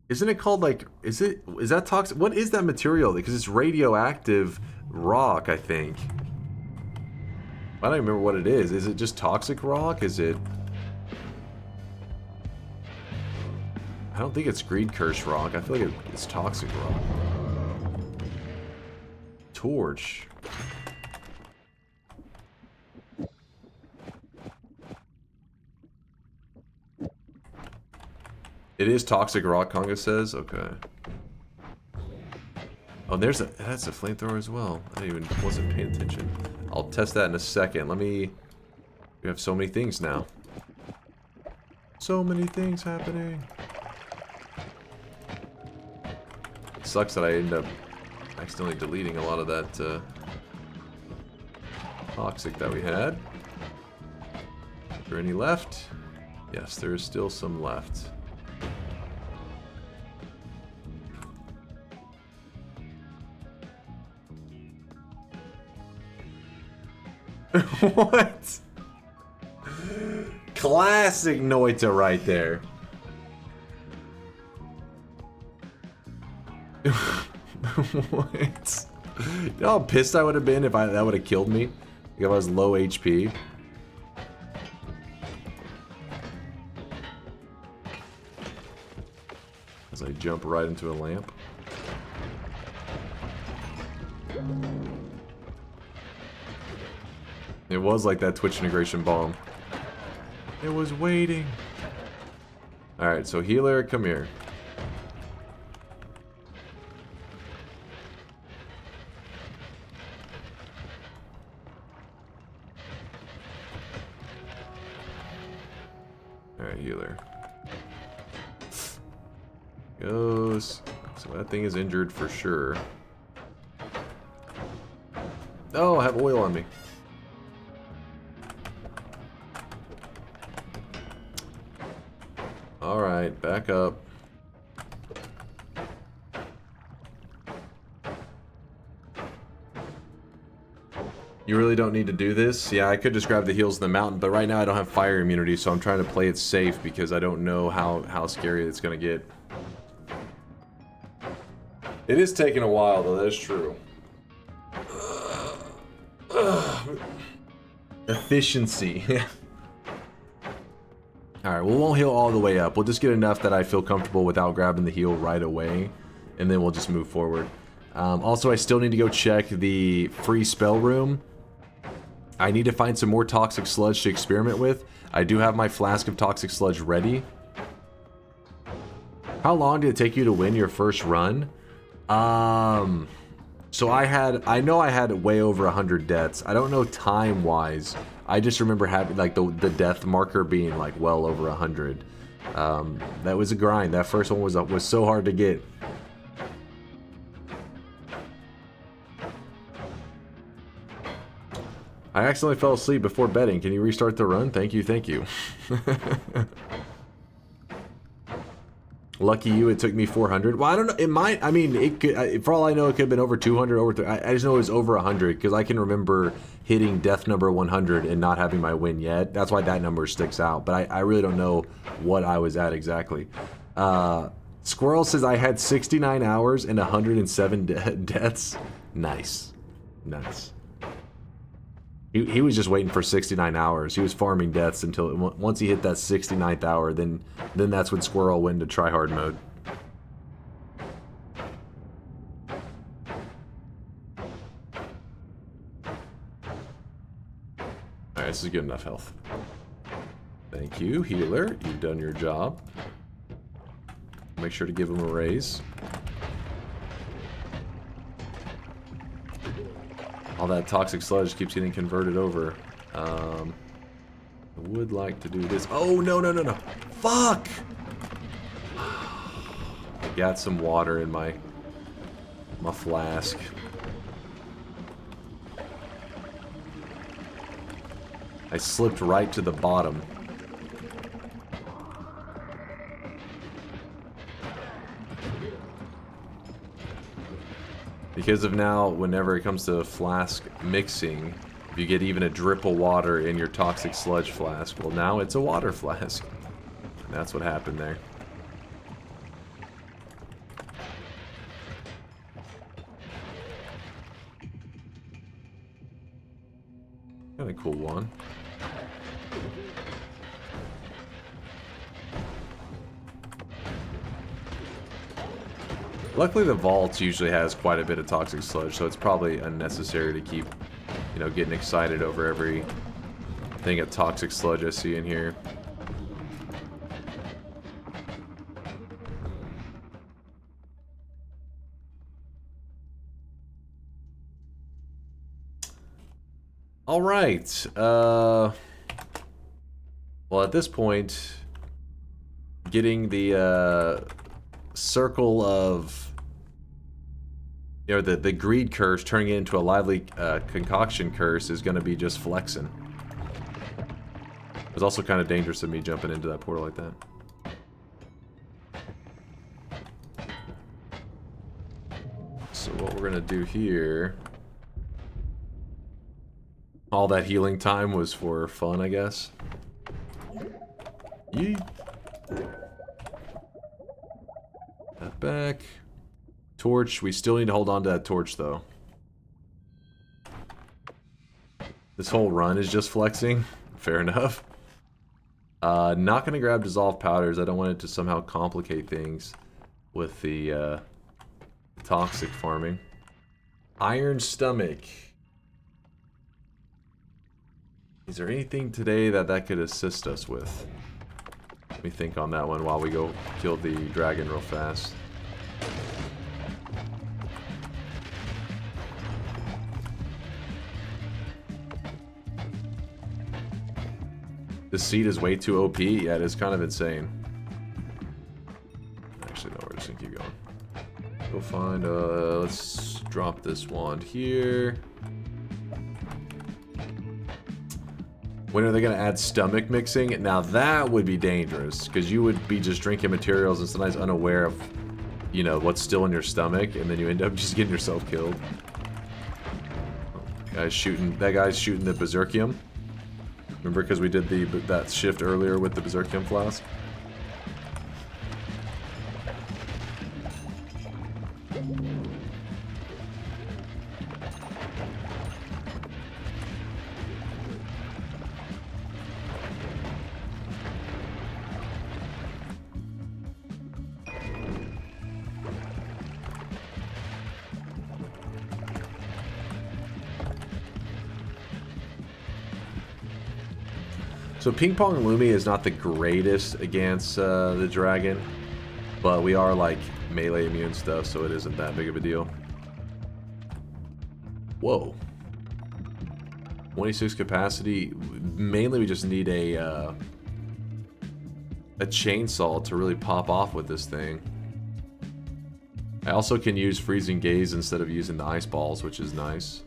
Isn't it called like, is that toxic? What is that material? Because it's radioactive rock, I think. I don't even remember what it is. Is it just toxic rock? Is it... I don't think it's Greed Curse rock. I feel like it's toxic rock. Torch. It is toxic rock, Conga says. Okay. Oh, that's a flamethrower as well. Wasn't paying attention. I'll test that in a second. We have so many things now. So many things happening. It sucks that I end up accidentally deleting a lot of that toxic that we had. Is there any left? Yes, there is still some left. What? Classic Noita right there. What? You know how pissed I would have been if that would have killed me? If I was low HP. As I jump right into a lamp. It was like that Twitch integration bomb. It was waiting. Alright, so healer, come here. Alright, healer. Goes. So that thing is injured for sure. Oh, I have oil on me. Alright, back up. You really don't need to do this? Yeah, I could just grab the heals in the mountain, but right now I don't have fire immunity, so I'm trying to play it safe because I don't know how scary it's gonna get. It is taking a while, though, that is true. Efficiency. Alright, we won't heal all the way up. We'll just get enough that I feel comfortable without grabbing the heal right away. And then we'll just move forward. Also, I still need to go check the free spell room. I need to find some more toxic sludge to experiment with. I do have my flask of toxic sludge ready. How long did it take you to win your first run? So I know I had way over 100 deaths. I don't know time-wise. I just remember having like the death marker being like well over 100. That was a grind. That first one was so hard to get. I accidentally fell asleep before betting. Can you restart the run? Thank you, thank you. Lucky you, it took me 400. Well, I don't know. It might. I mean, it could. For all I know, it could have been over 200. I just know it was over 100 because I can remember hitting death number 100 and not having my win yet. That's why that number sticks out. But I really don't know what I was at exactly. Squirrel says I had 69 hours and 107 deaths. Nice, nice. He was just waiting for 69 hours. He was farming deaths until once he hit that 69th hour, then that's when Squirrel went to tryhard mode. Alright, this is good enough health. Thank you, healer. You've done your job. Make sure to give him a raise. All that toxic sludge keeps getting converted over. I would like to do this. Oh, no, no, no, no. Fuck! got some water in my flask. I slipped right to the bottom. Because of now, whenever it comes to flask mixing, if you get even a drip of water in your toxic sludge flask, well, now it's a water flask. And that's what happened there. Kind of cool one. Luckily, the vault usually has quite a bit of toxic sludge, so it's probably unnecessary to keep, you know, getting excited over every thing of toxic sludge I see in here. All right. Well, at this point, getting the circle of, you know, the greed curse, turning it into a lively concoction curse is going to be just flexing. It's also kind of dangerous of me jumping into that portal like that. So what we're going to do here... All that healing time was for fun, I guess. Yeet. That back. Torch. We still need to hold on to that torch, though. This whole run is just flexing. Fair enough. Not going to grab dissolved powders. I don't want it to somehow complicate things with the toxic farming. Iron stomach. Is there anything today that could assist us with? Let me think on that one while we go kill the dragon real fast. This seed is way too OP. Yeah, it is kind of insane. Actually, no, we're just gonna keep going. Go find, let's drop this wand here. When are they going to add stomach mixing? Now that would be dangerous, because you would be just drinking materials and sometimes unaware of, you know, what's still in your stomach, and then you end up just getting yourself killed. That guy's shooting the Berserkium. Remember, because we did that shift earlier with the Berserkium flask? So Ping Pong Lumi is not the greatest against the dragon, but we are like melee immune stuff, so it isn't that big of a deal. Whoa. 26 capacity. Mainly we just need a chainsaw to really pop off with this thing. I also can use Freezing Gaze instead of using the ice balls, which is nice.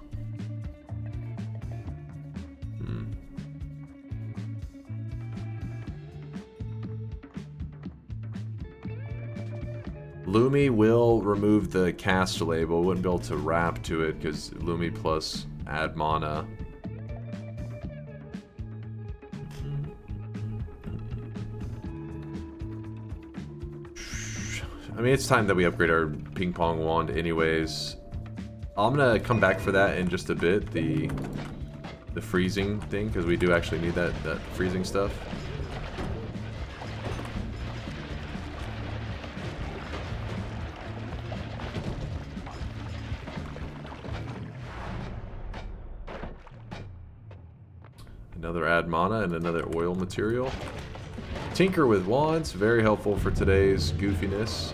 Lumi will remove the cast delay, but wouldn't be able to wrap to it because Lumi plus add mana. I mean, it's time that we upgrade our ping pong wand anyways. I'm gonna come back for that in just a bit, the freezing thing, because we do actually need that freezing stuff. Another add mana and another oil material. Tinker with wands, very helpful for today's goofiness.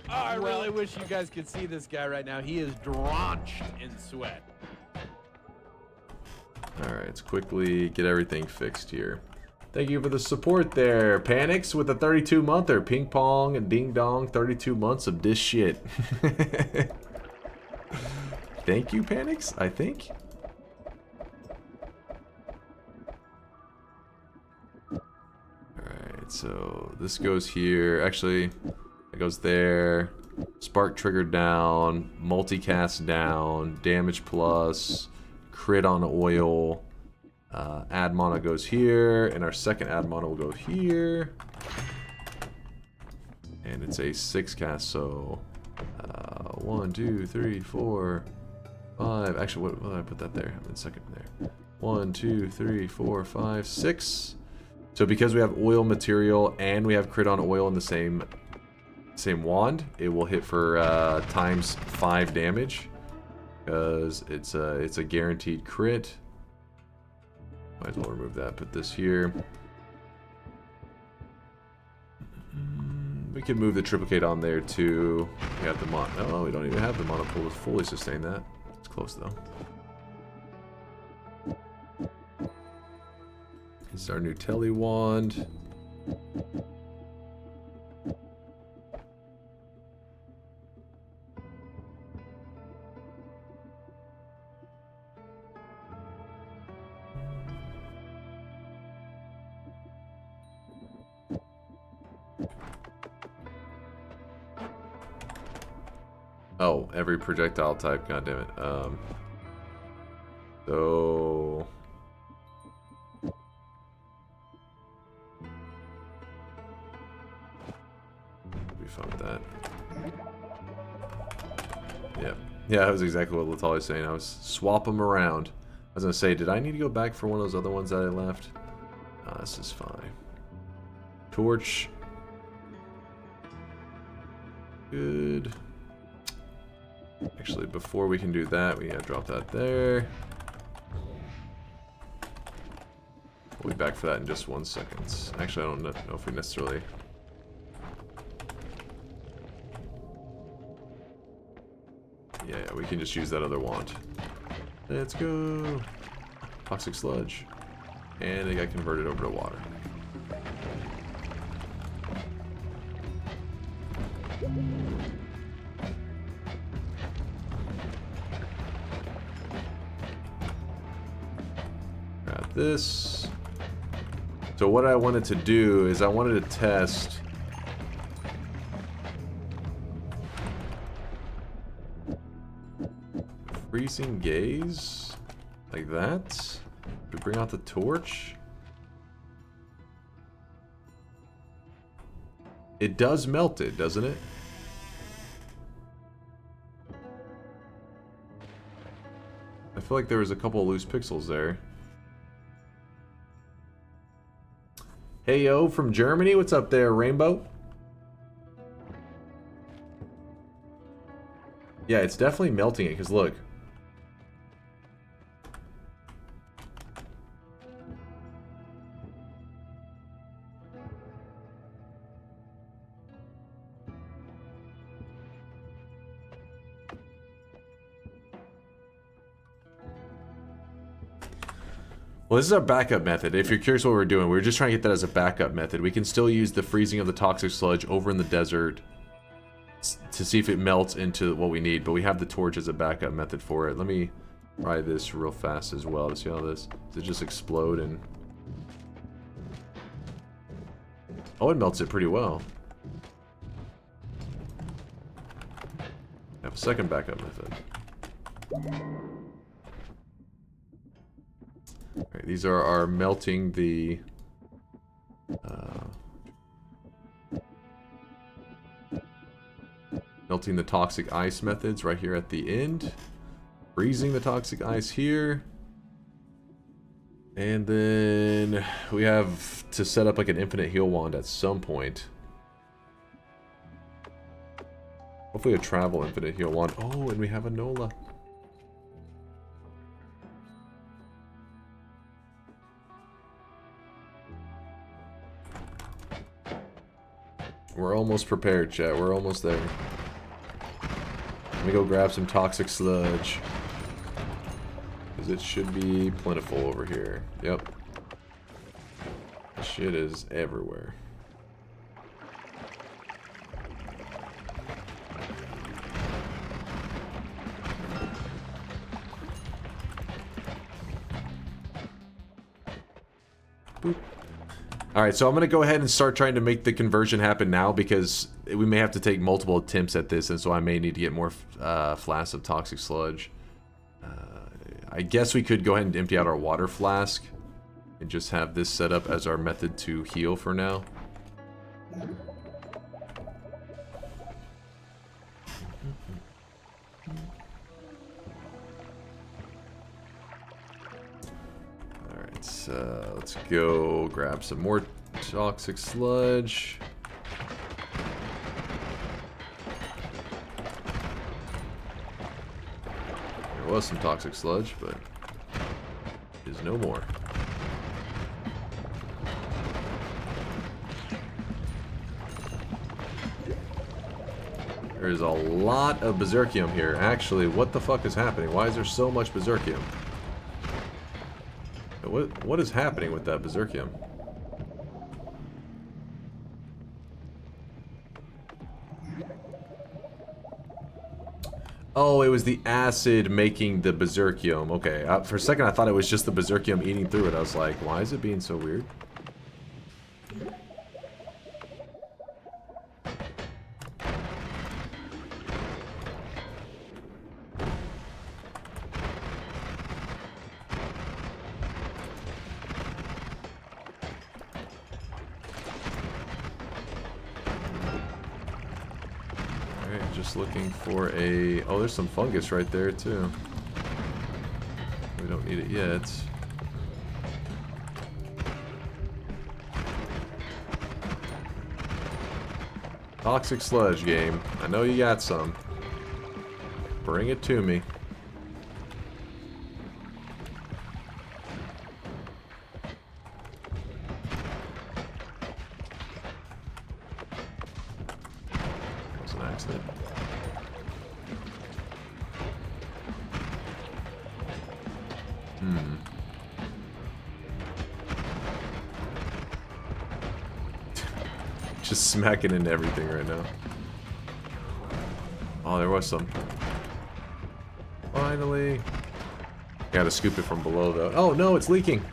Oh, I really wish you guys could see this guy right now. He is drenched in sweat. Alright, let's quickly get everything fixed here. Thank you for the support there. Panics with a 32-monther. Ping pong and ding dong. 32 months of this shit. Thank you, Panics, I think. Alright, so this goes here. Actually, it goes there. Spark trigger down. Multicast down. Damage plus. Crit on oil. Add mana goes here. And our second add mana will go here. And it's a 6 cast, so 1, 2, 3, 4, 5. Actually, what did I put that there? I'm in second there. 1, 2, 3, 4, 5, 6. So because we have oil material and we have crit on oil in the same wand, it will hit for times 5 damage because it's a guaranteed crit. Might as well remove that. Put this here. We can move the triplicate on there too. We have the mana. No, we don't even have the mana pool to fully sustain that. It's close though. This is our new Telly wand. Oh, every projectile type, goddammit. So we found that. Yeah. Yeah, that was exactly what Latal was saying. I was swap them around. I was gonna say, did I need to go back for one of those other ones that I left? This is fine. Torch. Good. Actually, before we can do that, we gotta drop that there. We'll be back for that in just 1 second. Actually, I don't know if we necessarily... Yeah, we can just use that other wand. Let's go! Toxic sludge. And it got converted over to water. Got this. So what I wanted to do is I wanted to test freezing gaze like that. We bring out the torch. It does melt it, doesn't it? I feel like there was a couple of loose pixels there. Hey yo, from Germany, what's up there, Rainbow? Yeah, it's definitely melting it, because look. Well, this is our backup method. If you're curious what we're doing, we're just trying to get that as a backup method. We can still use the freezing of the toxic sludge over in the desert to see if it melts into what we need, but we have the torch as a backup method for it. Let me try this real fast as well to see how this... Does it just explode and... Oh, it melts it pretty well. I have a second backup method. Alright, these are our melting the toxic ice methods right here at the end. Freezing the toxic ice here. And then we have to set up like an infinite heal wand at some point. Hopefully a travel infinite heal wand. Oh, and we have a Nola. We're almost prepared, chat. We're almost there. Let me go grab some toxic sludge. Because it should be plentiful over here. Yep. Shit is everywhere. Boop. Alright, so I'm going to go ahead and start trying to make the conversion happen now because we may have to take multiple attempts at this, and so I may need to get more flasks of toxic sludge. I guess we could go ahead and empty out our water flask and just have this set up as our method to heal for now. Alright, so let's go grab some more toxic sludge. There was some toxic sludge, but there's no more. There's a lot of berserkium here. Actually, what the fuck is happening? Why is there so much berserkium? What is happening with that berserkium? Oh, it was the acid making the berserkium. Okay, for a second I thought it was just the berserkium eating through it. I was like, why is it being so weird? Just looking for a... Oh, there's some fungus right there, too. We don't need it yet. Toxic sludge game. I know you got some. Bring it to me. That was an accident. Just smacking into everything right now. Oh, there was some. Finally. Gotta scoop it from below, though. Oh, no, it's leaking.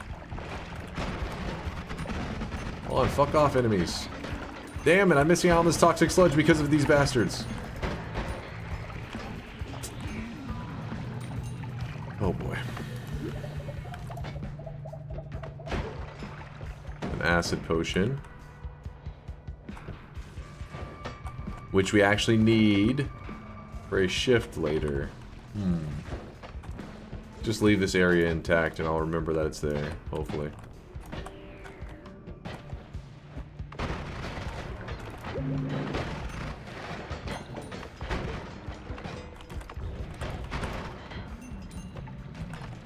Hold on, fuck off, enemies. Damn it, I'm missing out on this toxic sludge because of these bastards. Oh, boy. An acid potion. Which we actually need for a shift later. Just leave this area intact and I'll remember that it's there, hopefully.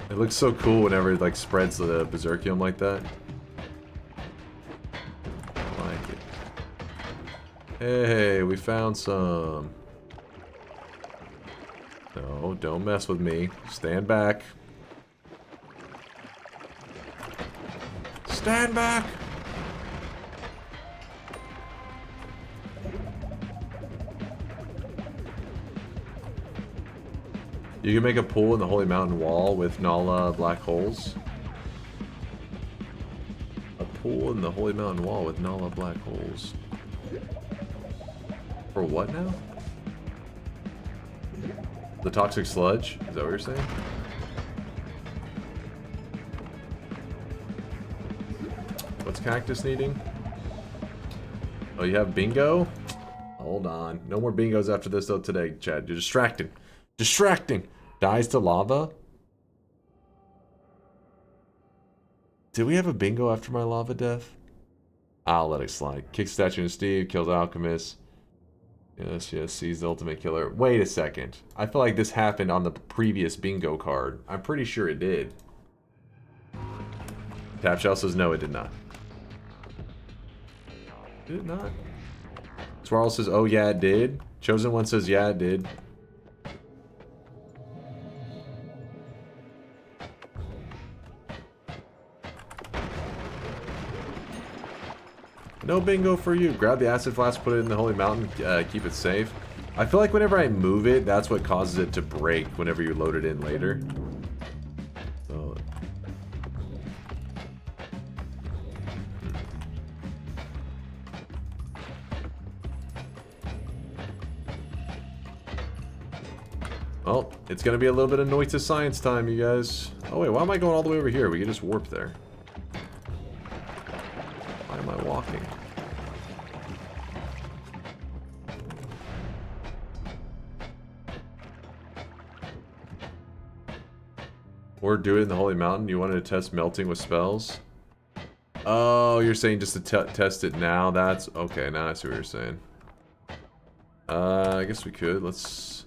It looks so cool whenever it like spreads the berserkium like that. Hey, we found some. No, don't mess with me. Stand back. Stand back! You can make a pool in the Holy Mountain wall with Nala black holes. A pool in the Holy Mountain wall with Nala black holes. For what now? The toxic sludge? Is that what you're saying? What's Cactus needing? Oh, you have bingo? Hold on. No more bingos after this though today, Chad. You're distracting. Distracting! Dies to lava? Did we have a bingo after my lava death? I'll let it slide. Kicks statue of Steve, kills alchemist. Yes, yes, he's the ultimate killer. Wait a second. I feel like this happened on the previous bingo card. I'm pretty sure it did. Tapshell says no, it did not. Did it not? Swirl says, oh yeah, it did. Chosen One says, yeah, it did. No bingo for you. Grab the acid flask, put it in the holy mountain, keep it safe. I feel like whenever I move it, that's what causes it to break whenever you load it in later. So... Well, it's gonna be a little bit of Noita science time, you guys. Oh wait, why am I going all the way over here? We can just warp there. Why am I walking? Or do it in the Holy Mountain? You wanted to test melting with spells? Oh, you're saying just to test it now? That's... Okay, now I see what you're saying. I guess we could. Let's...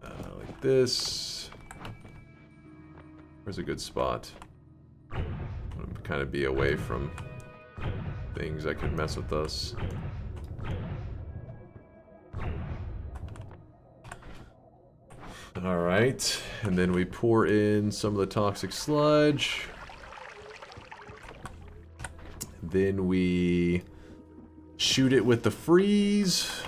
like this. Where's a good spot? Kind of be away from things that could mess with us. Alright, and then we pour in some of the toxic sludge. Then we shoot it with the freeze.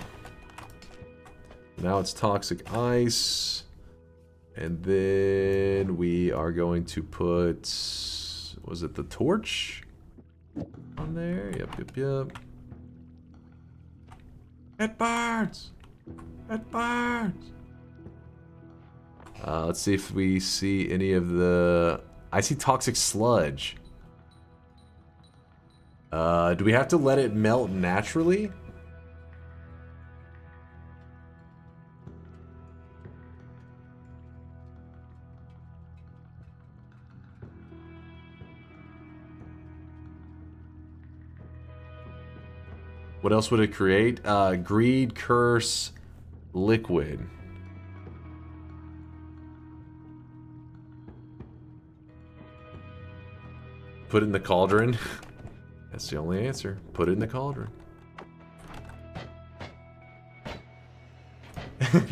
Now it's toxic ice. And then we are going to put... Was it the torch? On there? Yep. It burns! It burns! Let's see if we see any of the... I see toxic sludge. Do we have to let it melt naturally? What else would it create? Greed, curse, liquid. Put it in the cauldron. That's the only answer. Put it in the cauldron.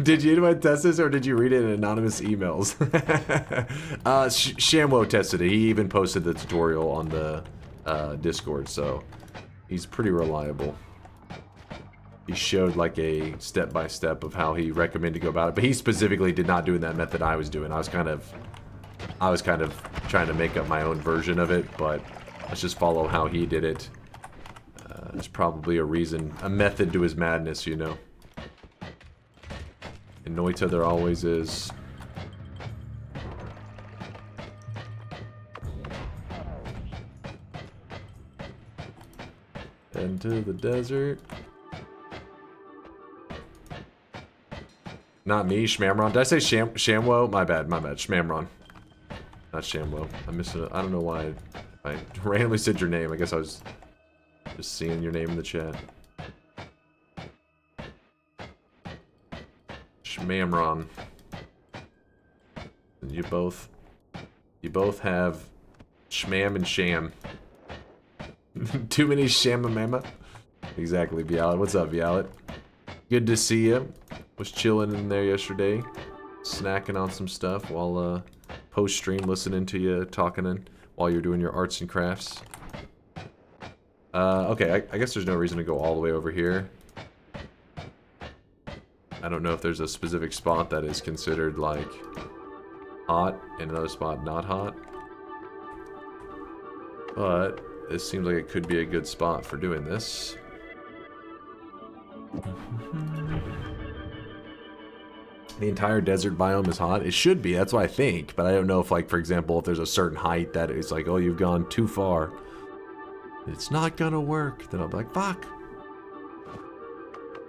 Did anyone test this, or did you read it in anonymous emails? Shamwo tested it. He even posted the tutorial on the Discord, so he's pretty reliable. He showed like a step-by-step of how he recommended to go about it, but he specifically did not do that method I was doing. I was kind of trying to make up my own version of it, but let's just follow how he did it. There's probably a reason, a method to his madness, you know. In Noita, there always is. Into the desert. Not me, Shmamron. Did I say Shamwo? My bad. Shmamron. Not Shamwo. I missed it. I don't know why I randomly said your name. I guess I was just seeing your name in the chat. Shmamron. And you both have Shmam and Sham. Too many Shamamama? Exactly, Vialet. What's up, Vialet? Good to see you. Was chilling in there yesterday, snacking on some stuff while post-stream listening to you talking while you're doing your arts and crafts. Okay, I guess there's no reason to go all the way over here. I don't know if there's a specific spot that is considered like hot and another spot not hot. But this seems like it could be a good spot for doing this. The entire desert biome is hot. It should be, that's what I think. But I don't know if, like, for example, if there's a certain height that it's like, oh, you've gone too far. It's not gonna work. Then I'll be like, fuck.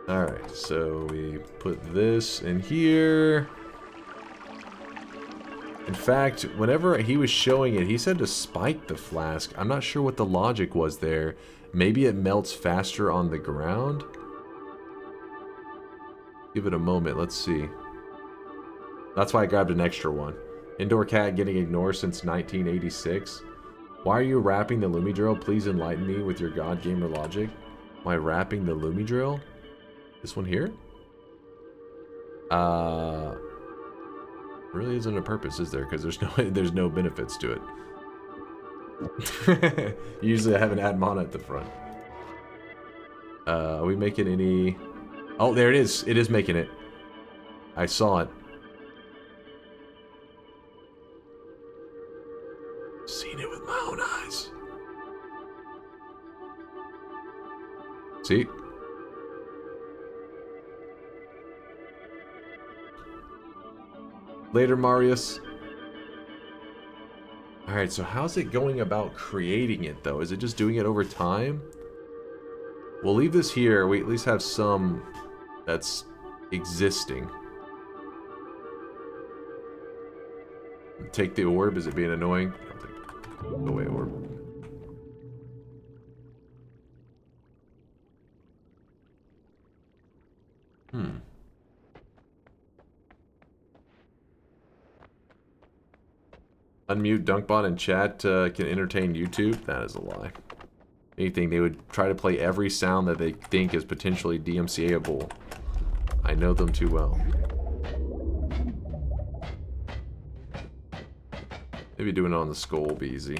Alright, so we put this in here. In fact, whenever he was showing it, he said to spike the flask. I'm not sure what the logic was there. Maybe it melts faster on the ground? Give it a moment, let's see. That's why I grabbed an extra one. Indoor cat getting ignored since 1986. Why are you wrapping the Lumi drill? Please enlighten me with your god gamer logic. Why wrapping the Lumi drill? This one here? Really isn't a purpose, is there? Because there's no benefits to it. Usually I have an add mana at the front. Are we making any... Oh, there it is. It is making it. I saw it. Seen it with my own eyes. See? Later, Marius. Alright, so how's it going about creating it, though? Is it just doing it over time? We'll leave this here. We at least have some that's existing. Take the orb. Is it being annoying? I don't think. Go away, orb. Unmute Dunkbot and chat can entertain YouTube? That is a lie. Anything, they would try to play every sound that they think is potentially DMCA-able. I know them too well. Maybe doing it on the skull will be easy.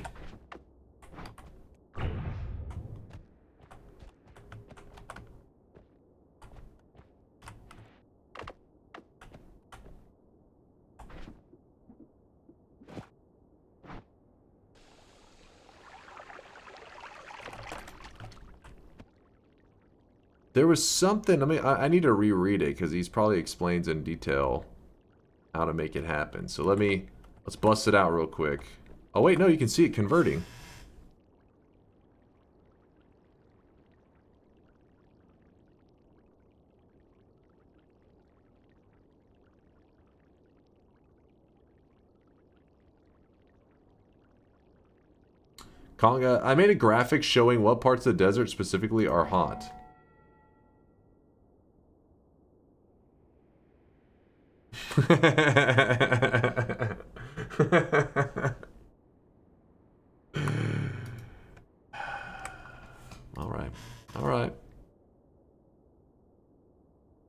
There was something, I mean, I need to reread it because he's probably explains in detail how to make it happen. So let's bust it out real quick. Oh wait, no, you can see it converting. Conga, I made a graphic showing what parts of the desert specifically are hot. Alright. Alright.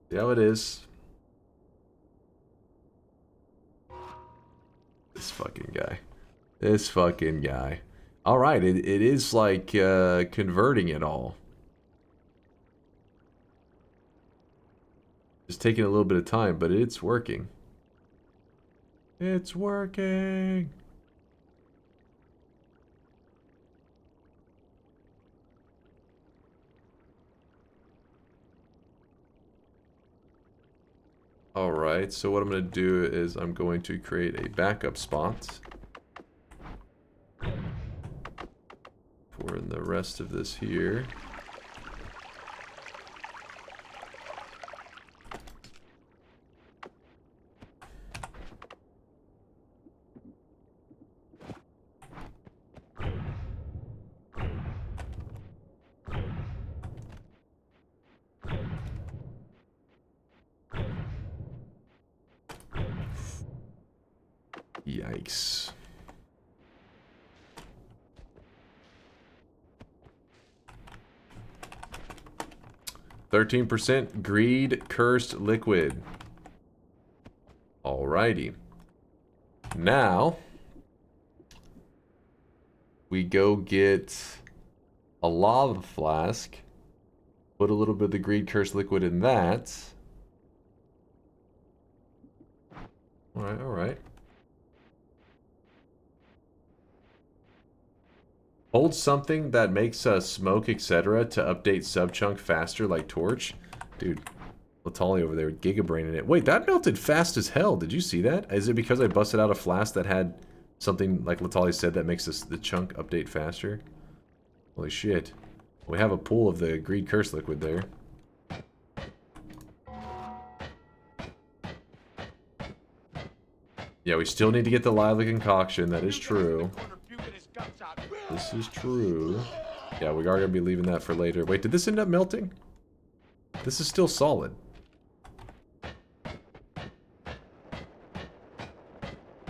See how it is. This fucking guy. This fucking guy. Alright, it is like converting it all. It's taking a little bit of time, but it's working. It's working! Alright, so what I'm going to do is I'm going to create a backup spot for the rest of this here. Yikes. %, greed cursed liquid. Alrighty. Now we go get a lava flask. Put a little bit of the greed cursed liquid in that. Alright, alright. Hold something that makes smoke, etc. to update subchunk faster, like torch. Dude, Latali over there, gigabraining it. Wait, that melted fast as hell. Did you see that? Is it because I busted out a flask that had something, like Latali said, that makes the chunk update faster? Holy shit. We have a pool of the greed curse liquid there. Yeah, we still need to get the lively concoction. That is true. This is true. Yeah, we are going to be leaving that for later. Wait, did this end up melting? This is still solid.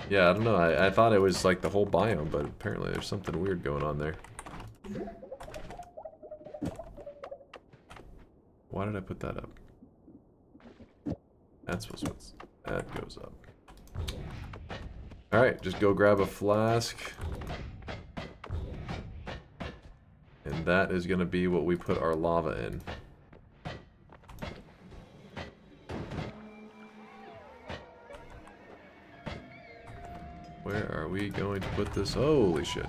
Yeah, I don't know. I thought it was like the whole biome, but apparently there's something weird going on there. Why did I put that up? That's what's that goes up. Alright, just go grab a flask. And that is going to be what we put our lava in. Where are we going to put this? Holy shit.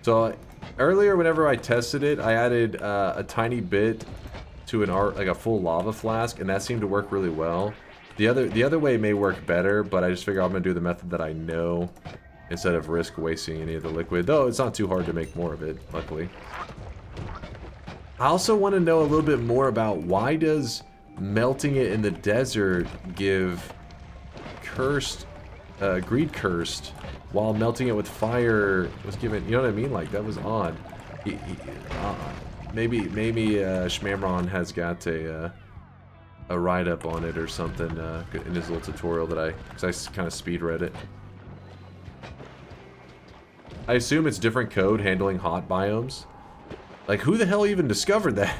So earlier, whenever I tested it, I added a tiny bit to like a full lava flask, and that seemed to work really well. The other way may work better, but I just figure I'm gonna do the method that I know instead of risk wasting any of the liquid. Though it's not too hard to make more of it, luckily. I also want to know a little bit more about why does melting it in the desert give greed cursed, while melting it with fire was given, you know what I mean? Like, that was odd. Maybe Shmamron has got a write-up on it or something in his little tutorial that because I kind of speed read it. I assume it's different code handling hot biomes. Like, who the hell even discovered that?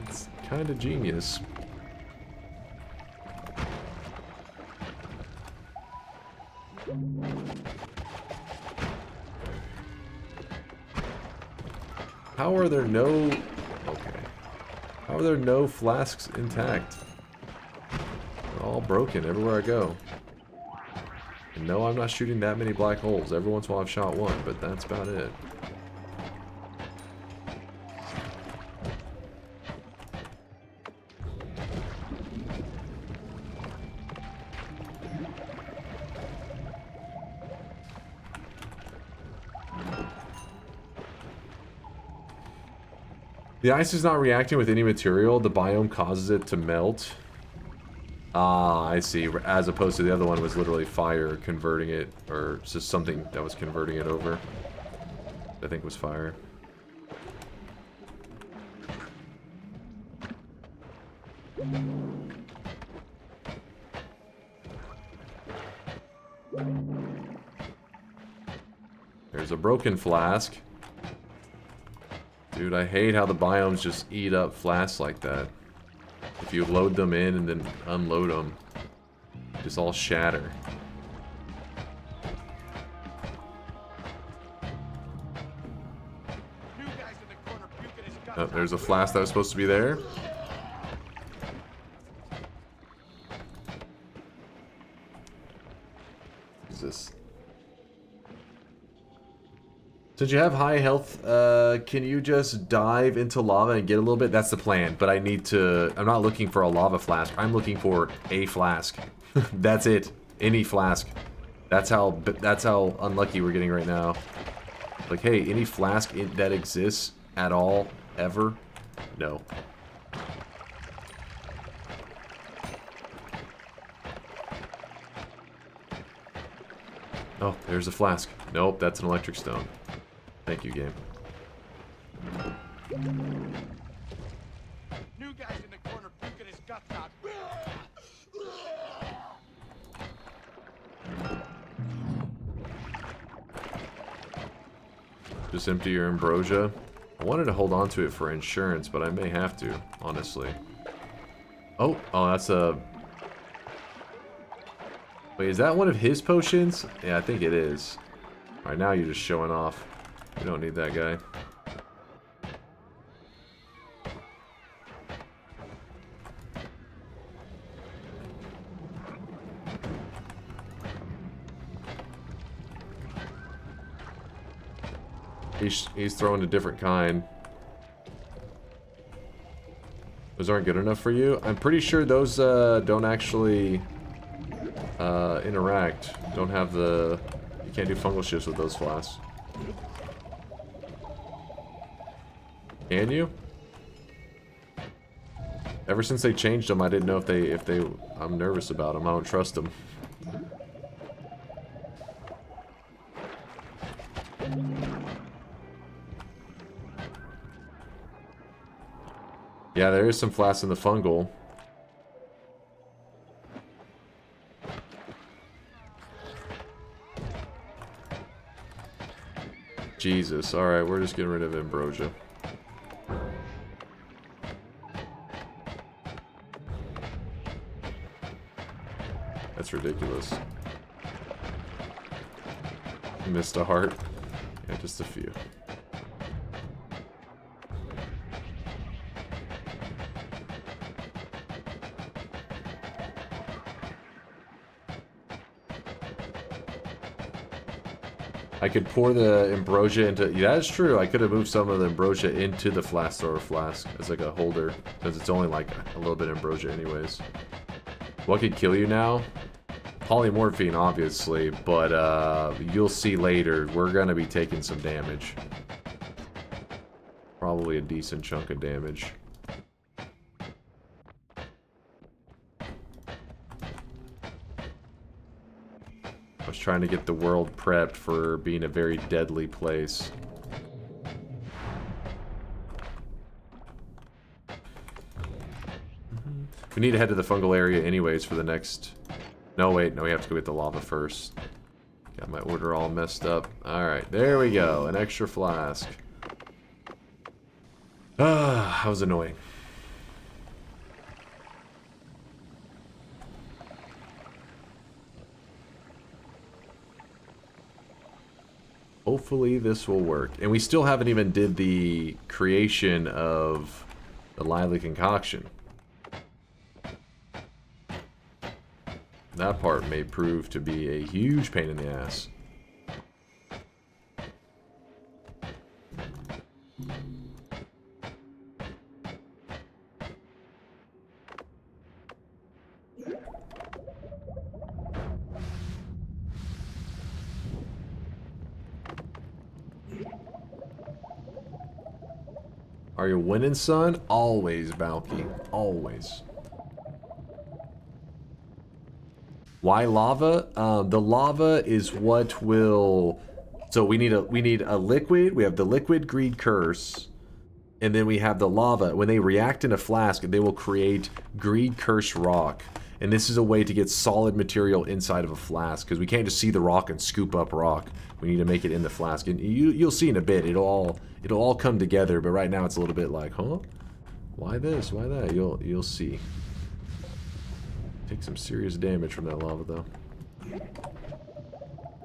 It's kind of genius. How are there no... Okay. How are there no flasks intact? They're all broken everywhere I go. And no, I'm not shooting that many black holes. Every once in a while I've shot one, but that's about it. The ice is not reacting with any material. The biome causes it to melt. Ah, I see. As opposed to the other one was literally fire converting it, or just something that was converting it over. I think was fire. There's a broken flask. Dude, I hate how the biomes just eat up flasks like that. If you load them in and then unload them, just all shatter. Oh, there's a flask that was supposed to be there. What's this? Since you have high health, can you just dive into lava and get a little bit? That's the plan, but I need to... I'm not looking for a lava flask. I'm looking for a flask. That's it. Any flask. That's how unlucky we're getting right now. Like, hey, any flask that exists at all, ever? No. Oh, there's a flask. Nope, that's an electric stone. Thank you, game. New guy's in the corner puking his guts out. Just empty your ambrosia. I wanted to hold on to it for insurance, but I may have to, honestly. Oh, that's a... Wait, is that one of his potions? Yeah, I think it is. Alright, now you're just showing off. We don't need that guy. He's throwing a different kind. Those aren't good enough for you? I'm pretty sure those don't actually interact. Don't have the... You can't do fungal shifts with those flasks. Can you? Ever since they changed them, I didn't know if they I'm nervous about them. I don't trust them. Yeah, there is some flasks in the fungal. Jesus, alright, we're just getting rid of ambrosia. That's ridiculous. Missed a heart. Yeah, just a few. I could pour the ambrosia into... Yeah, that's true. I could have moved some of the ambrosia into the flask as like a holder. Because it's only like a little bit of ambrosia anyways. What could kill you now? Polymorphine, obviously. But you'll see later. We're going to be taking some damage. Probably a decent chunk of damage. I was trying to get the world prepped for being a very deadly place. We need to head to the fungal area anyways for the next... No, wait. No, we have to go get the lava first. Got my order all messed up. Alright, there we go. An extra flask. Ah, that was annoying. Hopefully this will work. And we still haven't even did the creation of the lively concoction. That part may prove to be a huge pain in the ass. Are you winning, son? Always, Balky. Always. Why lava? The lava is what will... So we need a liquid. We have the liquid greed curse. And then we have the lava. When they react in a flask, they will create greed curse rock. And this is a way to get solid material inside of a flask. Because we can't just see the rock and scoop up rock. We need to make it in the flask. And you'll see in a bit. It'll all come together. But right now it's a little bit like, huh? Why this? Why that? You'll see. Take some serious damage from that lava, though.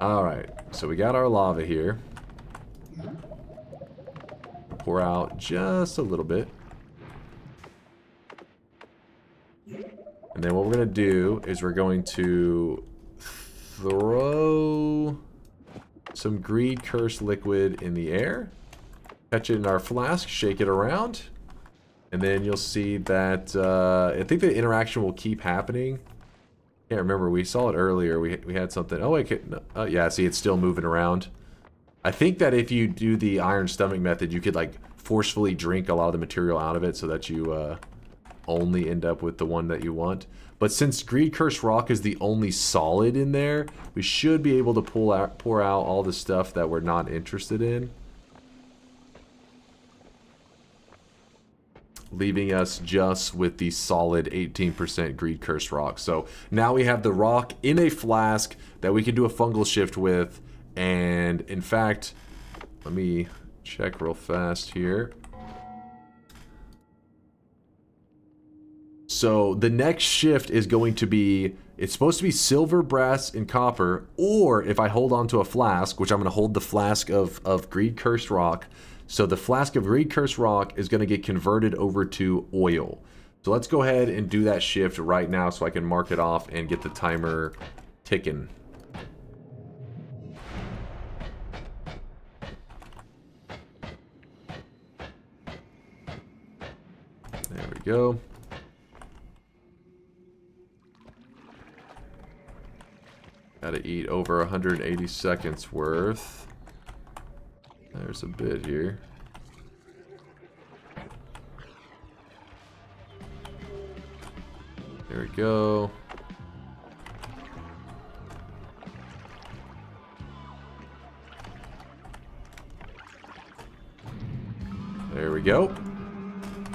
Alright, so we got our lava here. Pour out just a little bit. And then what we're going to do is we're going to throw some greed curse liquid in the air. Catch it in our flask, shake it around. And then you'll see that, I think the interaction will keep happening. Can't remember, we saw it earlier, we had something, oh wait, no, yeah, see it's still moving around. I think that if you do the iron stomach method, you could like forcefully drink a lot of the material out of it so that you only end up with the one that you want. But since Greed Curse Rock is the only solid in there, we should be able to pour out all the stuff that we're not interested in. Leaving us just with the solid 18% Greed Curse Rock. So now we have the rock in a flask that we can do a fungal shift with. And in fact, let me check real fast here. So the next shift is going to be, it's supposed to be silver, brass, and copper. Or if I hold on to a flask, which I'm going to hold the flask of Greed Cursed Rock. So the flask of Greed Cursed Rock is going to get converted over to oil. So let's go ahead and do that shift right now so I can mark it off and get the timer ticking. There we go. Gotta eat over 180 seconds worth. There's a bit here. There we go. There we go.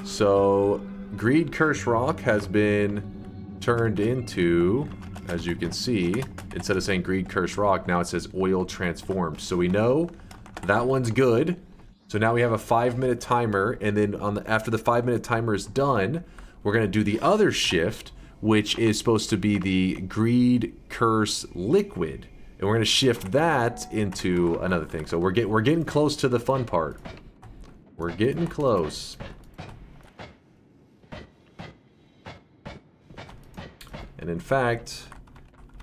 So, Greed Curse Rock has been turned into, as you can see, instead of saying Greed Curse Rock, now it says Oil Transformed. So we know that one's good. So now we have a 5-minute timer, and then after the 5-minute timer is done, we're going to do the other shift, which is supposed to be the Greed Curse liquid. And we're going to shift that into another thing. So we're getting close to the fun part. We're getting close. And in fact,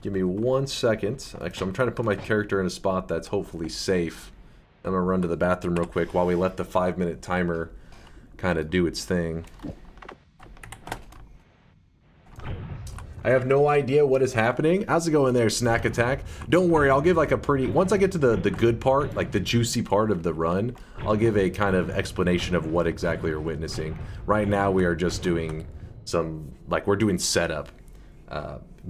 give me 1 second. Actually, I'm trying to put my character in a spot that's hopefully safe. I'm going to run to the bathroom real quick while we let the 5-minute timer kind of do its thing. I have no idea what is happening. How's it going there, Snack Attack? Don't worry, I'll give like a pretty... Once I get to the good part, like the juicy part of the run, I'll give a kind of explanation of what exactly you're witnessing. Right now, we are just doing some... Like, we're doing setup.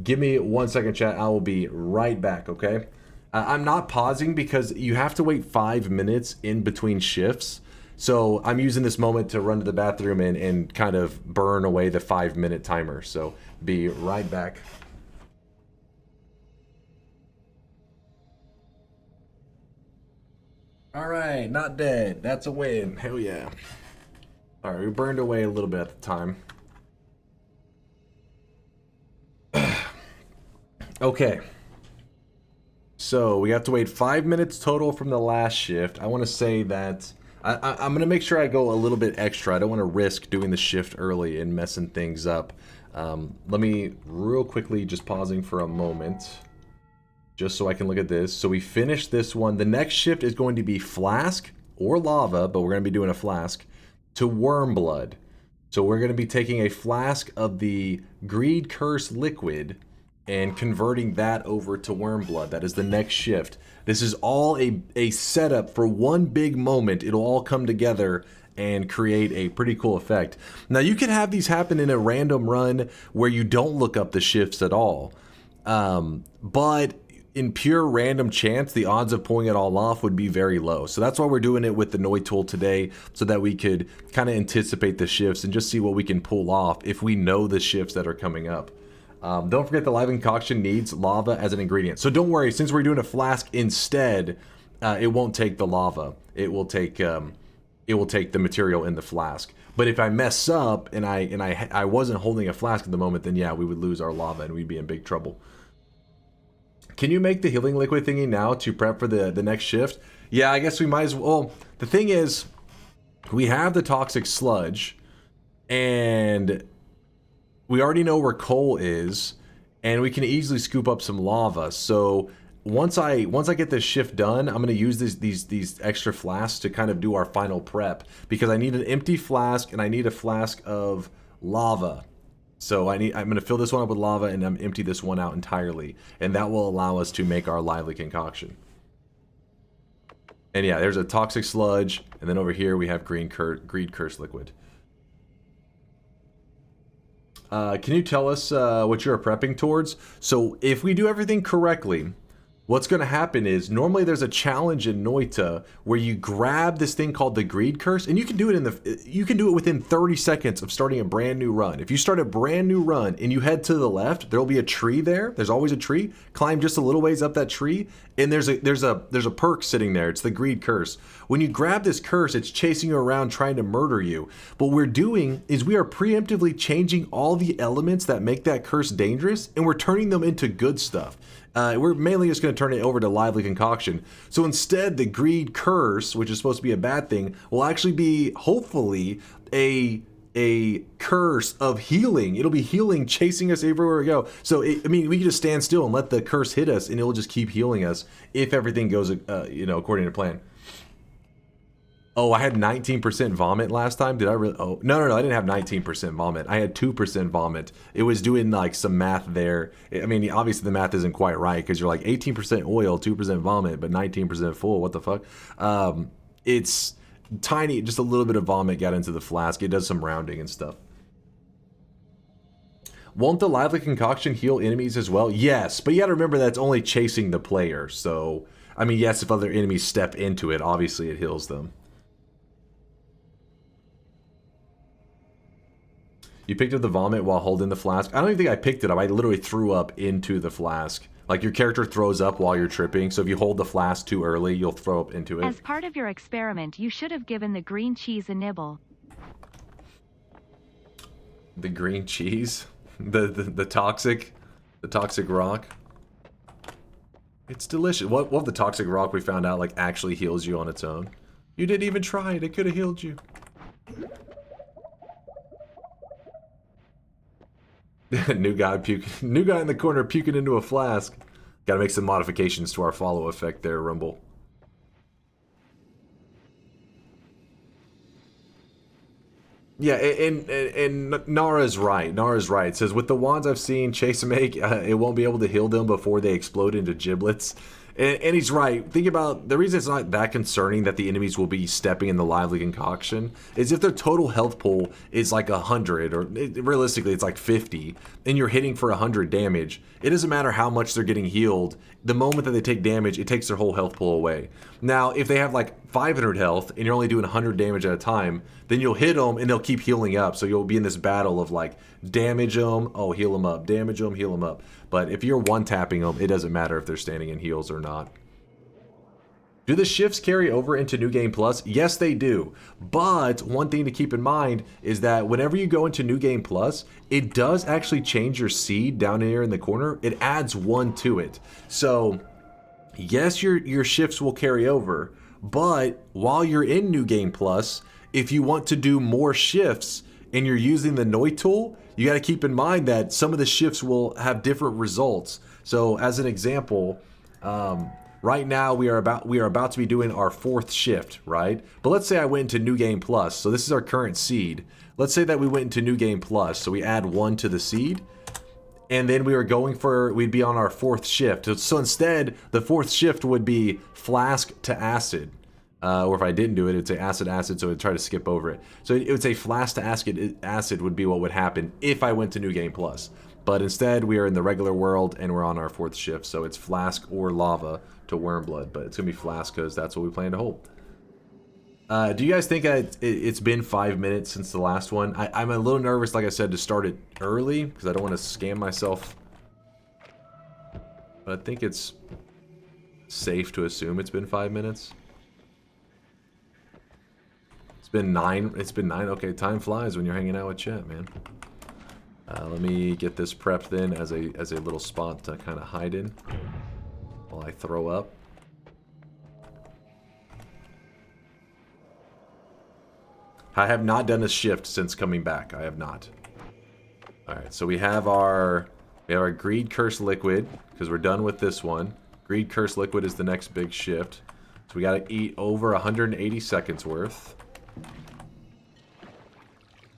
Give me 1 second, chat. I will be right back, okay? I'm not pausing because you have to wait 5 minutes in between shifts. So I'm using this moment to run to the bathroom and kind of burn away the 5-minute timer. So be right back. All right, not dead. That's a win. Hell yeah. All right, we burned away a little bit at the time. Okay. So we have to wait 5 minutes total from the last shift. I want to say that I'm going to make sure I go a little bit extra. I don't want to risk doing the shift early and messing things up. Let me real quickly just pausing for a moment just so I can look at this. So we finished this one. The next shift is going to be flask or lava, but we're going to be doing a flask to worm blood. So we're going to be taking a flask of the Greed Curse liquid and converting that over to worm blood. That is the next shift. This is all a setup for one big moment. It'll all come together and create a pretty cool effect. Now you can have these happen in a random run where you don't look up the shifts at all. But in pure random chance, the odds of pulling it all off would be very low. So that's why we're doing it with the Noita tool today, so that we could kind of anticipate the shifts and just see what we can pull off if we know the shifts that are coming up. Don't forget the live concoction needs lava as an ingredient. So don't worry, since we're doing a flask instead, it won't take the lava. It will take the material in the flask. But if I mess up and I wasn't holding a flask at the moment, then yeah, we would lose our lava and we'd be in big trouble. Can you make the healing liquid thingy now to prep for the next shift? Yeah, I guess we might as well. The thing is, we have the toxic sludge, and we already know where coal is, and we can easily scoop up some lava. So once I get this shift done, I'm going to use these extra flasks to kind of do our final prep, because I need an empty flask and I need a flask of lava. So I'm going to fill this one up with lava and I'm empty this one out entirely, and that will allow us to make our lively concoction. And yeah, there's a toxic sludge, and then over here we have Greed Curse liquid. Can you tell us what you're prepping towards? So if we do everything correctly, what's going to happen is normally there's a challenge in Noita where you grab this thing called the Greed Curse, and you can do it within 30 seconds of starting a brand new run. If you start a brand new run and you head to the left, there'll be a tree there. There's always a tree. Climb just a little ways up that tree, and there's a perk sitting there. It's the Greed Curse. When you grab this curse, it's chasing you around trying to murder you. What we're doing is we are preemptively changing all the elements that make that curse dangerous, and we're turning them into good stuff. We're mainly just going to turn it over to lively concoction. So instead, the Greed Curse, which is supposed to be a bad thing, will actually be, hopefully, a curse of healing. It'll be healing, chasing us everywhere we go. So, we can just stand still and let the curse hit us, and it'll just keep healing us if everything goes, according to plan. Oh, I had 19% vomit last time. Did I really? Oh, no, I didn't have 19% vomit. I had 2% vomit. It was doing like some math there. I mean, obviously the math isn't quite right, because you're like 18% oil, 2% vomit, but 19% full. What the fuck? It's tiny, just a little bit of vomit got into the flask. It does some rounding and stuff. Won't the lively concoction heal enemies as well? Yes, but you gotta remember that's only chasing the player. So, I mean, yes, if other enemies step into it, obviously it heals them. You picked up the vomit while holding the flask. I don't even think I picked it up. I literally threw up into the flask. Like, your character throws up while you're tripping, so if you hold the flask too early, you'll throw up into it. As part of your experiment, you should have given the green cheese a nibble. The green cheese? The toxic rock. It's delicious. What if the toxic rock we found out like actually heals you on its own? You didn't even try it. It could have healed you. New guy in the corner puking into a flask. Gotta make some modifications to our follow effect there, Rumble. Yeah, and Nara's right. Nara's right. It says, with the wands I've seen Chase make, it won't be able to heal them before they explode into giblets. And he's right. Think about, the reason it's not that concerning that the enemies will be stepping in the lively concoction is if their total health pool is like 100, or realistically it's like 50, and you're hitting for 100 damage, it doesn't matter how much they're getting healed. The moment that they take damage, it takes their whole health pool away. Now, if they have like 500 health and you're only doing 100 damage at a time, then you'll hit them and they'll keep healing up. So you'll be in this battle of like, damage them, oh, heal them up, damage them, heal them up. But if you're one-tapping them, it doesn't matter if they're standing in heals or not. Do the shifts carry over into New Game Plus? Yes, they do. But one thing to keep in mind is that whenever you go into New Game Plus, it does actually change your seed down here in the corner. It adds 1 to it. So, yes, your shifts will carry over. But while you're in New Game Plus, if you want to do more shifts and you're using the Noita tool, you got to keep in mind that some of the shifts will have different results. So, as an example, right now we are about to be doing our 4th shift, right? But let's say I went into New Game Plus. So this is our current seed. Let's say that we went into New Game Plus. So we add 1 to the seed. And then we'd be on our 4th shift. So instead, the 4th shift would be flask to acid. Or if I didn't do it, it'd say acid, so it'd try to skip over it. So it would say flask to acid would be what would happen if I went to New Game Plus. But instead, we are in the regular world, and we're on our 4th shift. So it's flask or lava to Wormblood. But it's going to be flask because that's what we plan to hold. Do you guys think it's been 5 minutes since the last one? I'm a little nervous, like I said, to start it early because I don't want to scam myself. But I think it's safe to assume it's been 5 minutes. It's been 9. It's been 9. Okay, time flies when you're hanging out with chat, man. Let me get this prepped then as a little spot to kind of hide in while I throw up. I have not done a shift since coming back. I have not. All right, so we have our Greed Curse Liquid because we're done with this one. Greed Curse Liquid is the next big shift. So we got to eat over 180 seconds worth.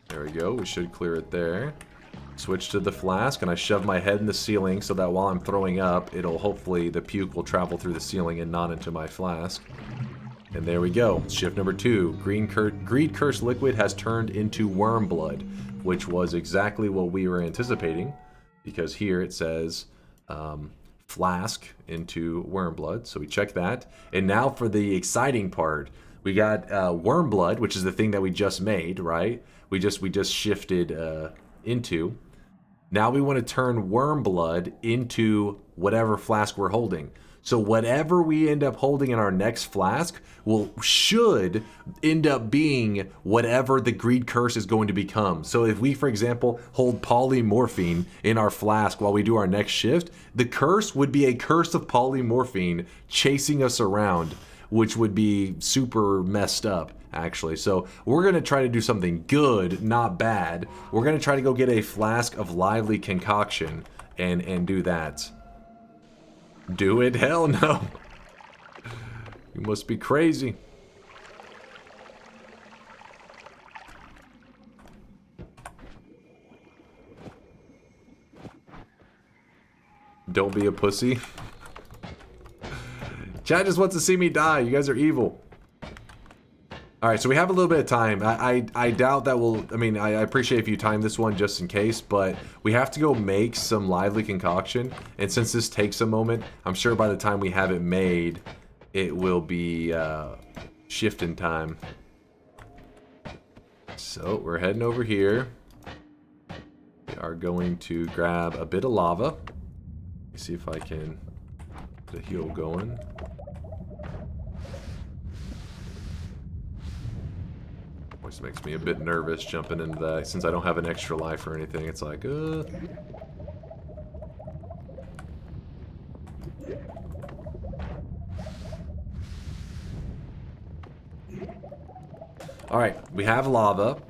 There we go. We should clear it there. Switch to the flask, and I shove my head in the ceiling so that while I'm throwing up, hopefully the puke will travel through the ceiling and not into my flask. And there we go. Shift number 2. Greed Curse Liquid has turned into Worm Blood, which was exactly what we were anticipating, because here it says flask into Worm Blood. So we check that. And now for the exciting part. We got Worm Blood, which is the thing that we just made, right? We just shifted into. Now we want to turn Worm Blood into whatever flask we're holding. So whatever we end up holding in our next flask should end up being whatever the Greed Curse is going to become. So if we, for example, hold polymorphine in our flask while we do our next shift, the curse would be a curse of polymorphine chasing us around, which would be super messed up, actually. So we're going to try to do something good, not bad. We're going to try to go get a flask of lively concoction and do that. Do it? Hell no. You must be crazy. Don't be a pussy. Chat just wants to see me die. You guys are evil. Alright, so we have a little bit of time. I doubt that we'll... I mean, I appreciate if you time this one just in case, but we have to go make some lively concoction. And since this takes a moment, I'm sure by the time we have it made, it will be shifting time. So, we're heading over here. We are going to grab a bit of lava. Let me see if I can get a heal going. Which makes me a bit nervous jumping into that. Since I don't have an extra life or anything, it's like, Alright, we have lava.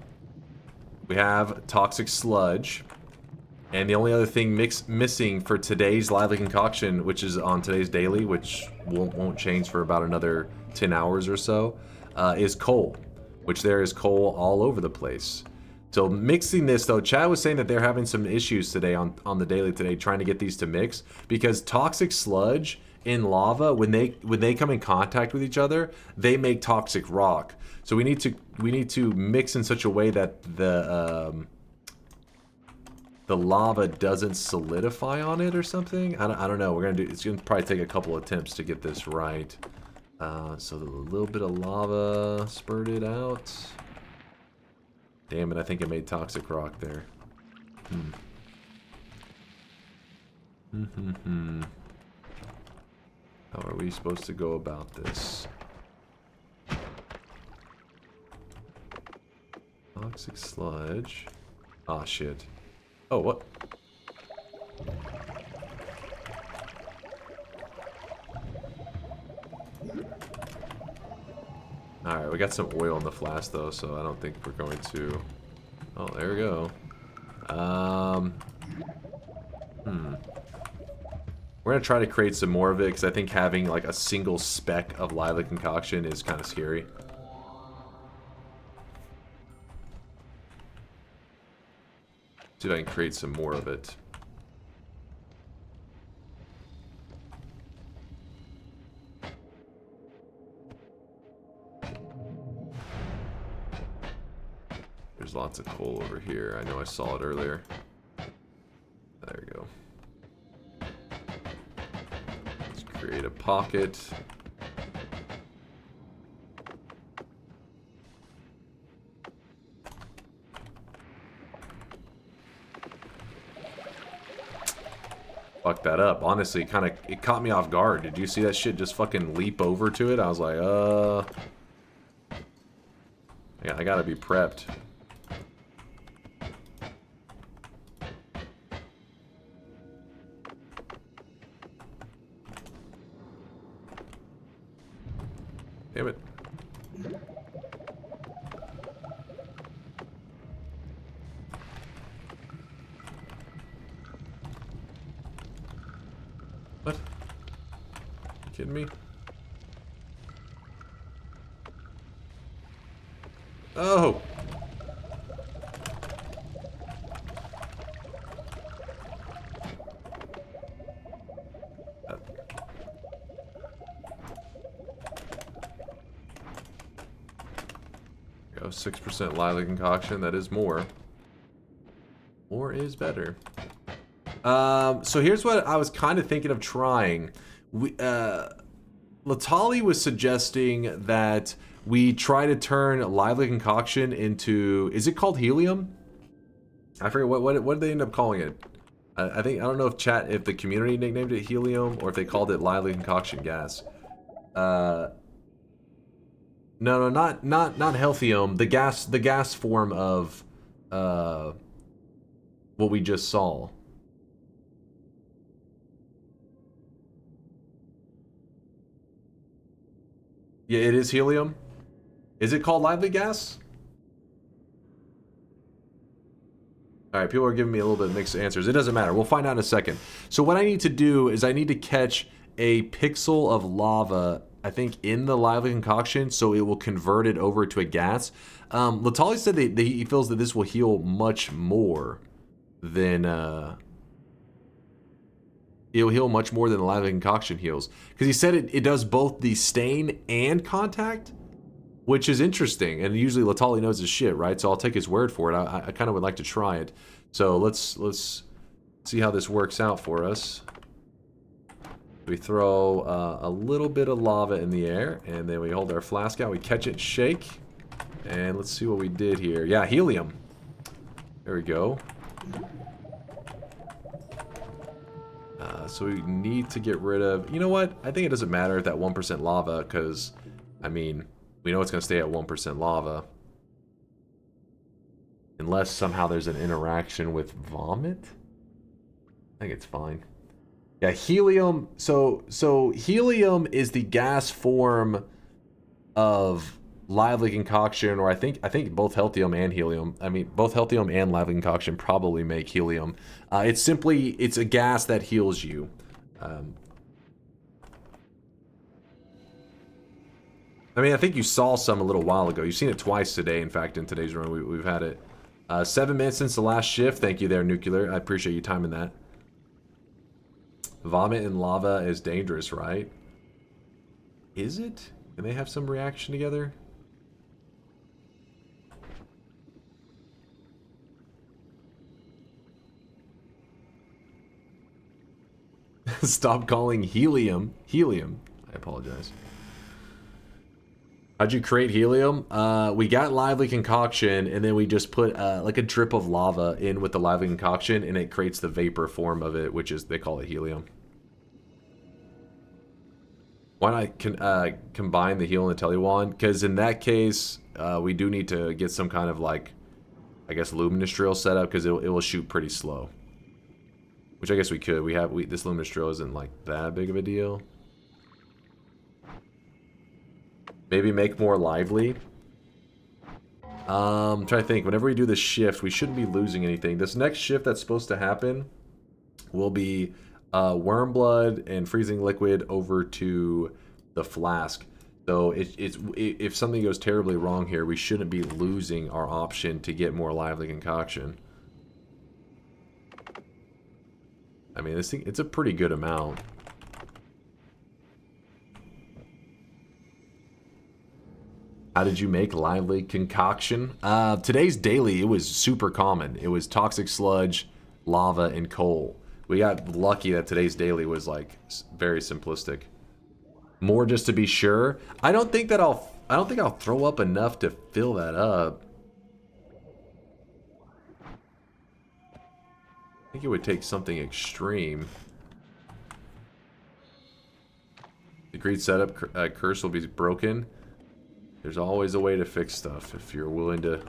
We have toxic sludge. And the only other thing missing for today's lively concoction, which is on today's daily, which won't change for about another 10 hours or so, is coal. Which there is coal all over the place. So mixing this, though, Chad was saying that they're having some issues today on the daily today trying to get these to mix. Because toxic sludge in lava, when they come in contact with each other, they make toxic rock. So we need to mix in such a way that the lava doesn't solidify on it or something. I don't know. It's gonna probably take a couple attempts to get this right. So a little bit of lava spurted out. Damn it! I think it made toxic rock there. How are we supposed to go about this? Toxic sludge. Ah, shit. Oh, what? Alright, we got some oil in the flask, though, so I don't think we're going to... Oh, there we go. We're gonna try to create some more of it, because I think having, like, a single speck of lively concoction is kind of scary. See if I can create some more of it. There's lots of coal over here. I know I saw it earlier. There we go. Let's create a pocket. Fuck that up. Honestly, it caught me off guard. Did you see that shit just fucking leap over to it? I was like, yeah, I gotta be prepped. Damn it. What? You kidding me? Oh! Go 6% lively concoction. That is more. More is better. So here's what I was kind of thinking of trying. Latali was suggesting that we try to turn lively concoction into... Is it called helium? I forget what did they end up calling it. I don't know if the community nicknamed it helium or if they called it lively concoction gas. No, not healthium. The gas form of what we just saw. Yeah, it is helium. Is it called lively gas? Alright, people are giving me a little bit mixed answers. It doesn't matter. We'll find out in a second. So what I need to do is I need to catch a pixel of lava, I think, in the lively concoction, so it will convert it over to a gas. Latali said that he feels that this will heal much more than... It'll heal much more than the lively concoction heals. Because he said it does both the stain and contact, which is interesting. And usually Latali knows his shit, right? So I'll take his word for it. I kind of would like to try it. So let's see how this works out for us. We throw a little bit of lava in the air, and then we hold our flask out. We catch it, shake, and let's see what we did here. Yeah, helium. There we go. So we need to get rid of... You know what? I think it doesn't matter if that 1% lava, because, I mean, we know it's going to stay at 1% lava. Unless somehow there's an interaction with vomit. I think it's fine. Yeah, helium. So helium is the gas form of lively concoction, or I think both healthium and helium. I mean, both healthium and lively concoction probably make helium. It's a gas that heals you. I mean, I think you saw some a little while ago. You've seen it twice today. In fact, in today's run, we've had it. 7 minutes since the last shift. Thank you there, Nuclear. I appreciate you timing that. Vomit and lava is dangerous, right? Is it? Can they have some reaction together? Stop calling helium. Helium. I apologize. How'd you create helium? We got lively concoction, and then we just put like a drip of lava in with the lively concoction, and it creates the vapor form of it, which is, they call it helium. Why not combine the heal and the telewand? Because in that case, we do need to get some kind of, like, I guess, luminous drill set up, because it will shoot pretty slow. Which I guess we could. This luminous drill isn't, like, that big of a deal. Maybe make more lively. I'm trying to think. Whenever we do this shift, we shouldn't be losing anything. This next shift that's supposed to happen will be worm blood and freezing liquid over to the flask. So if something goes terribly wrong here, we shouldn't be losing our option to get more lively concoction. I mean, this thing, it's a pretty good amount. How did you make lively concoction? Today's daily, it was super common. It was toxic sludge, lava, and coal. We got lucky that today's daily was, like, very simplistic. More just to be sure. I don't think I'll throw up enough to fill that up. I think it would take something extreme. Agreed setup curse will be broken. There's always a way to fix stuff if you're willing to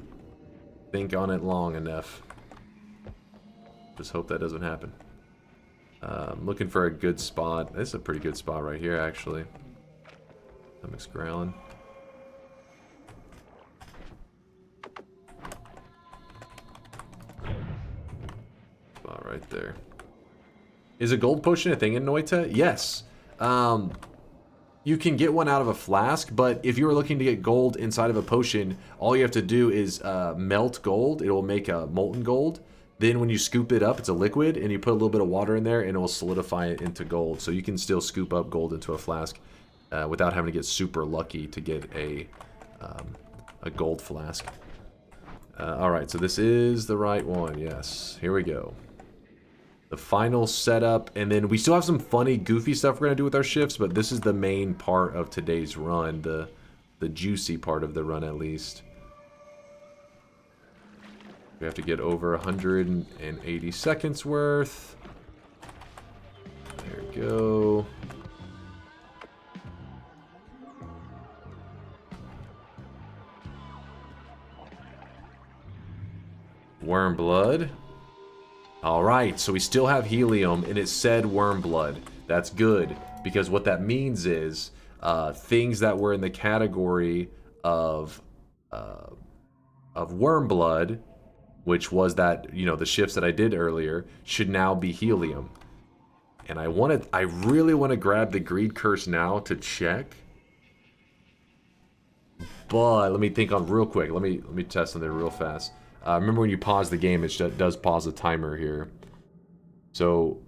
think on it long enough. Just hope that doesn't happen. I'm looking for a good spot. This is a pretty good spot right here, actually. Stomach's growling. Spot right there. Is a gold potion a thing in Noita? Yes. You can get one out of a flask, but if you were looking to get gold inside of a potion, all you have to do is melt gold. It will make a molten gold. Then when you scoop it up, it's a liquid, and you put a little bit of water in there, and it will solidify it into gold. So you can still scoop up gold into a flask without having to get super lucky to get a gold flask. Alright, so this is the right one. Yes, here we go. The final setup, and then we still have some funny, goofy stuff we're going to do with our shifts, but this is the main part of today's run, the juicy part of the run at least. We have to get over 180 seconds worth. There we go. Worm blood. Alright, so we still have helium, and it said worm blood. That's good, because what that means is things that were in the category of worm blood, which was that, you know, the shifts that I did earlier, should now be helium. And I really want to grab the greed curse now to check. But let me think on real quick. Let me test something real fast. Remember when you pause the game, it does pause the timer here. So,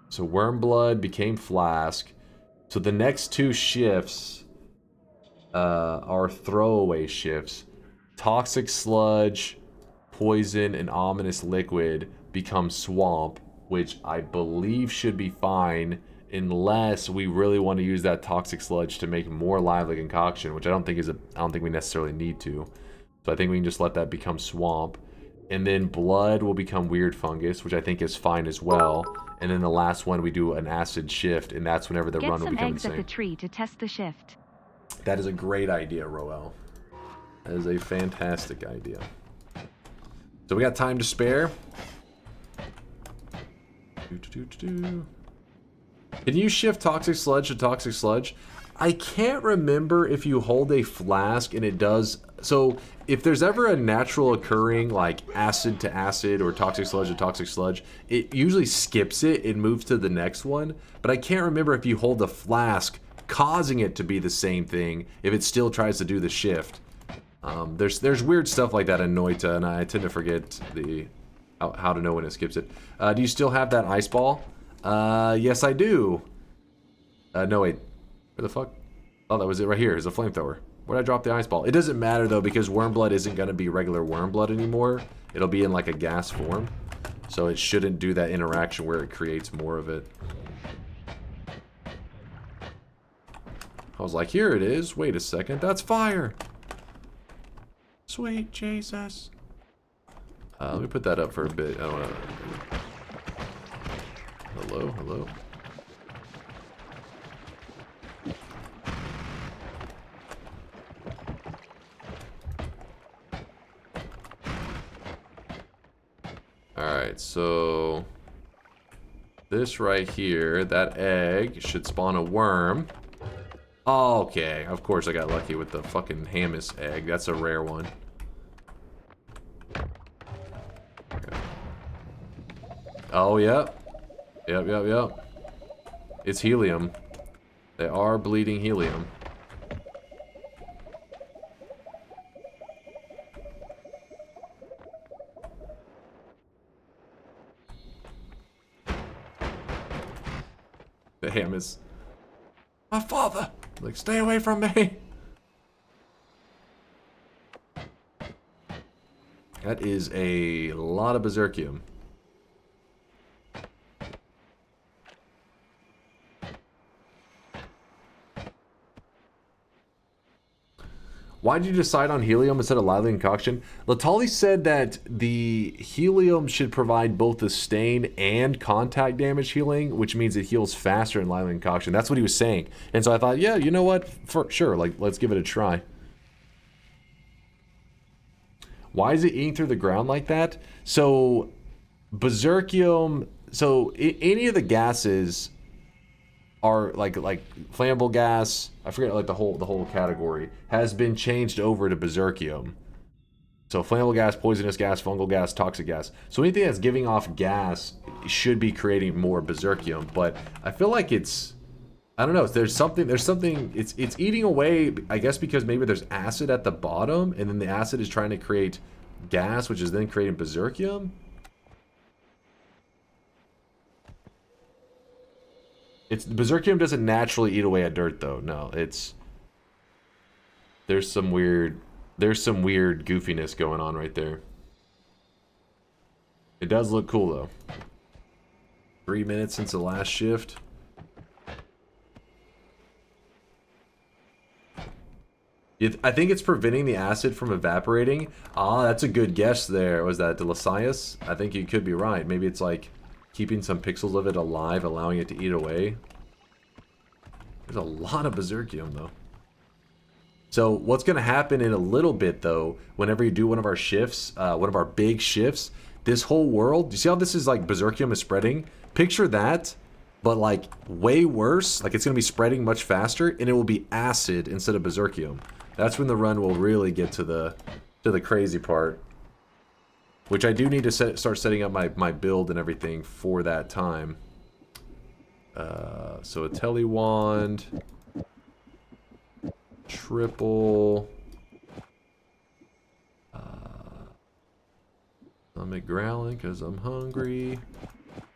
so worm blood became flask. So the next two shifts are throwaway shifts. Toxic sludge, poison, and ominous liquid become swamp, which I believe should be fine. Unless we really want to use that toxic sludge to make more lively concoction, which I don't think we necessarily need to. So I think we can just let that become swamp. And then blood will become weird fungus, which I think is fine as well. And then the last one we do an acid shift, and that's whenever the run will become insane. Get some eggs at the tree to test the shift. That is a great idea, Roel. That is a fantastic idea. So we got time to spare. Can you shift toxic sludge to toxic sludge? I can't remember if you hold a flask and it does. So if there's ever a natural occurring like acid to acid or toxic sludge to toxic sludge, it usually skips it and moves to the next one. But I can't remember if you hold the flask causing it to be the same thing, if it still tries to do the shift. There's weird stuff like that in Noita, and I tend to forget how to know when it skips it. Do you still have that ice ball? Yes, I do. No, wait. Where the fuck? Oh, that was it right here. It's a flamethrower. Where'd I drop the ice ball? It doesn't matter, though, because worm blood isn't going to be regular worm blood anymore. It'll be in, like, a gas form. So it shouldn't do that interaction where it creates more of it. I was like, here it is. Wait a second. That's fire. Sweet Jesus. Let me put that up for a bit. I don't want to... Hello? Hello? Alright, so... This right here, that egg should spawn a worm. Oh, okay, of course I got lucky with the fucking Hamus egg. That's a rare one. Okay. Oh, yep. Yep. It's helium. They are bleeding helium. The Hamus. My father! Like, stay away from me! That is a lot of berserkium. Why did you decide on helium instead of lively concoction? Latali said that the helium should provide both the stain and contact damage healing, which means it heals faster in lively concoction. That's what he was saying. And so I thought, yeah, you know what? For sure, like, let's give it a try. Why is it eating through the ground like that? So, berserkium... So, any of the gases are like flammable gas, I forget like the whole category has been changed over to berserkium. So flammable gas, poisonous gas, fungal gas, toxic gas. So anything that's giving off gas should be creating more berserkium, but I feel like it's, I don't know, there's something it's eating away, I guess, because maybe there's acid at the bottom and then the acid is trying to create gas, which is then creating berserkium. Berserkium doesn't naturally eat away at dirt, though. No, there's some weird goofiness going on right there. It does look cool, though. 3 minutes since the last shift. I think it's preventing the acid from evaporating. Ah, that's a good guess there. Was that Delicious? I think you could be right. Maybe it's like keeping some pixels of it alive, allowing it to eat away. There's a lot of berserkium, though. So what's going to happen in a little bit, though, whenever you do one of our shifts, one of our big shifts, this whole world, do you see how this is like berserkium is spreading? Picture that, but like way worse. Like it's going to be spreading much faster, and it will be acid instead of berserkium. That's when the run will really get to the crazy part. Which I do need to start setting up my build and everything for that time. So a tele wand, triple, stomach growling because I'm hungry.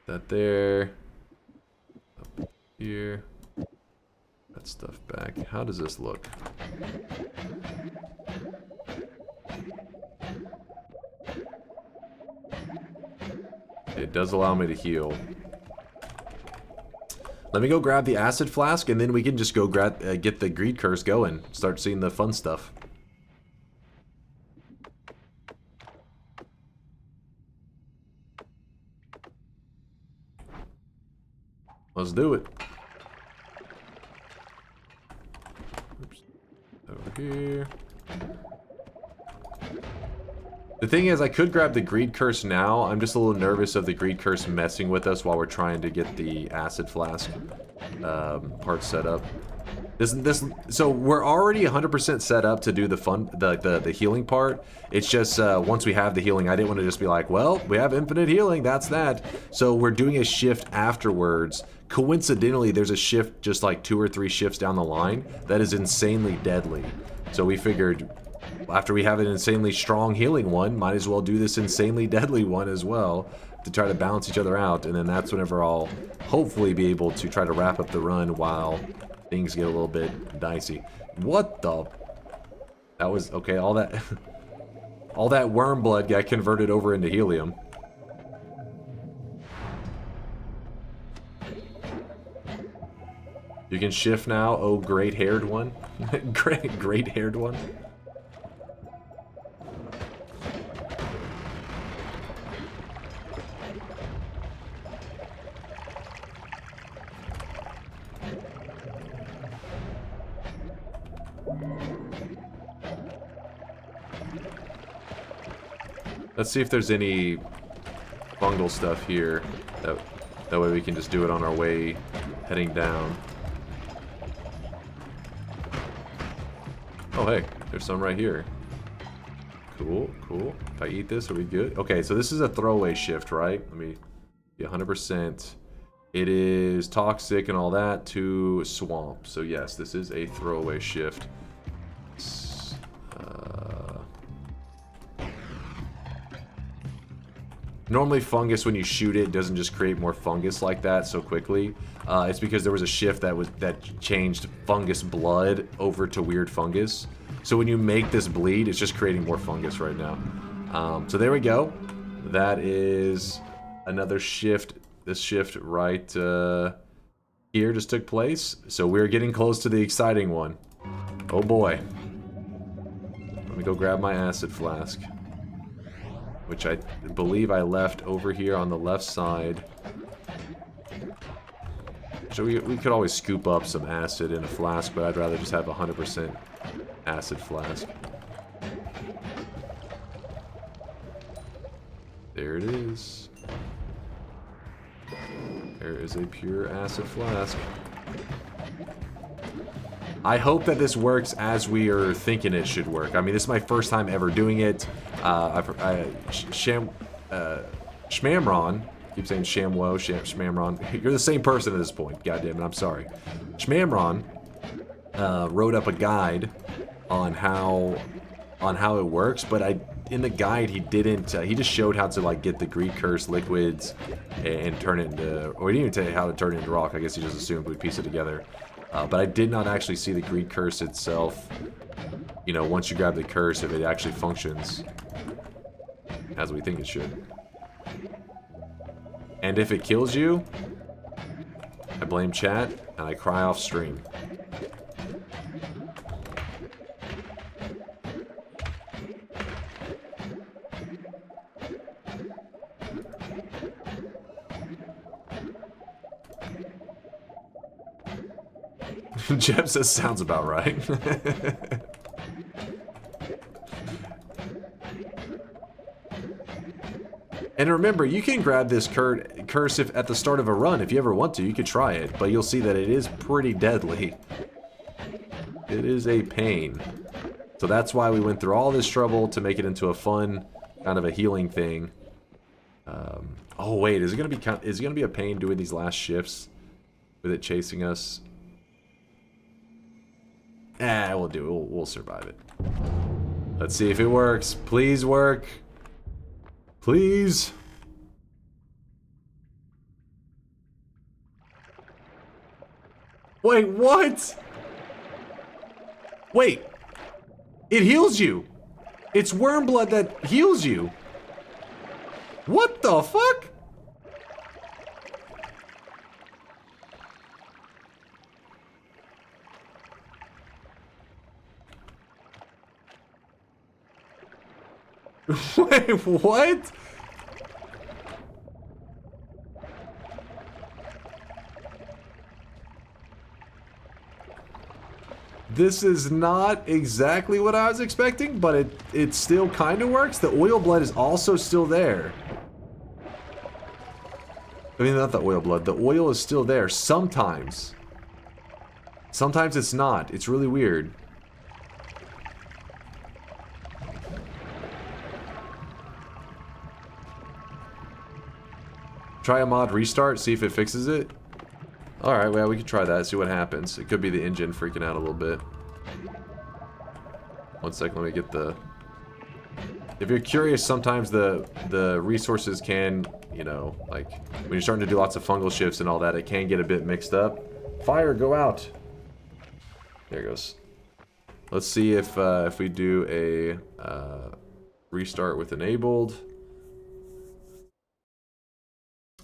That there, up here, that stuff back. How does this look? It does allow me to heal. Let me go grab the acid flask, and then we can just go grab, get the greed curse going. Start seeing the fun stuff. Let's do it. Oops. here. The thing is, I could grab the Greed Curse now. I'm just a little nervous of the Greed Curse messing with us while we're trying to get the Acid Flask part set up. So we're already 100% set up to do the healing part. It's just once we have the healing, I didn't want to just be like, well, we have infinite healing, that's that. So we're doing a shift afterwards. Coincidentally, there's a shift just like 2 or 3 shifts down the line that is insanely deadly. So we figured after we have an insanely strong healing one, might as well do this insanely deadly one as well to try to balance each other out. And then that's whenever I'll hopefully be able to try to wrap up the run while things get a little bit dicey. What the? That was okay. All that, all that worm blood got converted over into helium. You can shift now. Oh, great-haired one, great-haired one. Let's see if there's any fungal stuff here. That way we can just do it on our way heading down. Oh, hey, there's some right here. Cool, cool. If I eat this, are we good? Okay, so this is a throwaway shift, right? Let me be 100%. It is toxic and all that to swamp. So yes, this is a throwaway shift. Normally fungus, when you shoot it, doesn't just create more fungus like that so quickly. It's because there was a shift that changed fungus blood over to weird fungus. So when you make this bleed, it's just creating more fungus right now. So there we go. That is another shift. This shift right here just took place. So we're getting close to the exciting one. Oh boy. Let me go grab my acid flask, which I believe I left over here on the left side. So we could always scoop up some acid in a flask, but I'd rather just have 100% acid flask. There it is. There is a pure acid flask. I hope that this works as we are thinking it should work. I mean, this is my first time ever doing it. Shmamron, keep saying Shamwo, Shmamron. You're the same person at this point. God damn it, I'm sorry. Shmamron wrote up a guide on how it works, but in the guide he didn't. He just showed how to like get the Greed Curse liquids and turn it into, or he didn't even tell you how to turn it into rock. I guess he just assumed we'd piece it together. But I did not actually see the Greed Curse itself. You know, once you grab the curse, if it actually functions as we think it should. And if it kills you, I blame chat and I cry off stream. Jeb says sounds about right. And remember, you can grab this curse at the start of a run if you ever want to. You could try it, but you'll see that it is pretty deadly. It is a pain. So that's why we went through all this trouble to make it into a fun, kind of a healing thing. Oh wait, is it gonna be a pain doing these last shifts with it chasing us? We'll do it. We'll survive it. Let's see if it works. Please work. Please. Wait, what? Wait. It heals you. It's worm blood that heals you. What the fuck? Wait, what? This is not exactly what I was expecting, but it still kind of works. The oil blood is also still there. I mean, not the oil blood. The oil is still there sometimes. Sometimes it's not. It's really weird. Try a mod restart, see if it fixes it. Alright, well, we can try that, see what happens. It could be the engine freaking out a little bit. One second, let me get the... If you're curious, sometimes the resources can, you know, like, when you're starting to do lots of fungal shifts and all that, it can get a bit mixed up. Fire, go out! There it goes. Let's see if we do a restart with enabled.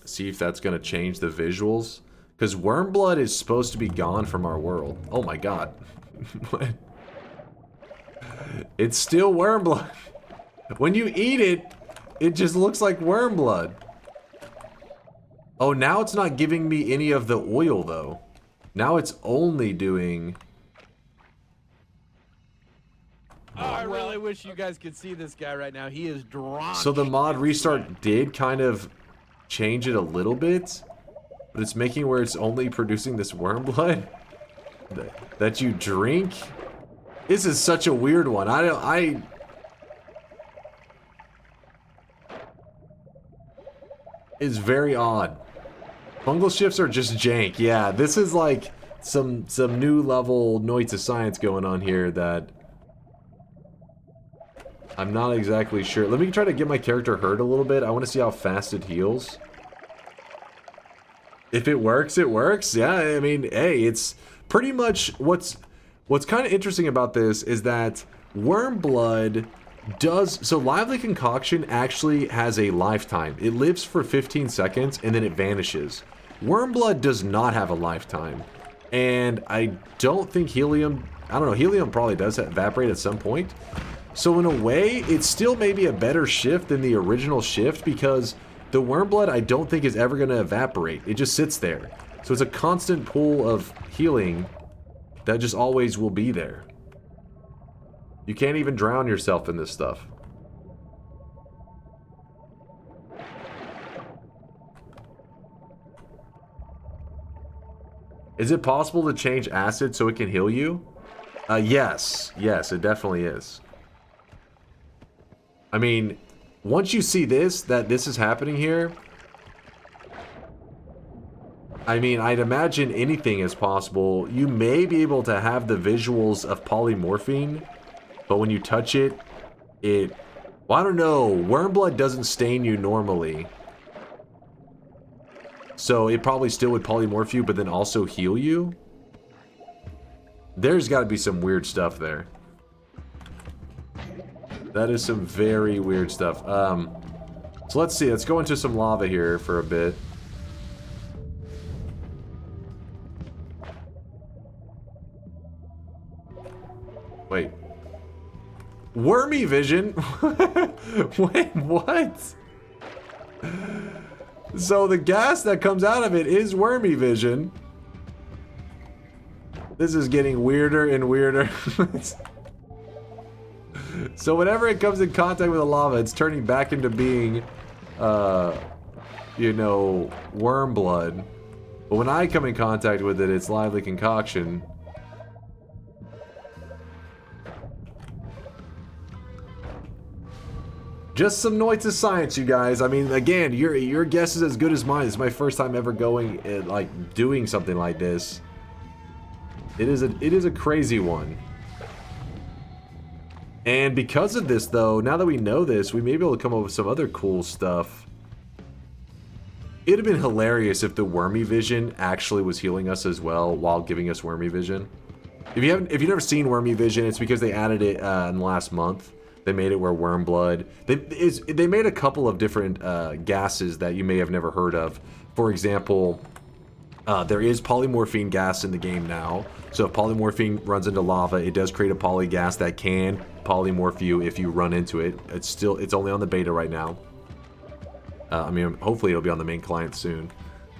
See if that's going to change the visuals. Because worm blood is supposed to be gone from our world. Oh my god. What? It's still worm blood. When you eat it, it just looks like worm blood. Oh, now it's not giving me any of the oil, though. Now it's only doing... Oh, I really wish you guys could see this guy right now. He is drawn. So the mod restart did kind of change it a little bit, but it's making where it's only producing this worm blood that you drink. This is such a weird one. It's very odd. Fungal shifts are just jank. Yeah, this is like some new level Noita science going on here that I'm not exactly sure. Let me try to get my character hurt a little bit. I want to see how fast it heals. If it works, it works. Yeah, I mean, hey, it's pretty much what's kind of interesting about this is that worm blood does... So lively concoction actually has a lifetime. It lives for 15 seconds and then it vanishes. Worm blood does not have a lifetime. And I don't think helium... I don't know, helium probably does evaporate at some point. So in a way, it's still maybe a better shift than the original shift because the worm blood I don't think is ever going to evaporate. It just sits there. So it's a constant pool of healing that just always will be there. You can't even drown yourself in this stuff. Is it possible to change acid so it can heal you? Yes. Yes, it definitely is. I mean, once you see this, that this is happening here, I mean, I'd imagine anything is possible. You may be able to have the visuals of polymorphine, but when you touch it, well, I don't know. Worm blood doesn't stain you normally. So it probably still would polymorph you, but then also heal you. There's got to be some weird stuff there. That is some very weird stuff. So let's see. Let's go into some lava here for a bit. Wait. Wormy vision? Wait, what? So the gas that comes out of it is wormy vision. This is getting weirder and weirder. So whenever it comes in contact with the lava, it's turning back into being, you know, worm blood. But when I come in contact with it, it's lively concoction. Just some Noita science, you guys. I mean, again, your guess is as good as mine. It's my first time ever going, like, doing something like this. It is a crazy one. And because of this, though, now that we know this, we may be able to come up with some other cool stuff. It'd have been hilarious if the wormy vision actually was healing us as well while giving us wormy vision. If you've never seen wormy vision, it's because they added it in the last month. They made it where worm blood. They made a couple of different gases that you may have never heard of. For example, there is polymorphine gas in the game now. So if polymorphine runs into lava, it does create a poly gas that can polymorph you if you run into it. It's only on the beta right now. I mean, hopefully it'll be on the main client soon.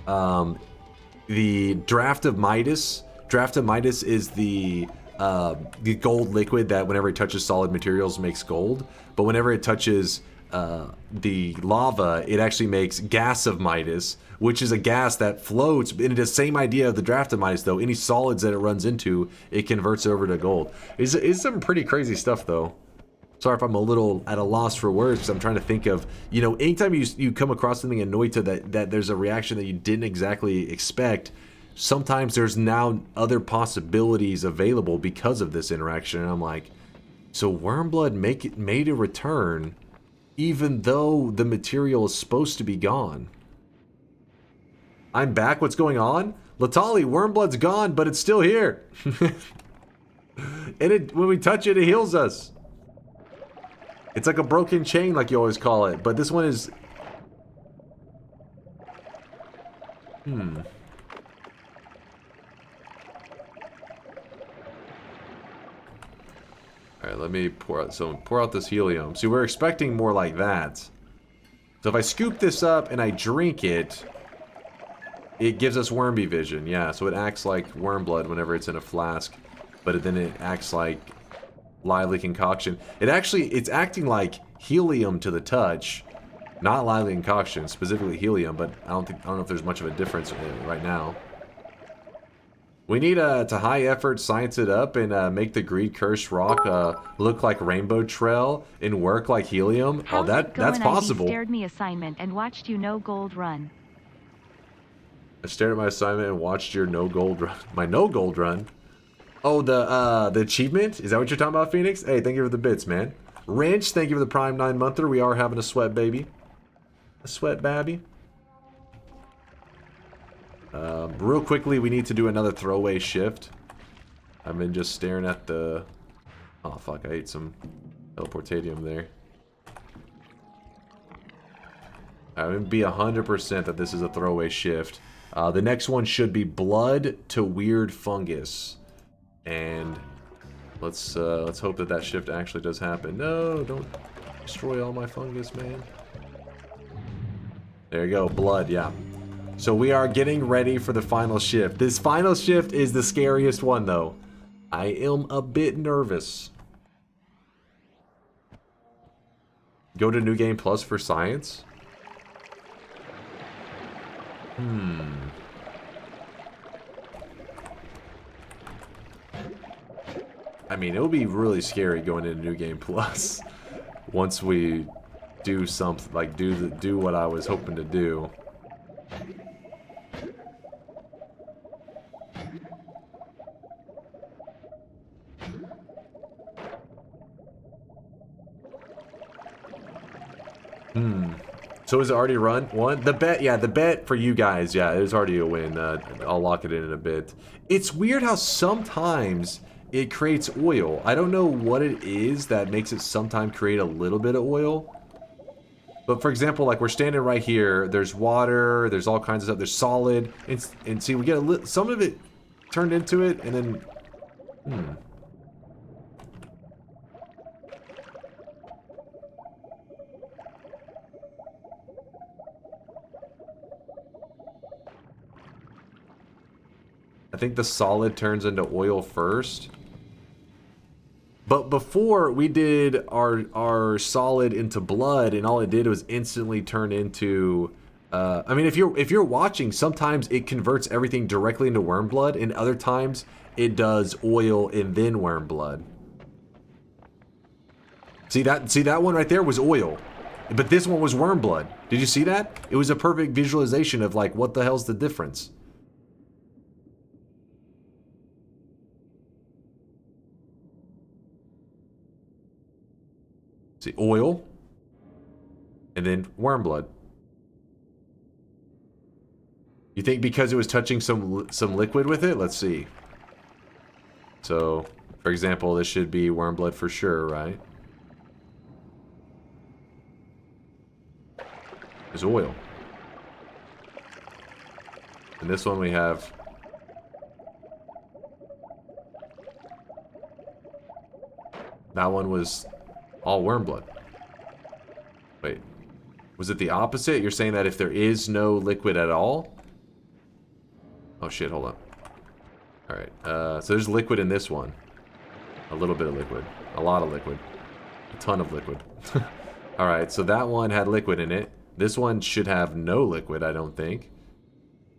The Draft of Midas. Draft of Midas is the the gold liquid that whenever it touches solid materials makes gold, but whenever it touches the lava, it actually makes gas of Midas, which is a gas that floats. And it's the same idea of the draft of Midas, though. Any solids that it runs into, it converts over to gold. It's some pretty crazy stuff, though. Sorry if I'm a little at a loss for words, because I'm trying to think of, you know, anytime you come across something in Noita that there's a reaction that you didn't exactly expect, sometimes there's now other possibilities available because of this interaction. And I'm like, so Wormblood made a return even though the material is supposed to be gone. I'm back, what's going on? Latali, Wormblood's gone, but it's still here. And when we touch it, it heals us. It's like a broken chain, like you always call it, but this one is... Alright, let me pour out this helium. See, we're expecting more like that. So if I scoop this up and I drink it, it gives us Wormy Vision. Yeah, so it acts like Wormblood whenever it's in a flask, but then it acts like lively concoction. It's acting like helium to the touch, not lively concoction, specifically helium, but I don't know if there's much of a difference right now. We need to high effort science it up and make the greed cursed rock look like Rainbow Trail and work like helium. How's that's possible. I stared me assignment and watched you no gold run. I stared at my assignment and watched your no gold run. My no gold run. Oh, the achievement? Is that what you're talking about, Phoenix? Hey, thank you for the bits, man. Wrench, thank you for the Prime 9-monther. We are having a sweat baby. A sweat babby. Real quickly, we need to do another throwaway shift. I've been just staring at the... Oh, fuck, I ate some teleportadium there. I'm going to be 100% that this is a throwaway shift. The next one should be blood to weird fungus. And let's hope that shift actually does happen. No, don't destroy all my fungus, man. There you go, blood, yeah. So we are getting ready for the final shift. This final shift is the scariest one, though. I am a bit nervous. Go to New Game Plus for science? I mean, it would be really scary going into New Game Plus once we do something, like do what I was hoping to do. So is it already run? One? The bet, yeah, the bet for you guys, yeah, it was already a win. I'll lock it in a bit. It's weird how sometimes it creates oil. I don't know what it is that makes it sometimes create a little bit of oil. But for example, like we're standing right here, there's water, there's all kinds of stuff, there's solid, and see, we get some of it turned into it, and then, I think the solid turns into oil first. But before we did our solid into blood, and all it did was instantly turn into I mean, if you're watching, sometimes it converts everything directly into worm blood, and other times it does oil and then worm blood. See that one right there was oil, but this one was worm blood. Did you see that? It was a perfect visualization of like, what the hell's the difference? See, oil, and then worm blood. You think because it was touching some liquid with it? Let's see. So, for example, this should be worm blood for sure, right? There's oil. And this one we have... That one was all worm blood. Wait. Was it the opposite? You're saying that if there is no liquid at all? Oh shit, hold on. Alright, so there's liquid in this one. A little bit of liquid. A lot of liquid. A ton of liquid. Alright, so that one had liquid in it. This one should have no liquid, I don't think.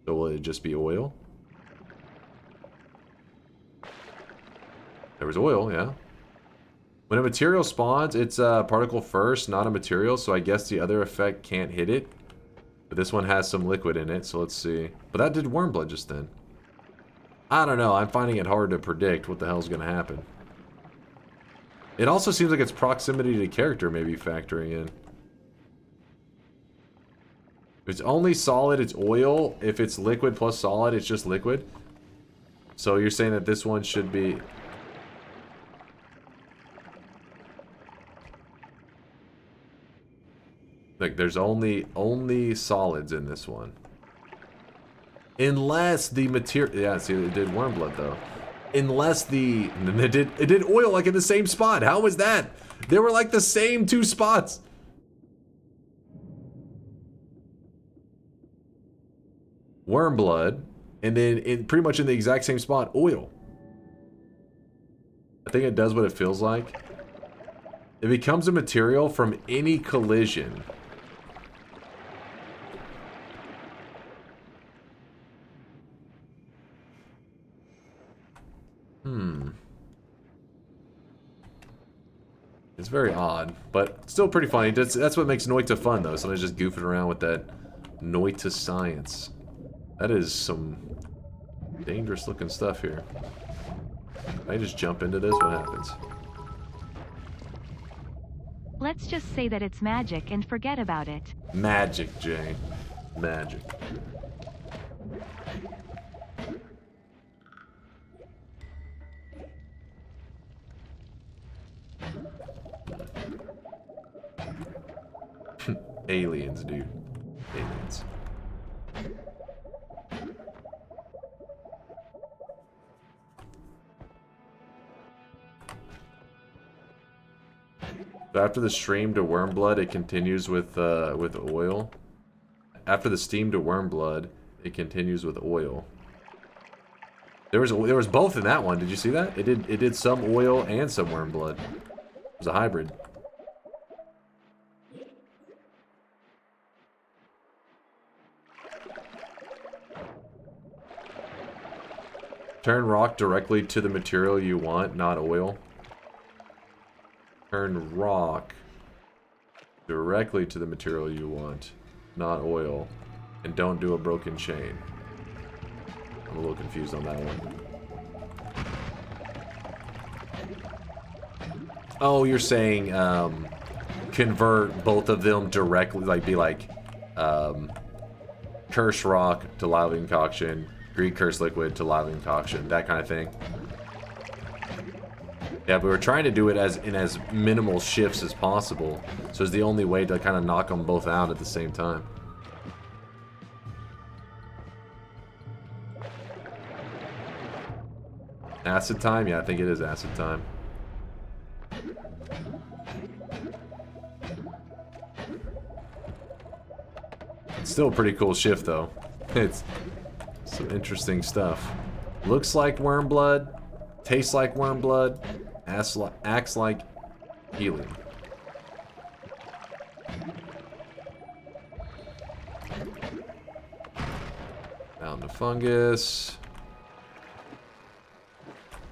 So will it just be oil? There was oil, yeah. When a material spawns, it's a particle first, not a material, so I guess the other effect can't hit it. But this one has some liquid in it, so let's see. But that did worm blood just then. I don't know, I'm finding it hard to predict what the hell's gonna happen. It also seems like its proximity to character may be factoring in. If it's only solid, it's oil. If it's liquid plus solid, it's just liquid. So you're saying that this one should be... Like, there's only solids in this one. Unless the material... Yeah, see, it did worm blood, though. Unless the... It did oil, like, in the same spot. How was that? They were, like, the same two spots. Worm blood. And then, pretty much in the exact same spot, oil. I think it does what it feels like. It becomes a material from any collision. It's very odd, but still pretty funny. That's what makes Noita fun, though. Sometimes just goofing around with that Noita science. That is some dangerous looking stuff here. If I just jump into this, what happens? Let's just say that it's magic and forget about it. Magic, Jay. Magic. Aliens, dude. Aliens. So after the stream to worm blood, it continues with oil. After the steam to worm blood, it continues with oil. There was both in that one. Did you see that? It did some oil and some worm blood. It was a hybrid. Turn rock directly to the material you want, not oil. Turn rock directly to the material you want, not oil. And don't do a broken chain. I'm a little confused on that one. Oh, you're saying convert both of them directly, like be like curse rock to lava concoction, Greek curse liquid to lava concoction, that kind of thing. Yeah, but we're trying to do it in as minimal shifts as possible, so it's the only way to kind of knock them both out at the same time. Acid time? Yeah, I think it is acid time. It's still a pretty cool shift, though. It's some interesting stuff. Looks like worm blood, tastes like worm blood, acts like helium. Down to fungus.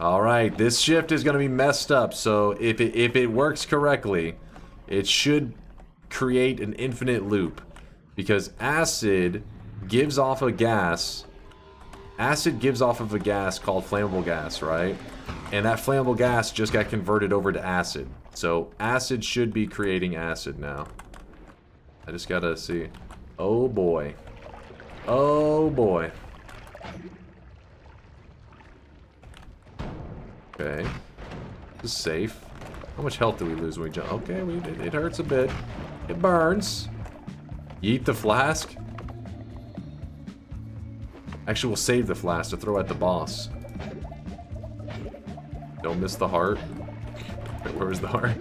Alright, this shift is going to be messed up, so if it works correctly, it should create an infinite loop. Because acid gives off a gas. Acid gives off of a gas called flammable gas, right? And that flammable gas just got converted over to acid. So acid should be creating acid now. I just gotta see. Oh boy. Oh boy. Okay. This is safe. How much health do we lose when we jump? Okay, it hurts a bit. It burns. Yeet the flask. Actually, we'll save the flask to throw at the boss. Don't miss the heart. Wait, where was the heart?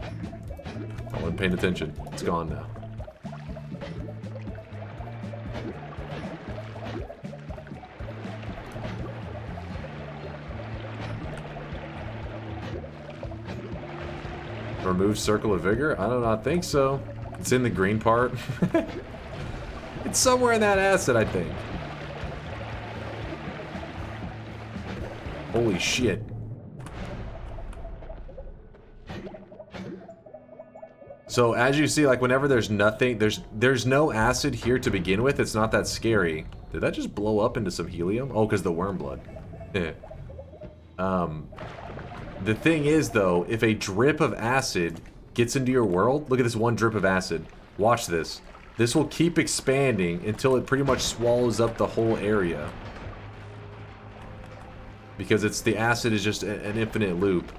I wasn't paying attention. It's gone now. Remove circle of vigor? I do not think so. It's in the green part. It's somewhere in that acid, I think. Holy shit. So as you see, like whenever there's nothing, there's no acid here to begin with, it's not that scary. Did that just blow up into some helium? Oh, because the worm blood. The thing is though, if a drip of acid gets into your world, look at this one drip of acid. Watch this. This will keep expanding until it pretty much swallows up the whole area. Because the acid is just an infinite loop.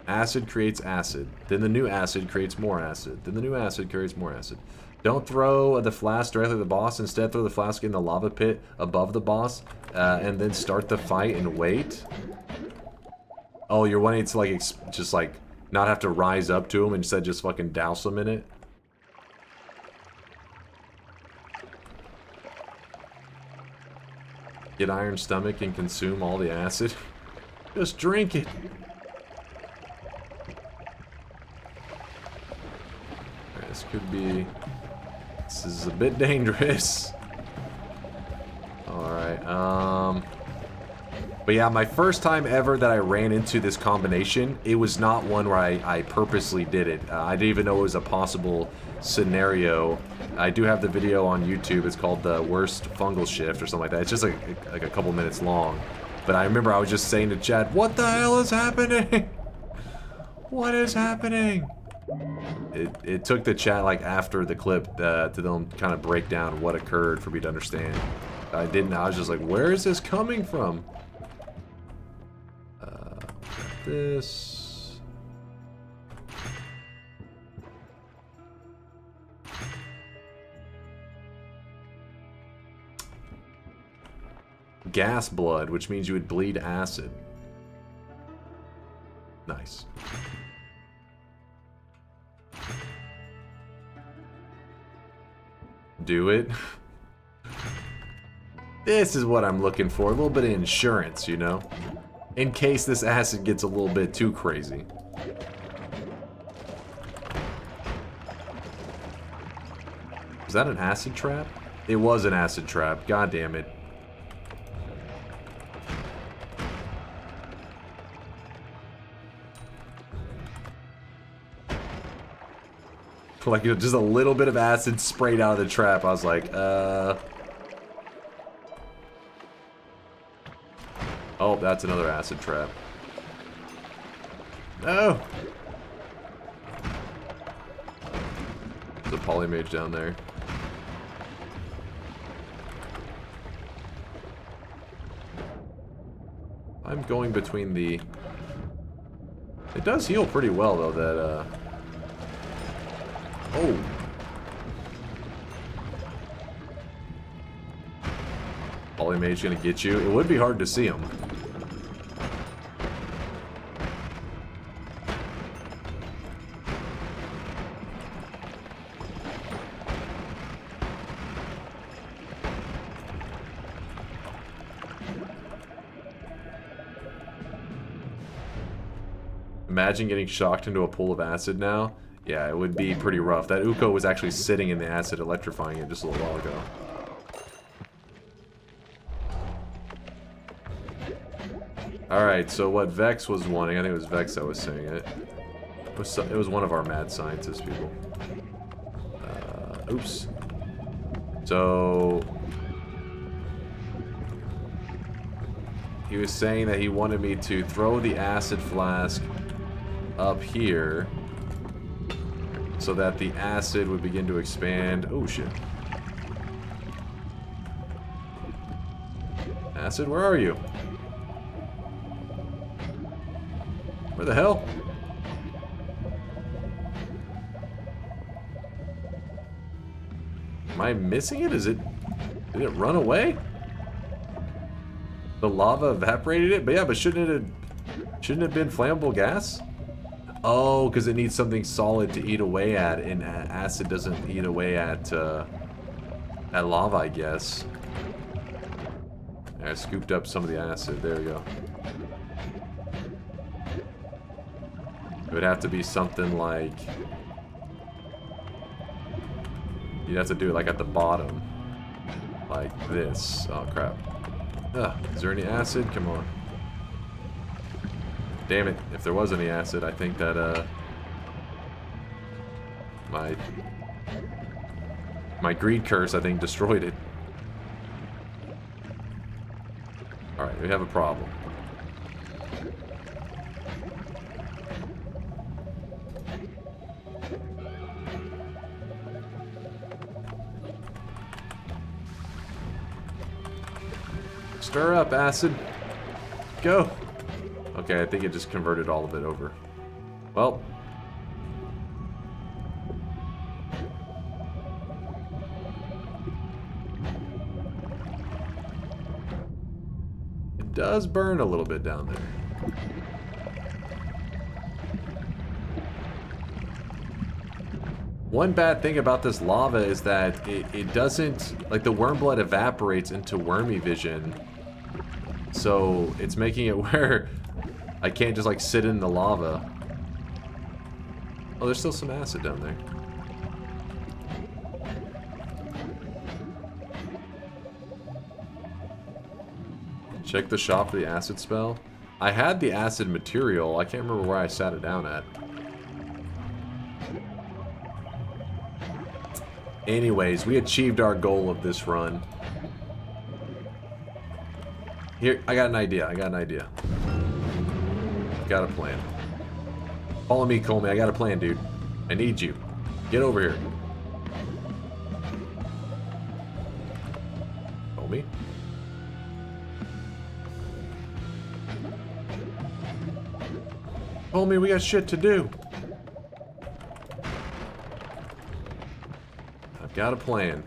Acid creates acid. Then the new acid creates more acid. Then the new acid creates more acid. Don't throw the flask directly at the boss. Instead, throw the flask in the lava pit above the boss. And then start the fight and wait. Oh, you're wanting to like just like not have to rise up to him, instead just fucking douse him in it. Get iron stomach and consume all the acid. Just drink it. Alright, this could be... This is a bit dangerous. Alright, But yeah, my first time ever that I ran into this combination, it was not one where I purposely did it. I didn't even know it was a possible scenario. I do have the video on YouTube. It's called the worst fungal shift or something like that. It's just like a couple minutes long. But I remember I was just saying to Chad, what the hell is happening? What is happening? It took the chat like after the clip to them kind of break down what occurred for me to understand. I didn't. I was just like, where is this coming from? This. Gas blood, which means you would bleed acid. Nice. Do it. This is what I'm looking for. A little bit of insurance, you know? In case this acid gets a little bit too crazy. Was that an acid trap? It was an acid trap. God damn it. Like, just a little bit of acid sprayed out of the trap. I was like, Oh, that's another acid trap. No! There's a polymage down there. I'm going between the... It does heal pretty well, though, that, Oh! Polymage gonna get you. It would be hard to see him. Imagine getting shocked into a pool of acid now. Yeah, it would be pretty rough. That Uko was actually sitting in the acid, electrifying it just a little while ago. Alright, so what Vex was wanting, I think it was Vex that was saying it. It was one of our mad scientist people. Oops. So... He was saying that he wanted me to throw the acid flask up here so that the acid would begin to expand. Oh shit. Acid, where are you? Where the hell? Am I missing it? Did it run away? The lava evaporated it? But yeah, but shouldn't it have been flammable gas? Oh, because it needs something solid to eat away at, and acid doesn't eat away at lava, I guess. I scooped up some of the acid. There we go. would have to be something like... You'd have to do it like at the bottom. Like this. Oh, crap. Is there any acid? Come on. Damn it. If there was any acid, I think that, my greed curse, I think, destroyed it. Alright, we have a problem. Stir up, acid. Go. Okay, I think it just converted all of it over. Well. It does burn a little bit down there. One bad thing about this lava is that it doesn't, like, the worm blood evaporates into wormy vision. So it's making it where I can't just like sit in the lava. Oh, there's still some acid down there. Check the shop for the acid spell. I had the acid material. I can't remember where I sat it down at. Anyways, we achieved our goal of this run. Here, I got an idea. Got a plan. Follow me, Colmy. I got a plan, dude. I need you. Get over here. Colmy? Colmy, we got shit to do. I've got a plan.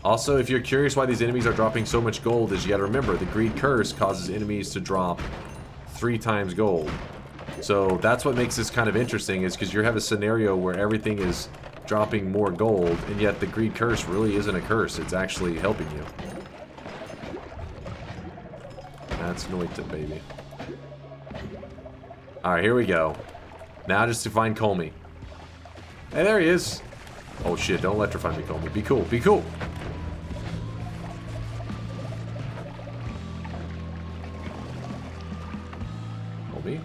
Also, if you're curious why these enemies are dropping so much gold, is you gotta remember, the greed curse causes enemies to drop 3 times gold. So that's what makes this kind of interesting, is because you have a scenario where everything is dropping more gold, and yet the greed curse really isn't a curse, it's actually helping you. That's Noita, baby. Alright, here we go. Now just to find Colmy. Hey, there he is! Oh shit, don't electrify me, Colmy. Be cool, be cool! Colmy?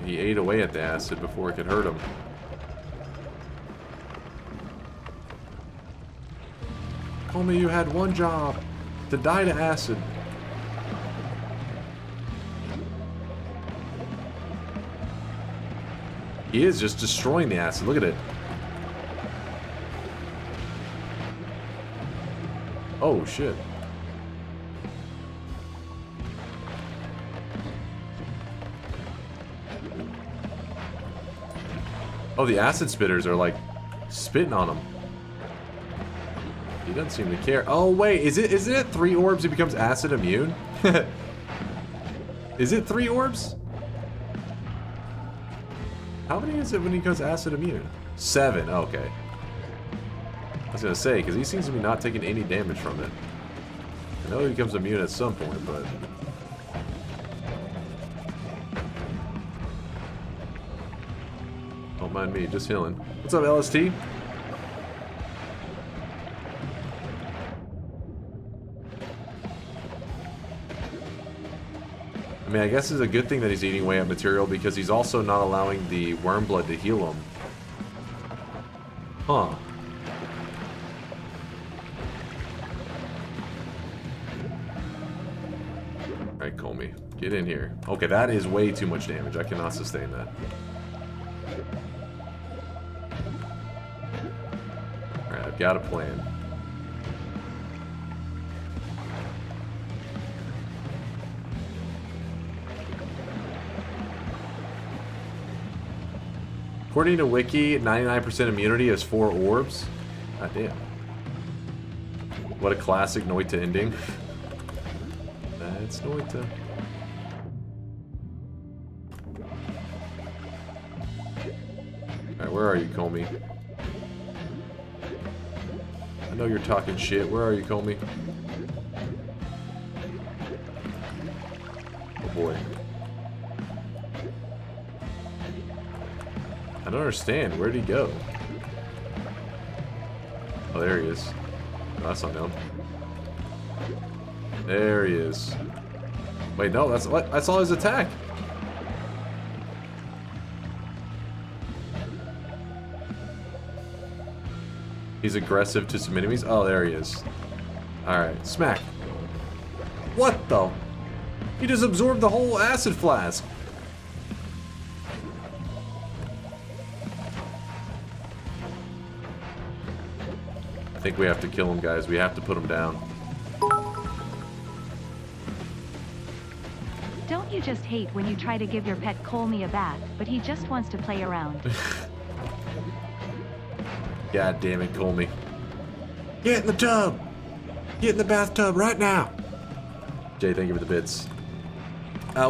He ate away at the acid before it could hurt him. Colmy, you had one job. To die to acid. He is just destroying the acid. Look at it. Oh, shit. Oh, the acid spitters are like spitting on him. He doesn't seem to care. Oh wait, isn't it 3 orbs he becomes acid immune? Is it 3 orbs? How many is it when he goes acid immune? 7, okay. I was gonna say, because he seems to be not taking any damage from it. I know he becomes immune at some point, but... Don't mind me, just healing. What's up, LST? I mean, I guess it's a good thing that he's eating away at material because he's also not allowing the worm blood to heal him. Huh. Alright, Colmy. Get in here. Okay, that is way too much damage. I cannot sustain that. Alright, I've got a plan. According to Wiki, 99% immunity is 4 orbs. God damn. What a classic Noita ending. That's Noita. Alright, Where are you, Comey? I know you're talking shit. Where are you, Comey? Oh boy. I don't understand. Where'd he go? Oh, there he is. Oh, that's not him. There he is. Wait, no, that's what? I saw his attack. He's aggressive to some enemies. Oh, there he is. Alright, smack. What the? He just absorbed the whole acid flask. I think we have to kill him, guys. We have to put him down. Don't you just hate when you try to give your pet Colmy a bath, but he just wants to play around? God damn it, Colmy. Get in the tub! Get in the bathtub right now! Jay, thank you for the bits.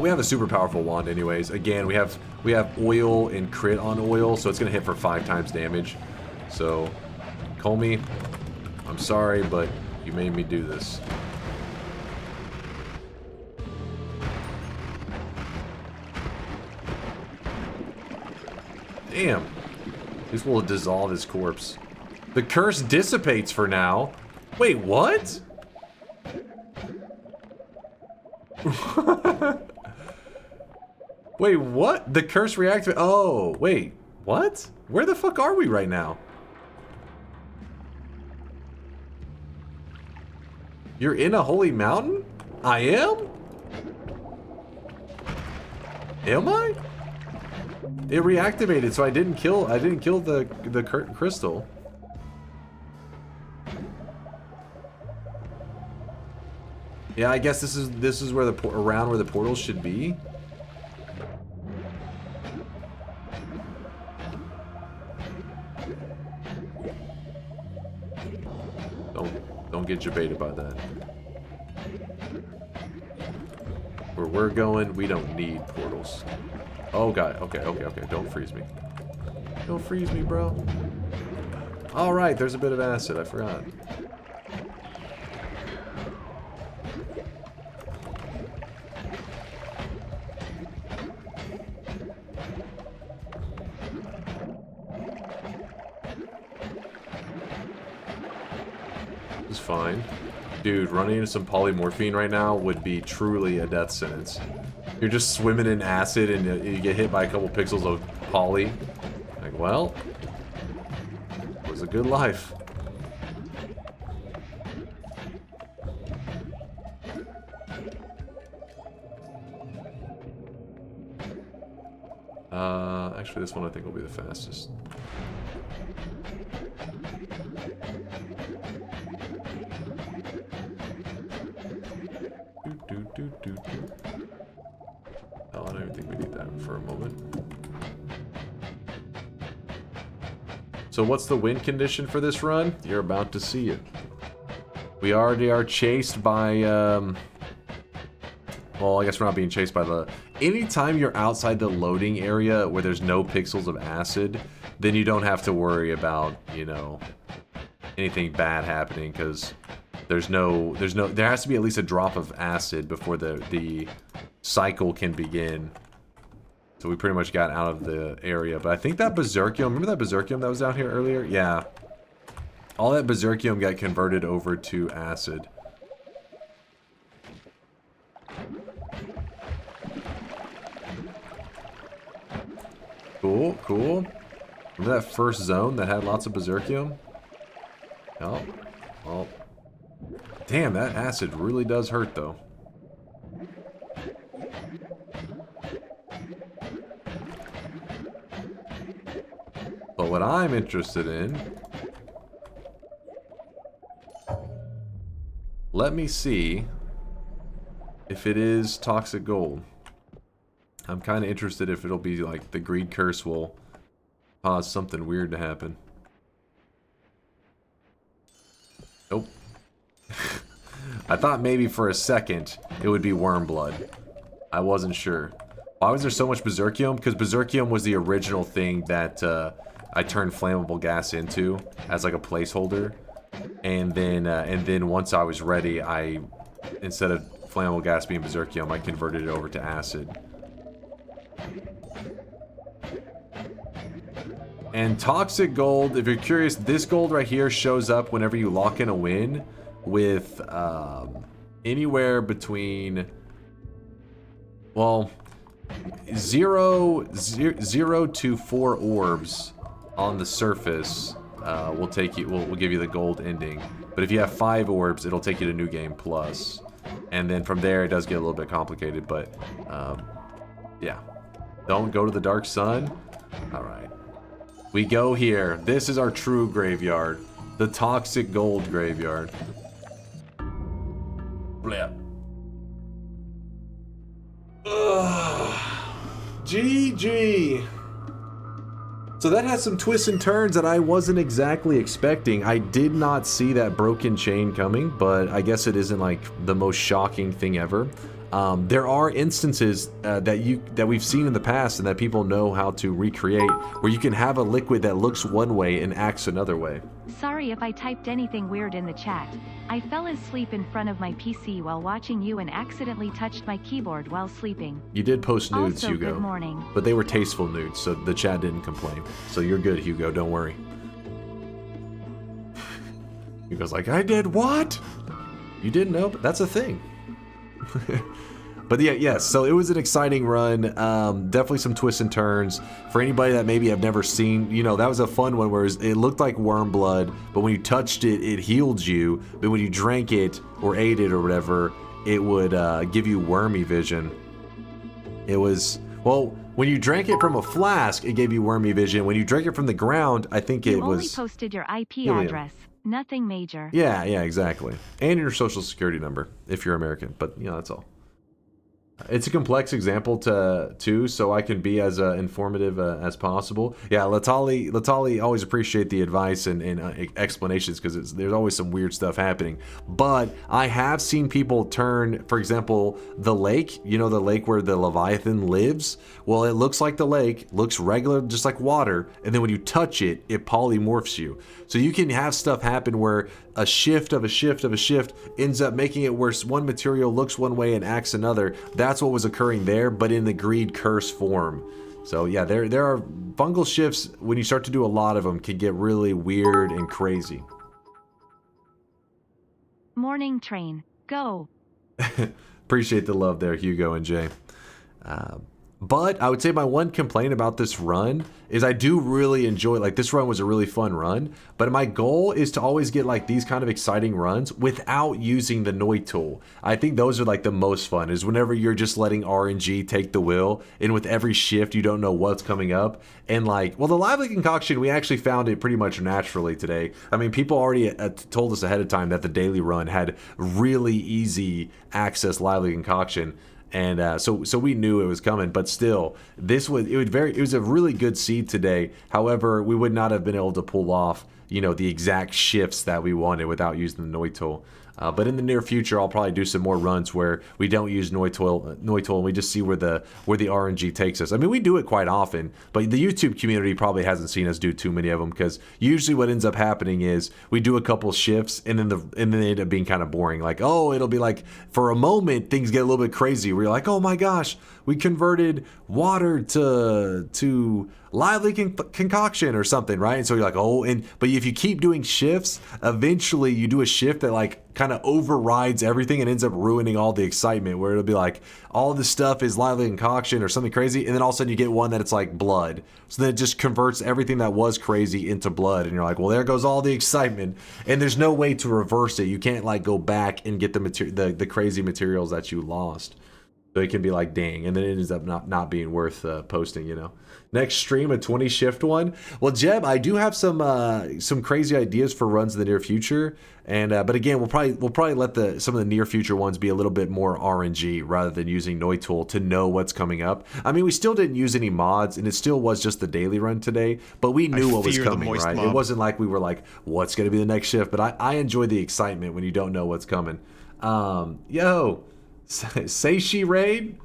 We have a super powerful wand anyways. Again, we have oil and crit on oil, so it's gonna hit for 5 times damage. So, Colmy, I'm sorry, but you made me do this. Damn. This will dissolve his corpse. The curse dissipates for now. Wait, what? Wait, what? The curse reactivates. Oh, wait. What? Where the fuck are we right now? You're in a holy mountain? I am? Am I? It reactivated, so I didn't kill the crystal. Yeah, I guess this is where around where the portals should be. Don't get jebaited by that. Where we're going, we don't need portals. Oh god, okay. Don't freeze me. Don't freeze me, bro. Alright, there's a bit of acid, I forgot. It's fine. Dude, running into some polymorphine right now would be truly a death sentence. You're just swimming in acid and you get hit by a couple pixels of poly. Like, well, it was a good life. Actually, this one I think will be the fastest. Oh, I don't even think we need that for a moment. So what's the win condition for this run? You're about to see it. We already are chased by, well, I guess we're not being chased by the... Anytime you're outside the loading area where there's no pixels of acid, then you don't have to worry about, you know, anything bad happening, because there has to be at least a drop of acid before the cycle can begin. So we pretty much got out of the area. But I think that Berserkium, remember that Berserkium that was down here earlier? Yeah. All that Berserkium got converted over to acid. Cool, cool. Remember that first zone that had lots of Berserkium? Oh, well. Damn, that acid really does hurt, though. But what I'm interested in... Let me see if it is toxic gold. I'm kind of interested if it'll be like the greed curse will cause something weird to happen. Nope. I thought maybe for a second it would be worm blood. I wasn't sure. Why was there so much Berserkium? Because Berserkium was the original thing that I turned flammable gas into as like a placeholder, and then once I was ready, I instead of flammable gas being berserkium, I converted it over to acid. And toxic gold, if you're curious, this gold right here shows up whenever you lock in a win with anywhere between, well, zero to 4 orbs on the surface will give you the gold ending. But if you have 5 orbs, it'll take you to New Game Plus. And then from there, it does get a little bit complicated, but yeah. Don't go to the Dark Sun. All right. We go here. This is our true graveyard. The toxic gold graveyard. Blip. GG. So that has some twists and turns that I wasn't exactly expecting. I did not see that broken chain coming, but I guess it isn't like the most shocking thing ever. There are instances that we've seen in the past and that people know how to recreate, where you can have a liquid that looks one way and acts another way. Sorry if I typed anything weird in the chat. I fell asleep in front of my PC while watching you and accidentally touched my keyboard while sleeping. You did post nudes, Also, Hugo. good morning. But they were tasteful nudes, so the chat didn't complain. So you're good, Hugo, don't worry. Hugo's like, I did what? You didn't know, but that's a thing. But yeah, yes, so it was an exciting run. Definitely some twists and turns. For anybody that maybe have never seen, you know, that was a fun one where it looked like worm blood, but when you touched it, it healed you. But when you drank it or ate it or whatever, it would give you wormy vision. It was, well, when you drank it from a flask, it gave you wormy vision. When you drank it from the ground, I think it was... You only posted your IP helium. address. Nothing major. Yeah, exactly. And your social security number, if you're American. But, you know, that's all. It's a complex example too, so I can be as informative as possible. Yeah, Latali always appreciate the advice and explanations, because there's always some weird stuff happening. But I have seen people turn, for example, the lake, you know, the lake where the Leviathan lives? Well, it looks like the lake, looks regular, just like water, and then when you touch it, it polymorphs you. So you can have stuff happen where a shift of a shift of a shift ends up making it where one material looks one way and acts another. That's what was occurring there, but in the greed curse form. So yeah, there are fungal shifts, when you start to do a lot of them, can get really weird and crazy. Morning train. Go. Appreciate the love there, Hugo and Jay. But I would say my one complaint about this run is I do really enjoy, like, this run was a really fun run, but my goal is to always get like these kind of exciting runs without using the Noita tool. I think those are like the most fun, is whenever you're just letting RNG take the wheel, and with every shift you don't know what's coming up. And like, well, the lively concoction, we actually found it pretty much naturally today. I mean, people already told us ahead of time that the daily run had really easy access lively concoction. And so we knew it was coming, but still, it was a really good seed today. However, we would not have been able to pull off, you know, the exact shifts that we wanted without using the Noita tool. But in the near future, I'll probably do some more runs where we don't use Noita and we just see where the RNG takes us. I mean, we do it quite often, but the YouTube community probably hasn't seen us do too many of them, because usually what ends up happening is we do a couple shifts and then they end up being kind of boring. Like, oh, it'll be like, for a moment things get a little bit crazy where you're like, oh my gosh, we converted water to lively concoction or something, right? And so you're like, oh, but if you keep doing shifts, eventually you do a shift that like kind of overrides everything and ends up ruining all the excitement, where it'll be like all this stuff is lively concoction or something crazy, and then all of a sudden you get one that it's like blood. So then it just converts everything that was crazy into blood, and you're like, well, there goes all the excitement, and there's no way to reverse it. You can't like go back and get the crazy materials that you lost. So it can be like, dang, and then it ends up not being worth posting, you know. Next stream, a 20 shift one. Well, Jeb, I do have some crazy ideas for runs in the near future, and but again, we'll probably let some of the near future ones be a little bit more RNG rather than using Noita tool to know what's coming up. I mean, we still didn't use any mods, and it still was just the daily run today, but we knew what was coming, right? Mob. It wasn't like we were like, what's going to be the next shift? But I enjoy the excitement when you don't know what's coming. Yo, say she raid.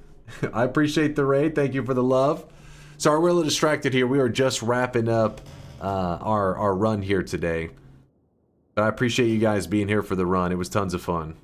I appreciate the raid. Thank you for the love. Sorry, we're a little distracted here. We are just wrapping up our run here today. But I appreciate you guys being here for the run. It was tons of fun.